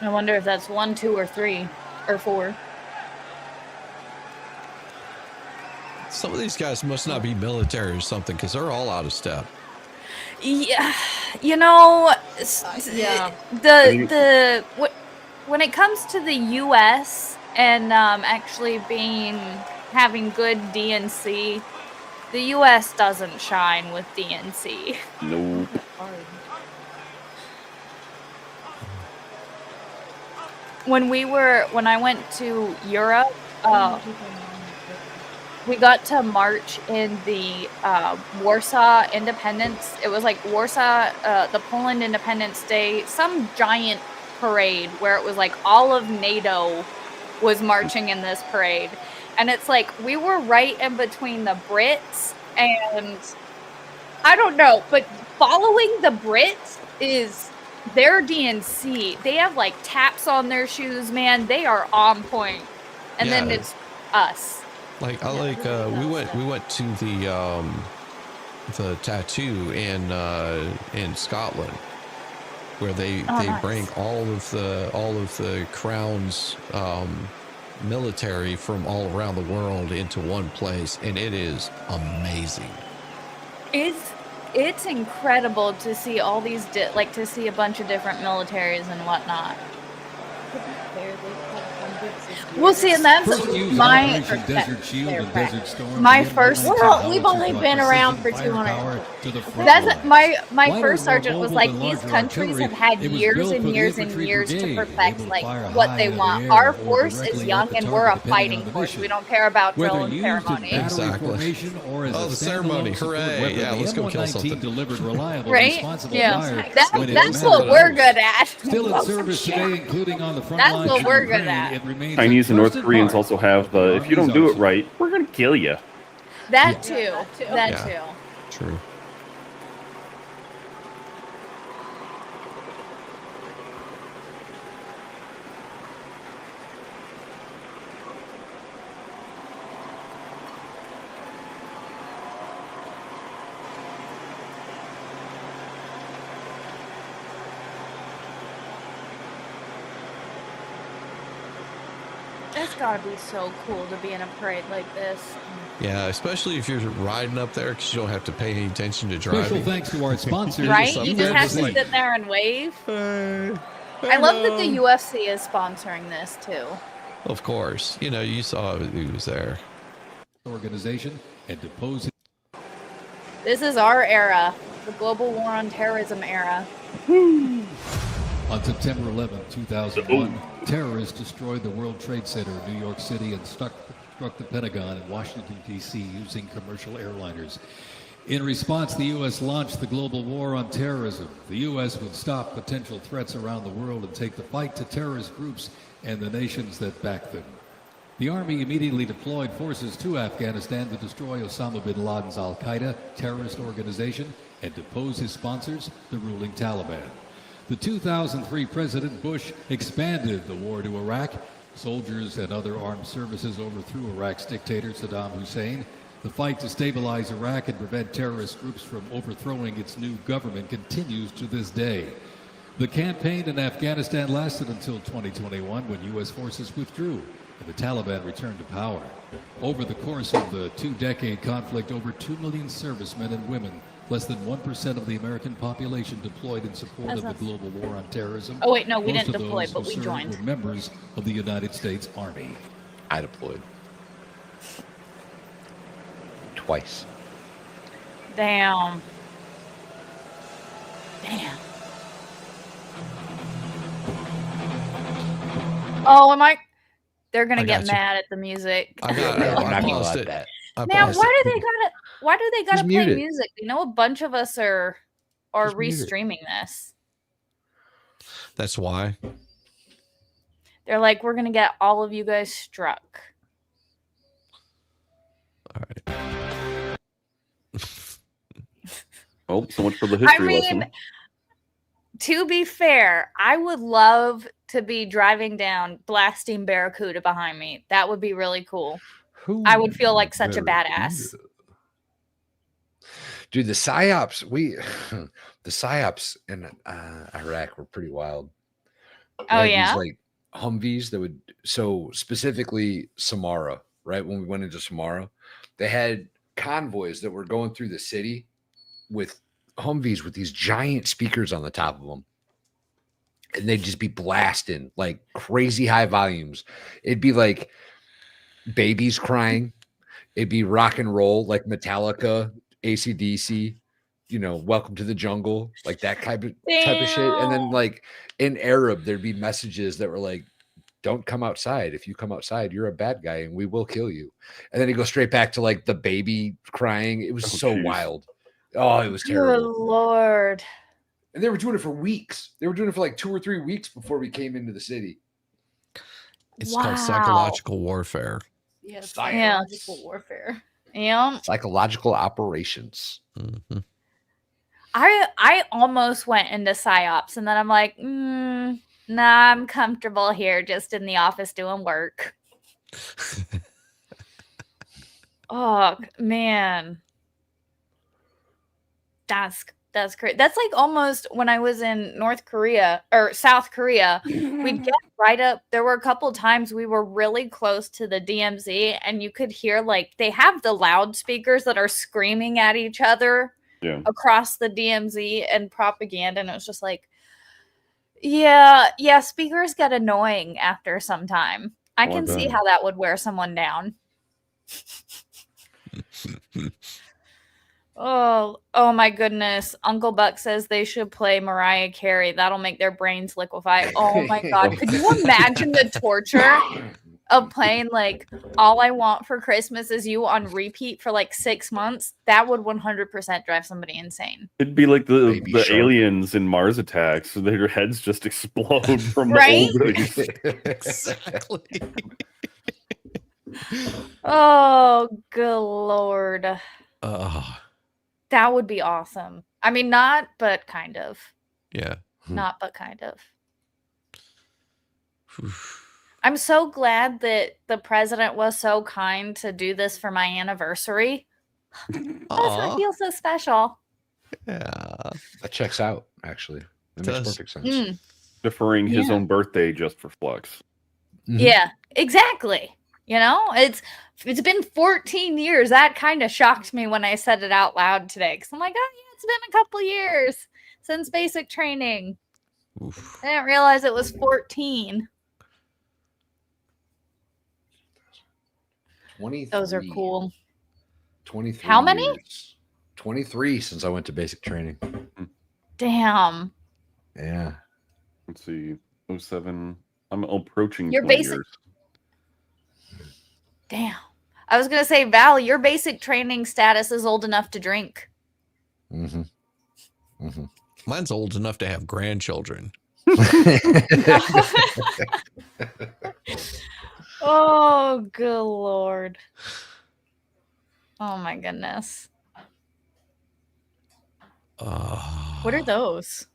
S1: I wonder if that's 1, 2, or 3, or 4.
S3: Some of these guys must not be military or something because they're all out of step.
S1: Yeah, you know,
S4: yeah.
S1: When it comes to the U.S. and actually having good DNC, the U.S. doesn't shine with DNC.
S5: Nope.
S1: When I went to Europe, we got to march in the Warsaw Independence. It was like Warsaw, the Poland Independence Day, some giant parade where it was like all of NATO was marching in this parade. And it's like we were right in between the Brits and I don't know, but following the Brits is their DNC. They have like taps on their shoes, man. They are on point. And then it's us.
S3: Like we went to the tattoo in Scotland where they
S1: nice.
S3: bring all of the crown's military from all around the world into one place, and it is amazing.
S1: It's incredible to see all these to see a bunch of different militaries and whatnot. We'll see, and that's my first.
S4: Well, we've only been around for 200.
S1: That's my first sergeant was like, these countries have had years and years and years to perfect like what they want. Our force is young and we're a fighting force. We don't care about drill and ceremony.
S3: Exactly. Oh, the ceremony! Hooray! Yeah, let's go kill something.
S1: Right? Yeah, that's what we're good at.
S6: Still in service today, including on the front
S1: That's
S6: lines.
S1: what we're good at.
S5: Chinese and North Koreans also have the, if you don't do it right, we're going to kill you.
S1: That too. That too.
S3: True.
S1: It's gotta be so cool to be in a parade like this.
S3: Yeah, especially if you're riding up there because you don't have to pay any attention to driving.
S6: Special thanks to our sponsors.
S1: Right? You just have to sit there and wave. I love that the UFC is sponsoring this too.
S3: Of course. You know, you saw who was there.
S6: Organization and depose.
S1: This is our era, the global war on terrorism era.
S6: On September 11, 2001, terrorists destroyed the World Trade Center in New York City and struck the Pentagon in Washington, D.C. using commercial airliners. In response, the U.S. launched the global war on terrorism. The U.S. would stop potential threats around the world and take the fight to terrorist groups and the nations that back them. The Army immediately deployed forces to Afghanistan to destroy Osama bin Laden's al-Qaeda terrorist organization and depose his sponsors, the ruling Taliban. The 2003 President Bush expanded the war to Iraq. Soldiers and other armed services overthrew Iraq's dictator Saddam Hussein. The fight to stabilize Iraq and prevent terrorist groups from overthrowing its new government continues to this day. The campaign in Afghanistan lasted until 2021 when U.S. forces withdrew and the Taliban returned to power. Over the course of the two-decade conflict, over 2 million servicemen and women, less than 1% of the American population, deployed in support of the global war on terrorism.
S1: Oh wait, no, we
S6: Most
S1: didn't
S6: of
S1: deploy,
S6: those
S1: but
S6: who
S1: we
S6: served
S1: joined.
S6: were members of the United States Army.
S2: I deployed twice.
S1: Damn. Oh, am I? They're gonna get mad at the music.
S3: I got it.
S2: I'm
S3: I
S2: not gonna
S3: paused
S2: let
S3: it.
S2: that.
S3: I
S1: Man,
S3: paused
S1: why
S3: it.
S1: do they gotta
S2: Just
S1: play
S2: mute it.
S1: music? You know, a bunch of us are
S2: Just mute it.
S1: restreaming this.
S3: That's why.
S1: They're like, we're gonna get all of you guys struck.
S3: All right.
S5: Oh, so much for the history
S1: I mean,
S5: lesson.
S1: to be fair, I would love to be driving down blasting Barracuda behind me. That would be really cool. I would feel like such a badass.
S2: Dude, the psyops, the psyops in Iraq were pretty wild.
S1: Oh,
S2: They had
S1: yeah?
S2: these, like, Humvees that would, so specifically Samara, right? When we went into Samara, they had convoys that were going through the city with Humvees with these giant speakers on the top of them. And they'd just be blasting like crazy high volumes. It'd be like babies crying. It'd be rock and roll, like Metallica, AC/DC, Welcome to the Jungle, like that type of shit. And then,
S1: Damn.
S2: like, in Arab, there'd be messages that were like, don't come outside. If you come outside, you're a bad guy and we will kill you. And then it goes straight back to like the baby crying. It was so
S5: geez.
S2: wild. Oh, it was
S1: Good
S2: terrible.
S1: Lord.
S2: And they were doing it for weeks. They were doing it for like 2 or 3 weeks before we came into the city.
S3: It's called psychological warfare.
S4: Yeah,
S2: Psychological
S4: psychological warfare.
S1: Yeah.
S2: Psychological operations.
S3: Mm-hmm.
S1: I almost went into psyops, and then I'm like, nah, I'm comfortable here, just in the office doing work. Oh man, that's great. That's like almost when I was in North Korea or South Korea. We'd get right up. There were a couple times we were really close to the DMZ, and you could hear like they have the loudspeakers that are screaming at each other.
S5: Yeah.
S1: Across the DMZ and propaganda, and it was just like, yeah, speakers get annoying after some time. I can see how that would wear someone down. Oh my goodness. Uncle Buck says they should play Mariah Carey. That'll make their brains liquefy. Oh my God. Could you imagine the torture of playing like All I Want for Christmas Is You on repeat for like 6 months? That would 100% drive somebody insane.
S5: It'd be like the
S2: Shark.
S5: aliens in Mars Attacks. So their heads just explode from
S1: Right?
S5: the ovaries.
S3: Exactly.
S1: Oh, good Lord.
S3: That
S1: would be awesome. I mean, not, but kind of.
S3: Yeah.
S1: Not, but kind of. I'm so glad that the president was so kind to do this for my anniversary. I feel so special.
S3: Yeah.
S2: That checks out, actually. That makes perfect sense.
S5: Deferring his own birthday just for flux.
S2: Mm-hmm.
S1: Yeah, exactly. It's been 14 years. That kind of shocked me when I said it out loud today. Because I'm like, oh, yeah, it's been a couple years since basic training.
S3: Oof.
S1: I didn't realize it was 14.
S2: 23.
S1: Those are cool.
S2: 23.
S1: How many?
S2: Years. 23 since I went to basic training.
S1: Damn.
S2: Yeah.
S5: Let's see. 07. I'm approaching
S1: Your
S5: 20
S1: basic.
S5: years.
S1: Damn. I was going to say, Val, your basic training status is old enough to drink.
S2: Mm-hmm. Mm-hmm.
S3: Mine's old enough to have grandchildren.
S1: Oh, good Lord. Oh, my goodness. What are those?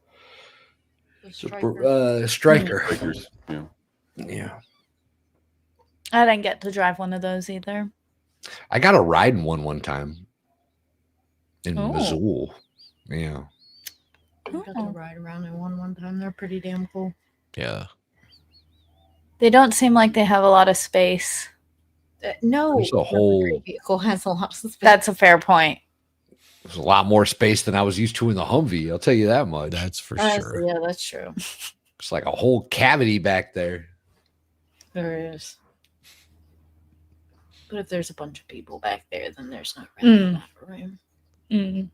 S4: The
S2: Striker.
S5: Strikers. Yeah.
S2: Yeah.
S1: I didn't get to drive one of those either.
S2: I got a ride in one time in
S1: Oh.
S2: Missoula. Yeah.
S4: I got to ride around in one time. They're pretty damn cool.
S3: Yeah.
S1: They don't seem like they have a lot of space.
S4: No,
S2: There's a whole.
S4: vehicle has a lot of space.
S1: That's a fair point.
S2: There's a lot more space than I was used to in the Humvee. I'll tell you that much.
S3: That's for
S4: Honestly,
S3: sure.
S4: yeah, that's true.
S2: It's like a whole cavity back there.
S4: There is. But if there's a bunch of people back there, then there's not really enough room.
S1: Mm.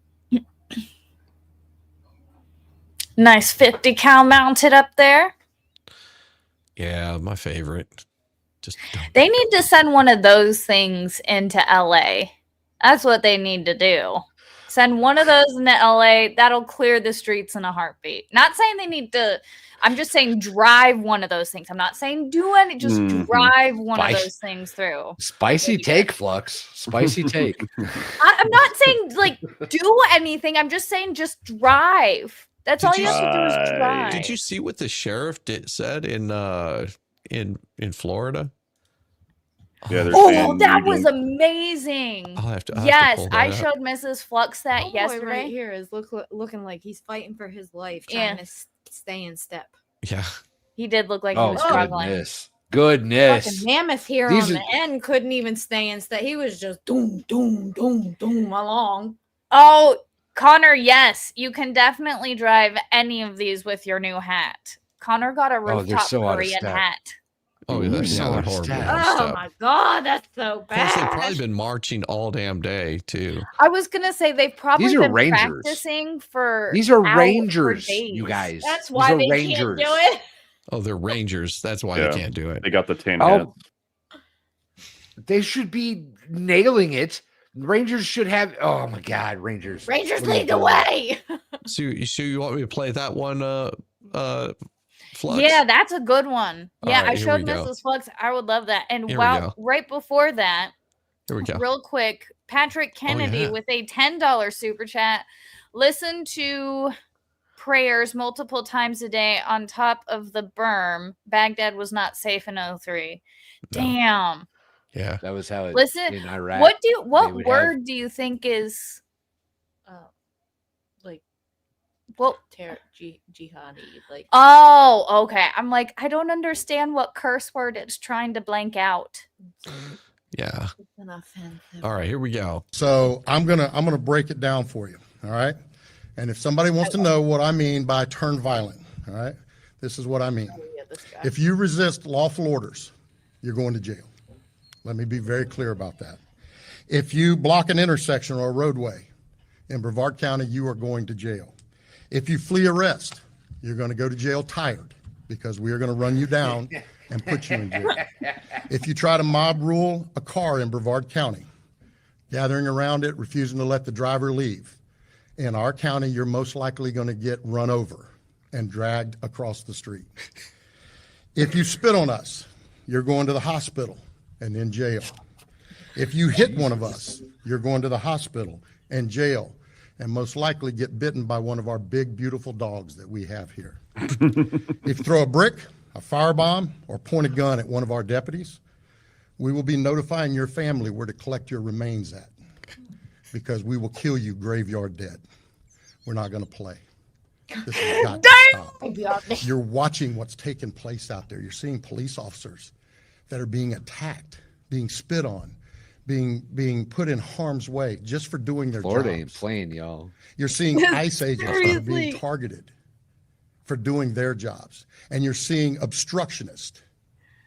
S1: Nice 50 cal mounted up there.
S3: Yeah, my favorite. Just don't.
S1: They need to send one of those things into LA. That's what they need to do. Send one of those into LA. That'll clear the streets in a heartbeat. Not saying they need to. I'm just saying drive one of those things. I'm not saying do any. Just drive one of those things through.
S2: Spicy take, Flux. Spicy take.
S1: I'm not saying like do anything. I'm just saying just drive. That's all you have to do is drive.
S3: Did you see what the sheriff said in Florida?
S5: Yeah, they're
S1: Oh,
S5: saying
S1: that
S5: you
S1: was
S5: don't-
S1: amazing.
S3: I'll have to
S1: Yes,
S3: pull that
S1: I
S3: up.
S1: showed Mrs. Flux that yesterday.
S4: Right here is looking like he's fighting for his life, trying to stay in step.
S3: Yeah.
S1: He did look like he
S2: Oh
S1: was struggling.
S2: goodness.
S4: Fucking Mammoth here
S2: These
S4: on
S2: are-
S4: the end couldn't even stay in. He was just doom, doom, doom, doom along.
S1: Oh, Connor, yes, you can definitely drive any of these with your new hat. Connor got a
S2: Oh, they're
S1: rooftop
S2: so out of
S1: Korean
S2: step.
S1: hat.
S3: Oh, yeah,
S2: Ooh,
S3: yeah,
S2: so
S3: they're
S2: out of
S3: horrible.
S2: step.
S3: out of
S4: Oh
S3: step.
S4: my god, that's so
S3: Of course, they've
S4: bad.
S3: probably been marching all damn day too.
S1: I was gonna say they've probably
S2: These are
S1: been
S2: Rangers.
S1: practicing for
S2: These are
S1: out for
S2: Rangers, you
S1: days.
S2: guys.
S4: That's
S2: These
S4: why
S2: are
S4: they
S2: Rangers.
S4: can't do it.
S3: Oh, they're Rangers. That's why
S5: Yeah.
S3: they can't do it.
S5: They got the tan hats.
S2: Oh, they should be nailing it. Rangers should have. Oh my God, Rangers!
S4: Rangers
S2: What are you
S4: lead the
S2: doing?
S4: way.
S3: So you want me to play that one? Flux?
S1: Yeah, that's a good one.
S3: All
S1: Yeah,
S3: right,
S1: I
S3: here
S1: showed
S3: we go.
S1: Mrs. Flux. I would love that. And
S3: Here we go.
S1: right before that,
S3: Here we go.
S1: real quick, Patrick Kennedy
S3: yeah.
S1: with a $10 super chat. Listen to prayers multiple times a day on top of the berm. Baghdad was not safe in 03.
S3: No.
S1: Damn.
S3: Yeah.
S2: That was how it
S1: Listen,
S2: in Iraq.
S1: what
S2: they would
S1: word
S2: have-
S1: do you think is
S4: Like
S1: well
S4: jihadi, like
S1: oh, okay. I'm like, I don't understand what curse word it's trying to blank out.
S3: Yeah.
S4: it's an offensive.
S3: All right, here we go.
S7: So I'm gonna break it down for you. All right. And if somebody wants to know what I mean by turn violent, all right, this is what I mean.
S4: Oh, yeah, this guy.
S7: If you resist lawful orders, you're going to jail. Let me be very clear about that. If you block an intersection or a roadway in Brevard County, you are going to jail. If you flee arrest, you're going to go to jail tired because we are going to run you down and put you in jail. If you try to mob rule a car in Brevard County, gathering around it, refusing to let the driver leave, in our county, you're most likely going to get run over and dragged across the street. If you spit on us, you're going to the hospital and in jail. If you hit one of us, you're going to the hospital and jail, and most likely get bitten by one of our big, beautiful dogs that we have here. If you throw a brick, a firebomb, or point a gun at one of our deputies, we will be notifying your family where to collect your remains at, because we will kill you graveyard dead. We're not going to play. This has got to stop. You're watching what's taking place out there. You're seeing police officers that are being attacked, being spit on, being put in harm's way just for doing their
S2: Florida
S7: jobs.
S2: ain't playing, y'all.
S7: You're seeing ICE agents that are
S1: Seriously.
S7: being targeted for doing their jobs. And you're seeing obstructionists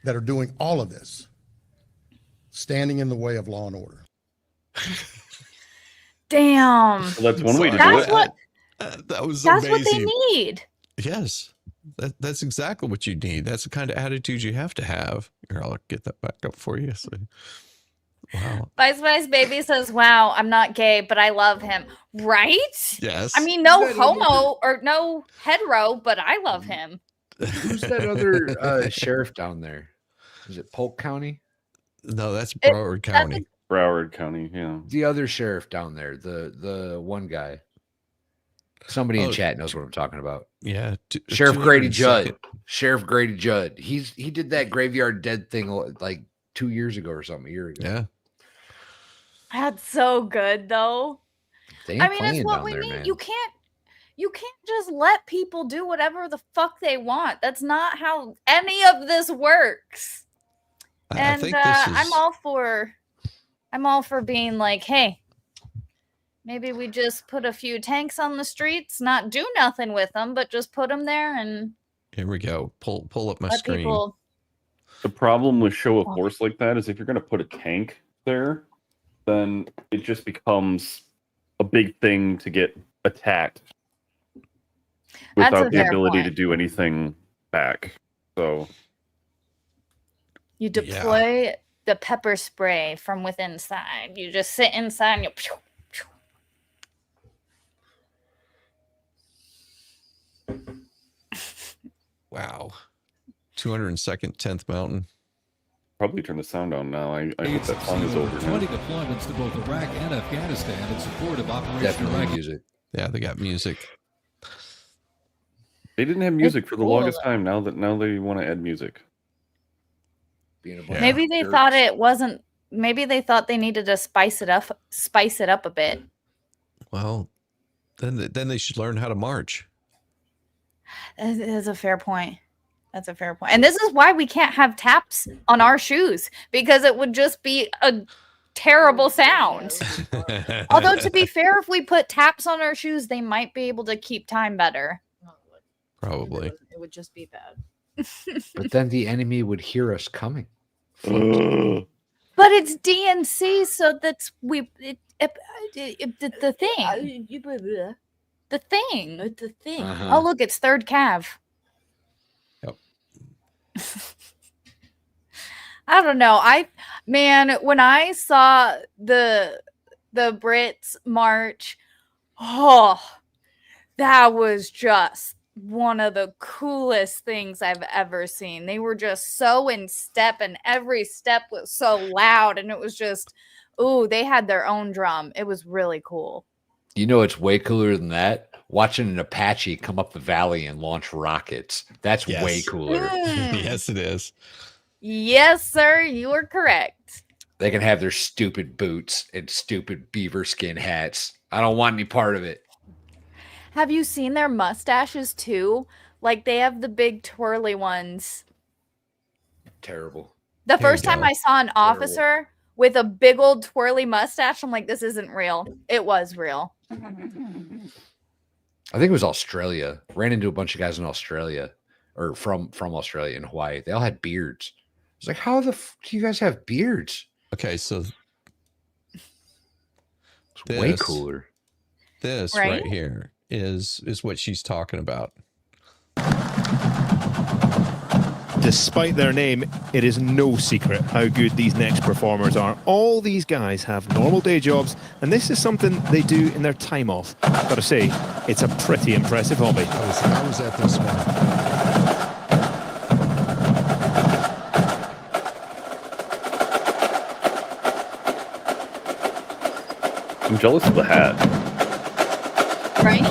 S7: that are doing all of this, standing in the way of law and order.
S1: Damn.
S5: Well, that's one way to do
S1: That's
S5: it.
S1: what
S3: That was
S1: that's
S3: amazing.
S1: what they need.
S3: Yes. That's exactly what you need. That's the kind of attitude you have to have. Here, I'll get that back up for you. So, wow.
S1: Spice Baby says, "Wow, I'm not gay, but I love him." Right?
S3: Yes.
S1: I mean, no homo or no hetero, but I love him.
S2: Who's that other sheriff down there? Is it Polk County?
S3: no, that's Broward County.
S5: Broward County, yeah.
S2: The other sheriff down there, the one guy. Somebody in
S3: Oh.
S2: chat knows what I'm talking about.
S3: Yeah.
S2: Sheriff Grady
S3: 202nd.
S2: Judd. Sheriff Grady Judd. He did that graveyard dead thing like 2 years ago or something, a year ago.
S3: Yeah.
S1: That's so good, though.
S2: They ain't
S1: I mean, it's
S2: playing
S1: what
S2: down
S1: we
S2: there,
S1: need.
S2: man.
S1: You can't just let people do whatever the fuck they want. That's not how any of this works.
S3: I
S1: And
S3: think this is.
S1: I'm all for being like, hey, maybe we just put a few tanks on the streets, not do nothing with them, but just put them there and
S3: Here we go. Pull up my
S1: let
S3: screen.
S1: people.
S5: The problem with show of force like that is if you're going to put a tank there, then it just becomes a big thing to get attacked
S1: That's a
S5: without the
S1: fair
S5: ability
S1: point.
S5: to do anything back. So
S1: You deploy the pepper spray from within inside. You just sit inside and you. Pew, pew.
S3: Wow. 202nd, 10th Mountain.
S5: probably turn the sound on now. I hope that song is over
S6: 20
S5: now.
S6: deployments to both Iraq and Afghanistan in support of Operation
S2: Definitely
S6: Iraqi.
S2: music.
S3: Yeah, they got music.
S5: They didn't have music for the
S1: cool,
S5: longest
S1: though.
S5: time. Now they want to add music.
S2: Being a bunch
S3: Yeah.
S2: of
S1: Maybe they
S2: jerks.
S1: thought it wasn't. Maybe they thought they needed to spice it up a bit.
S3: Well, then they should learn how to march.
S1: That is a fair point. That's a fair point. And this is why we can't have taps on our shoes, because it would just be a terrible sound. Although, to be fair, if we put taps on our shoes, they might be able to keep time better.
S3: Probably.
S4: It would just be bad.
S2: But then the enemy would hear us coming.
S1: But it's DNC, so that's the thing. The thing.
S4: The thing.
S2: Uh-huh.
S1: Oh, look, it's third Cav.
S3: Yep.
S1: I don't know. When I saw the Brits march, oh, that was just one of the coolest things I've ever seen. They were just so in step, and every step was so loud, and it was just, ooh, they had their own drum. It was really cool.
S2: You know, it's way cooler than that. Watching an Apache come up the valley and launch rockets. That's way cooler.
S3: Yes, it is.
S1: Yes, sir. You are correct.
S2: They can have their stupid boots and stupid beaver skin hats. I don't want any part of it.
S1: Have you seen their mustaches too? Like, they have the big twirly ones.
S2: Terrible.
S1: The first time I saw an officer with a big old twirly mustache, I'm like, this isn't real. It was real.
S2: I think it was Australia. Ran into a bunch of guys in Australia, or from Australia and Hawaii. They all had beards. I was like, how the do you guys have beards?
S3: Okay, so
S2: it's way cooler.
S3: This right here is what she's talking about.
S8: Despite their name, it is no secret how good these next performers are. All these guys have normal day jobs, and this is something they do in their time off. Gotta say, it's a pretty impressive hobby.
S3: I was at this one.
S5: I'm jealous of the hat.
S1: Right?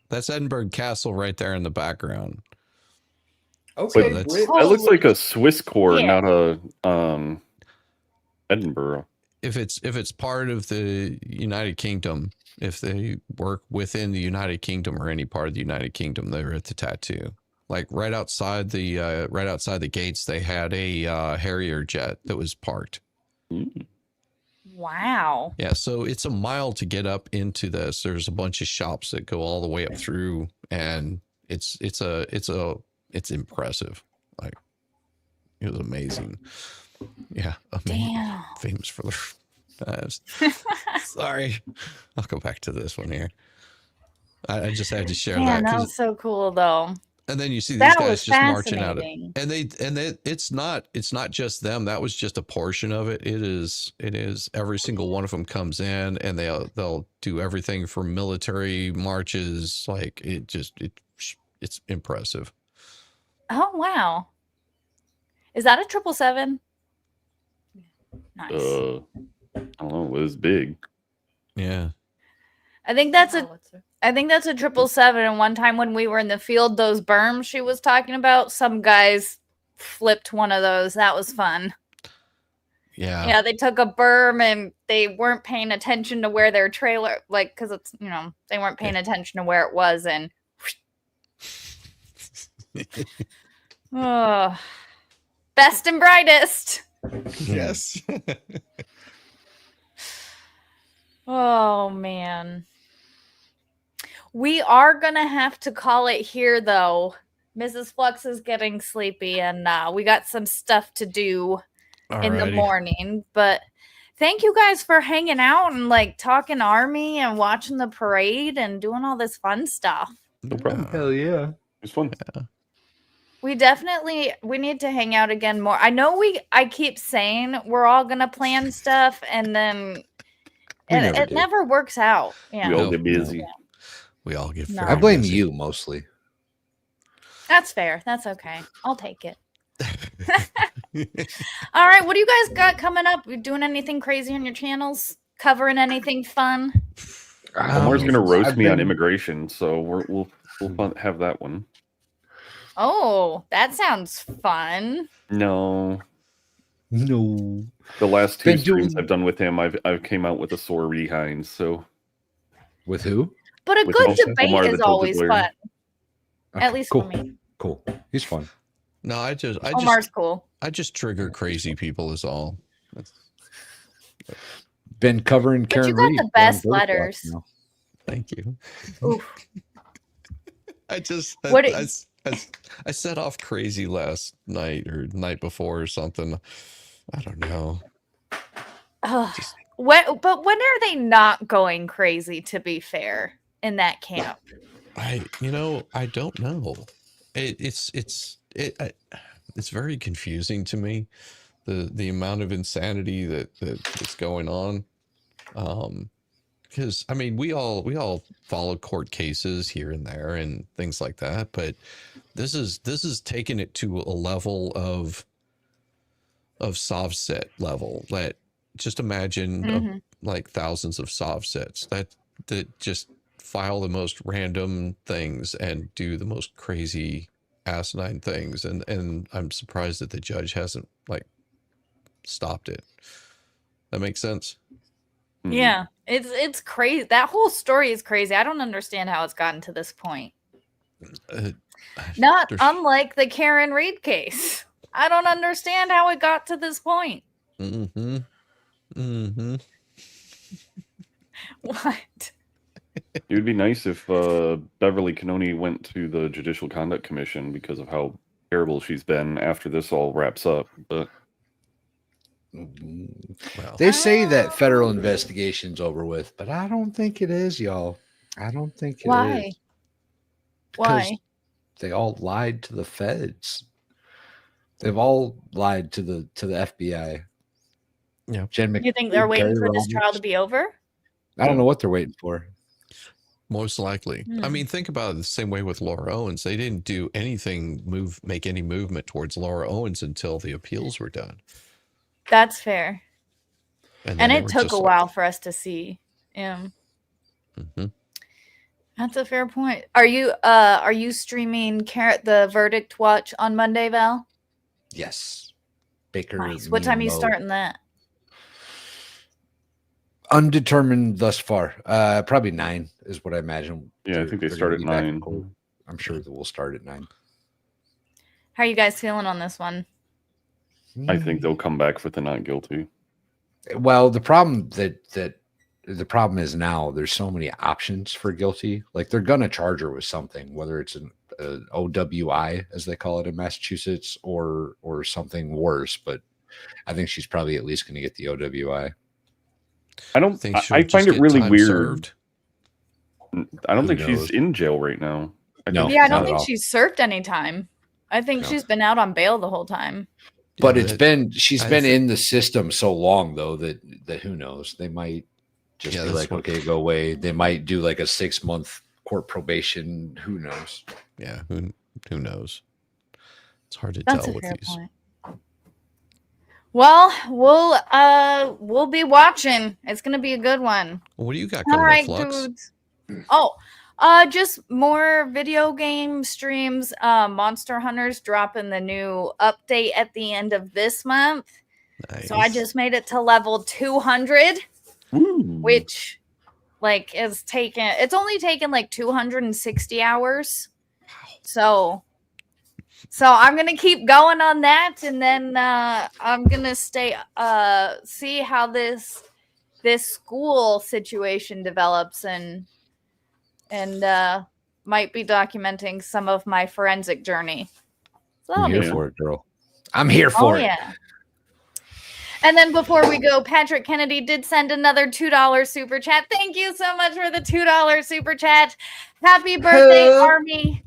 S3: That's Edinburgh Castle right there in the background.
S2: Okay,
S5: but that looks like a Swiss court, not a Edinburgh.
S3: If it's part of the United Kingdom, if they work within the United Kingdom or any part of the United Kingdom, they're at the tattoo. Like right outside the gates, they had a Harrier jet that was parked.
S1: Wow.
S3: Yeah, so it's a mile to get up into this. There's a bunch of shops that go all the way up through, and it's impressive. Like, it was amazing. Yeah,
S1: Damn.
S3: famous for their sorry, I'll go back to this one here. I just had to share
S1: Man,
S3: that.
S1: that was so cool, though.
S3: And then you see these
S1: That
S3: guys
S1: was
S3: just marching out of,
S1: fascinating.
S3: and it's not just them. That was just a portion of it. It is every single one of them comes in, and they'll do everything from military marches. Like, it's impressive.
S1: Oh wow. Is that a 777? Nice.
S5: I don't know. It was big.
S3: Yeah.
S1: I think that's a 777. And one time when we were in the field, those berms she was talking about, some guys flipped one of those. That was fun.
S3: Yeah.
S1: Yeah, they took a berm and they weren't paying attention to where their trailer, like, because it's, they weren't paying attention to where it was, and oh, best and brightest.
S3: Yes.
S1: Oh man. We are going to have to call it here, though. Mrs. Flux is getting sleepy, and we got some stuff to do in the morning. But thank you guys for hanging out and, like, talking Army and watching the parade and doing all this fun stuff.
S5: No problem.
S2: Hell yeah.
S5: It was fun.
S3: Yeah.
S1: We need to hang out again more. I know I keep saying we're all going to plan stuff, and then it never works out. Yeah.
S5: We all get busy.
S1: Yeah.
S3: We all get.
S1: No.
S2: I blame you mostly.
S1: That's fair. That's okay. I'll take it. All right. What do you guys got coming up? You doing anything crazy on your channels? Covering anything fun?
S5: Omar's gonna roast me on immigration, so we'll have that one.
S1: Oh, that sounds fun.
S5: No.
S2: No.
S5: The last two streams I've done with him, I've came out with a sore behind. So.
S2: With who?
S1: But a
S5: With
S1: good
S5: Omar,
S1: debate is
S5: the
S1: always
S5: Tilted
S1: fun.
S2: Okay,
S1: At least
S2: cool.
S1: for me.
S2: Cool. He's fun.
S3: No,
S1: Omar's cool.
S3: I just trigger crazy people is all.
S2: Been covering
S1: But
S2: Karen
S1: you got
S2: Reed
S1: the
S2: on
S1: best
S2: Bird Watch
S1: letters.
S2: now.
S3: Thank you.
S1: Oof.
S3: I set off crazy last night or night before or something. I don't know.
S1: But when are they not going crazy, to be fair, in that camp?
S3: I don't know. It's very confusing to me, the amount of insanity that's going on. Because I mean, we all follow court cases here and there and things like that, but this is taking it to a level of Sovset level. That just imagine like thousands of Sovsets that just file the most random things and do the most crazy asinine things, and I'm surprised that the judge hasn't like stopped it. That makes sense.
S1: Yeah, it's crazy. That whole story is crazy. I don't understand how it's gotten to this point. Not unlike the Karen Reed case. I don't understand how it got to this point. What?
S5: It would be nice if Beverly Cannoni went to the Judicial Conduct Commission because of how terrible she's been after this all wraps up. But
S2: well, they say that federal investigation's over with, but I don't think it is, y'all. I don't think it is.
S1: Why? Why?
S2: They all lied to the feds. They've all lied to the FBI.
S3: Yeah.
S1: You think they're waiting for this trial to be over?
S2: I don't know what they're waiting for.
S3: Most likely. I mean, think about it the same way with Laura Owens. They didn't do anything, make any movement towards Laura Owens until the appeals were done.
S1: That's fair. And it took a
S3: like,
S1: while for us to see. Yeah. That's a fair point. Are you streaming the Verdict Watch on Monday, Val?
S2: Yes. Baker.
S1: Nice. What time are you starting that?
S2: Undetermined thus far. Probably 9 is what I imagine.
S5: Yeah, I think they start at 9.
S2: I'm sure that we'll start at 9.
S1: How are you guys feeling on this one?
S5: I think they'll come back with the not guilty.
S2: Well, the problem the problem is now there's so many options for guilty. Like they're gonna charge her with something, whether it's an OWI as they call it in Massachusetts, or something worse. But I think she's probably at least going to get the OWI.
S5: I don't think I find it really weird. I don't think she's in jail right now.
S1: I don't think she's served any time. I think she's been out on bail the whole time.
S2: But she's been in the system so long though that who knows? They might just be like, okay, go away. They might do like a 6-month court probation. Who knows?
S3: Yeah, who knows? It's hard to tell with these.
S1: Point. Well, we'll be watching. It's gonna be a good one.
S3: Well, what do you got going on, Flux?
S1: Dudes. Oh, just more video game streams. Monster Hunter's dropping the new update at the end of this month. Nice. So I just made it to level 200, which it's only taken like 260 hours. Wow. So I'm gonna keep going on that, and then I'm gonna see how this school situation develops, and might be documenting some of my forensic journey. So
S2: I'm here for it, girl. I'm here for it.
S1: Yeah. And then before we go, Patrick Kennedy did send another $2 super chat. Thank you so much for the $2 super chat. Happy birthday, Army.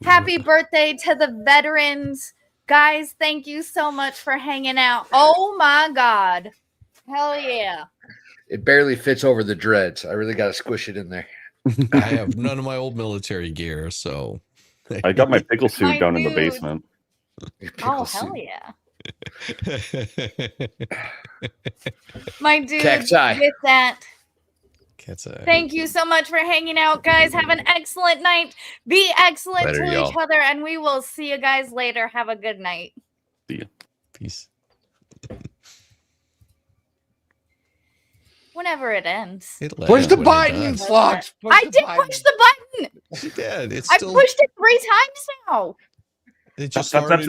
S1: Happy birthday to the veterans. Guys, thank you so much for hanging out. Oh my God. Hell yeah.
S2: It barely fits over the dreads. I really got to squish it in there.
S3: I have none of my old military gear, so.
S5: I got my pickle suit down in the basement.
S1: Oh, hell yeah. My dude,
S2: with
S1: that. Thank you so much for hanging out, guys. Have an excellent night. Be excellent to each other, and we will see you guys later. Have a good night.
S5: See ya.
S3: Peace.
S1: Whenever it ends.
S2: Push the button, Flux.
S1: I did push the button.
S3: She did.
S1: I pushed it 3 times now.
S3: It just started.